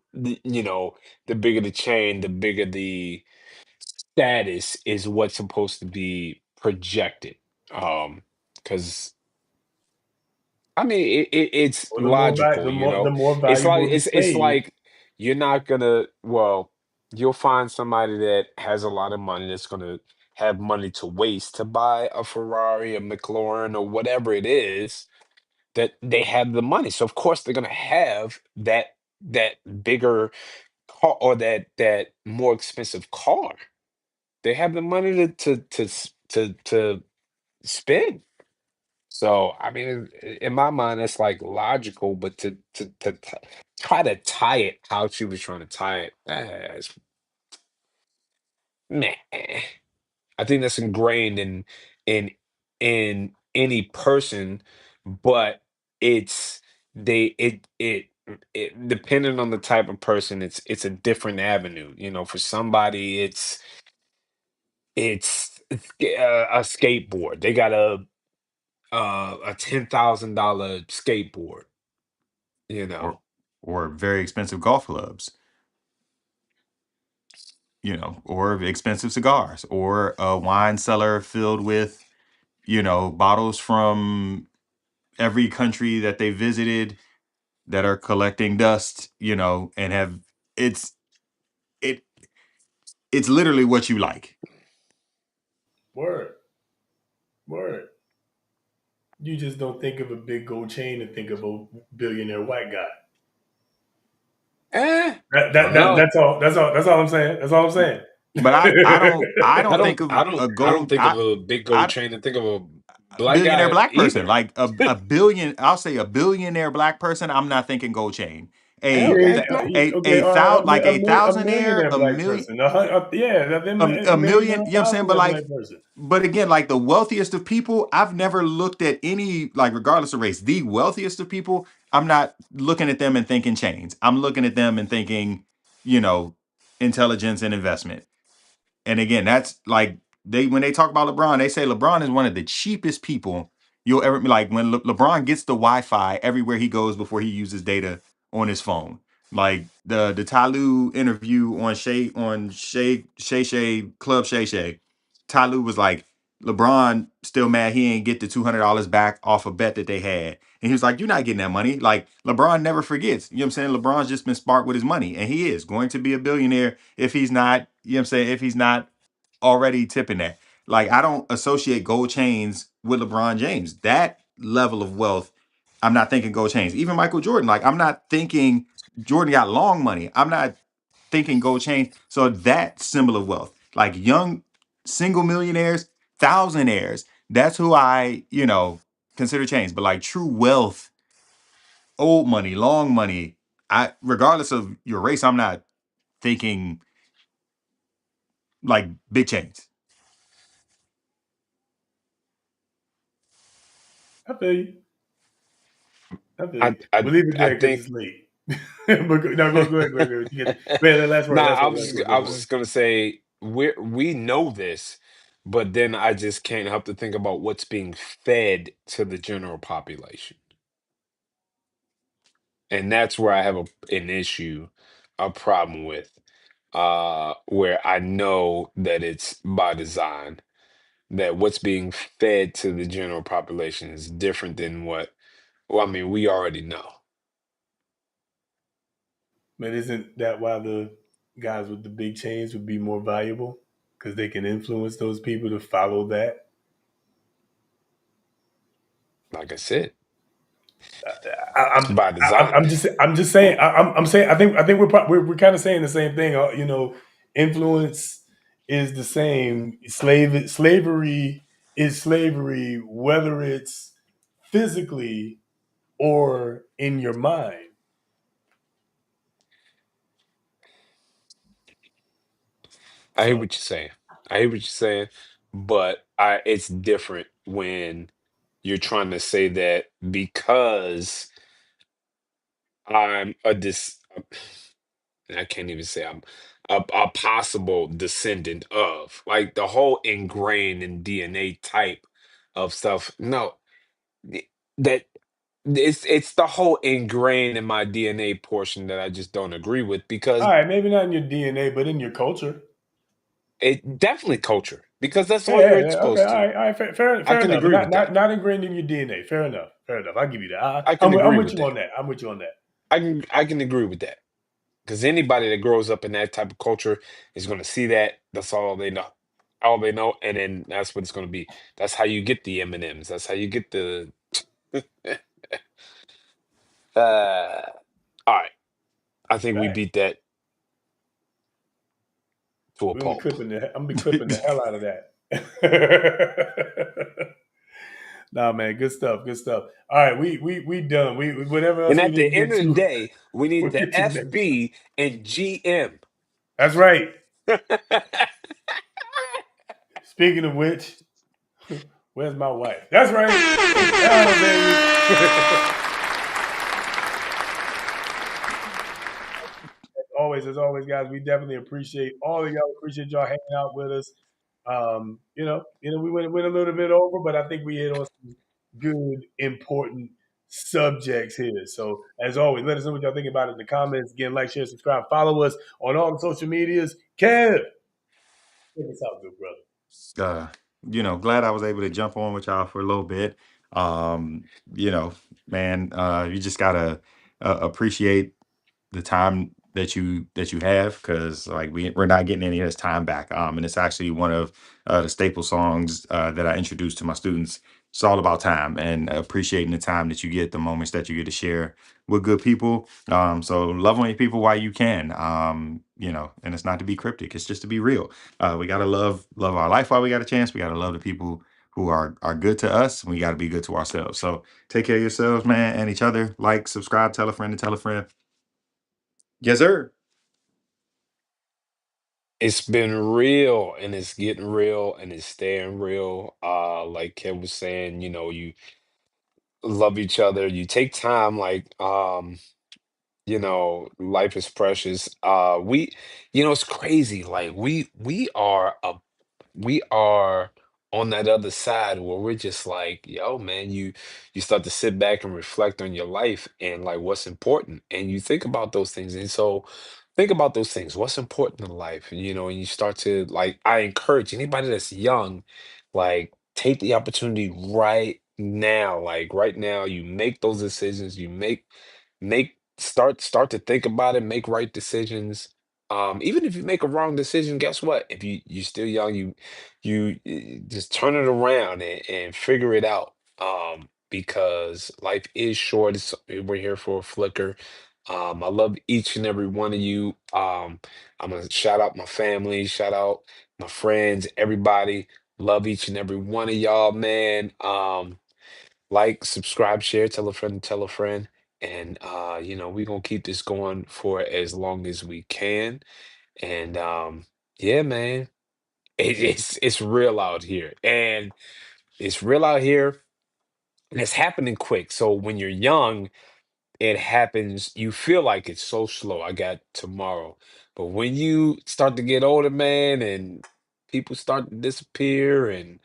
you know, the bigger the chain, the bigger the status is what's supposed to be projected. Because I mean, it's Well, logical, you the know. more It's like valuable the it's slave. like you're not gonna, well, you'll find somebody that has a lot of money that's gonna have money to waste to buy a Ferrari, a McLaren, or whatever it is that they have the money. So of course they're gonna have that bigger car or that more expensive car. They have the money to spend. So, I mean, in my mind, it's like logical, but try to tie it how she was trying to tie it, meh. I think that's ingrained in in any person, but it's it depending on the type of person, it's a different avenue. You know, for somebody, a skateboard. They got a $10,000 skateboard. You or know, or very expensive golf clubs, you know, or expensive cigars, or a wine cellar filled with, you know, bottles from every country that they visited that are collecting dust, you know, and have it's it it's literally what you like. Word, word. You just don't think of a big gold chain and think of a billionaire white guy. eh, Well, That's all. That's all I'm saying. That's all I'm saying. but I don't I think don't of I don't a I don't gold think of a big gold I chain and think of a Black billionaire guy black person, either. like a billion. I'll say a billionaire black person. I'm not thinking gold chain. Hell, Okay, heck no. okay, all right, Like a a thousandaire, millionaire black person. Yeah, a a million, million. a You know what I'm saying? But thousandaire like, black person. but again, like the wealthiest of people, I've never looked at any, like, regardless of race, the wealthiest of people. I'm not looking at them and thinking chains. I'm looking at them and thinking, you know, intelligence and investment. And again, that's like they when they talk about LeBron, they say LeBron is one of the cheapest people you'll ever like. When LeBron gets the Wi-Fi everywhere he goes before he uses data on his phone. Like the Tyloo interview on Shay Club Shay. Tyloo was like, LeBron still mad he ain't get the $200 back off a bet that they had. And he was like, you're not getting that money. Like LeBron never forgets. You know what I'm saying? LeBron's just been smart with his money. And he is going to be a billionaire if he's not, you know what I'm saying, if he's not already tipping that. Like I don't associate gold chains with LeBron James. That level of wealth, I'm not thinking gold chains. Even Michael Jordan, like I'm not thinking Jordan got long money. I'm not thinking gold chains. So that symbol of wealth, like young single millionaires, thousandaires, that's who I, consider chains. But like true wealth, old money, long money, I regardless of your race, I'm not thinking like big chains. I feel you. I feel I you. I We'll leave it I there because think it's late. But no, go ahead, go ahead. You get man, last word, nah, last word, last word. I Go was for it. just gonna say we know this, but then I just can't help to think about what's being fed to the general population. And that's where I have an issue, a problem with, where I know that it's by design, that what's being fed to the general population is different than well, I mean, we already know. Man, isn't that why the guys with the big chains would be more valuable? Because they can influence those people to follow that. Like I said, I, it's I'm by design. I'm just saying I'm saying I think we're kind of saying the same thing. Influence is the same. Slavery is slavery, whether it's physically or in your mind. I hear So what you're saying. I hear what you're saying, but it's different when you're trying to say that because I'm a I can't even say I'm a possible descendant of, like, the whole ingrained in DNA type of stuff. No, th- that it's the whole ingrained in my DNA portion that I just don't agree with, all because right, maybe not in your DNA, but in your culture. it definitely culture, because that's Yeah, all you're yeah. Okay, exposed to. all right. Fair, I fair can enough. agree with that. Not ingrained in your DNA. Fair enough. Fair enough. I'll give you that. I can I'm agree with with you on that. that. I'm with you on that. I can agree with that, because anybody that grows up in that type of culture is going to see that. That's all they know. All they know, and then that's what it's going to be. That's how you get the M&Ms. That's how you get the. uh, all right, I think we Facts. beat that to a We're gonna be pulp. clipping the. I'm gonna be clipping the hell out of that. Nah, man. Good stuff. Good stuff. All right, we done. We whatever And else we at need to the end get of the to, day, we need we'll the get to next time. FB and GM. That's right. Speaking of which, where's my wife? That's right. Oh, baby. As always, guys, we definitely appreciate all of y'all. Appreciate y'all hanging out with us. We went a little bit over, but I think we hit on some good, important subjects here. So, as always, let us know what y'all think about it in the comments. Again, like, share, subscribe, follow us on all the social medias. Kev, check us out, good brother. uh, Glad I was able to jump on with y'all for a little bit. Um, you know, man, you just gotta appreciate the time that you have, because like we're not getting any of this time back. And it's actually one of the staple songs that I introduced to my students. It's all about time and appreciating the time that you get, the moments that you get to share with good people. So love on your people while you can. And it's not to be cryptic, it's just to be real. We gotta love our life while we got a chance. We gotta love the people who are good to us, and we got to be good to ourselves. So take care of yourselves, man, and each other. Like, subscribe, tell a friend, and tell a friend. Yes, sir. It's been real and it's getting real and it's staying real. Like Kev was saying, you love each other. You take time, like life is precious. It's crazy. Like we are on that other side where we're just like, yo, man, you start to sit back and reflect on your life and like what's important, and you think about those things. And so think about those things, what's important in life, and you start to, like, I encourage anybody that's young, like, take the opportunity right now. Like right now, you make those decisions, you start to think about it, make right decisions. Even if you make a wrong decision, guess what? If you're still young, you just turn it around and figure it out. Because life is short. We're here for a flicker. I love each and every one of you. I'm gonna shout out my family, shout out my friends, everybody. Love each and every one of y'all, man. Like, subscribe, share, tell a friend, tell a friend. And we're gonna keep this going for as long as we can. And yeah, man, it's real out here. And it's real out here, and it's happening quick. So when you're young, it happens, you feel like it's so slow. I got tomorrow. But when you start to get older, man, and people start to disappear and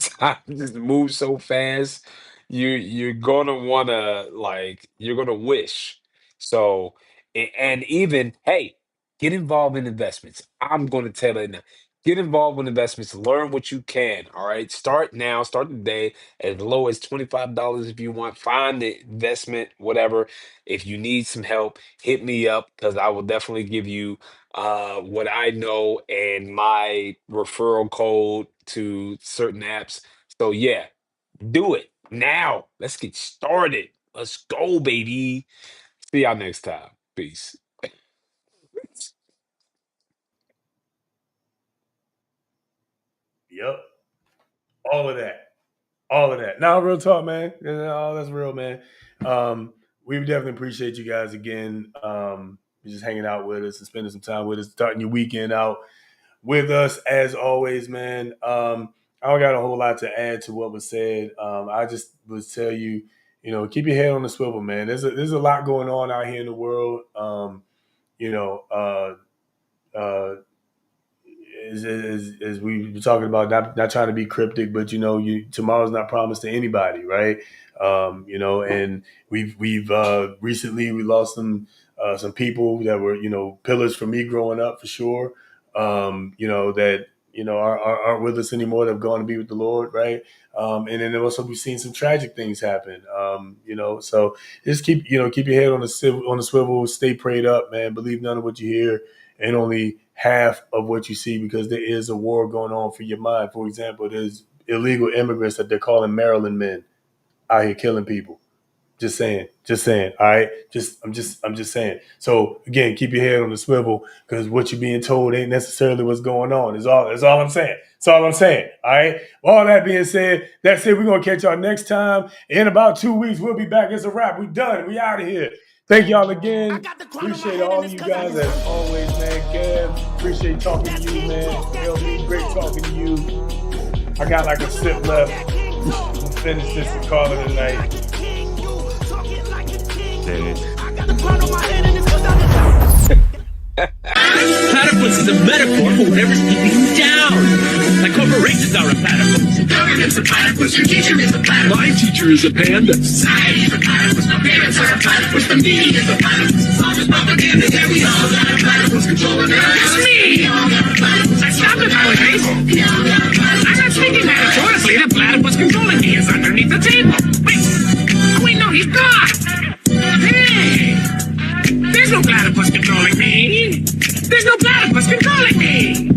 time just moves so fast, you're gonna wanna, like, you're gonna wish. So and even, hey, get involved in investments. I'm gonna tell it now. Get involved in investments, learn what you can. All right. Start now, start today, as low as $25 if you want. Find the investment, whatever. If you need some help, hit me up, because I will definitely give you what I know and my referral code to certain apps. So yeah, do it now. Let's get started. Let's go, baby. See y'all next time. Peace. Yep. All of that. All of that. Now, real talk, man. Oh, that's real, man. We definitely appreciate you guys again. Just hanging out with us and spending some time with us, starting your weekend out with us as always, man. I don't got a whole lot to add to what was said. I just would tell you, keep your head on the swivel, man. There's a lot going on out here in the world. You know, as we were talking about, not trying to be cryptic, but tomorrow's not promised to anybody, right? And we've recently we lost some people that were pillars for me growing up, for sure. That aren't with us anymore, that have gone to be with the Lord, right? And then also we've seen some tragic things happen. So just keep your head on the swivel, stay prayed up, man. Believe none of what you hear and only half of what you see, because there is a war going on for your mind. For example, there's illegal immigrants that they're calling Maryland men out here killing people. Just saying. All right. I'm just saying. So again, keep your head on the swivel, because what you're being told ain't necessarily what's going on. That's all I'm saying. That's all I'm saying. All right. All that being said, that's it. We're gonna catch y'all next time. In about 2 weeks, we'll be back. It's a wrap. We done. We out of here. Thank y'all again. Appreciate all of you guys as always, man. Kev, appreciate talking to you, man. LB, great talking to you. I got like a sip left. We'll finish this and call it a night. Platypus is a metaphor for whatever's keeping you down. Like corporations are a platypus. The government's a platypus. Your teacher is a platypus. My teacher is a panda. Society is a platypus. My parents are a platypus. The media is a platypus. As long as propaganda, yeah, we all got a platypus controlling us. It's me. We all got a platypus. Stop it, nowadays. We all got a platypus. I'm not speaking metaphorically. The platypus controlling me is underneath the table. Wait, no, he's gone. Hey. There's no platypus controlling me. There's no platypus controlling me.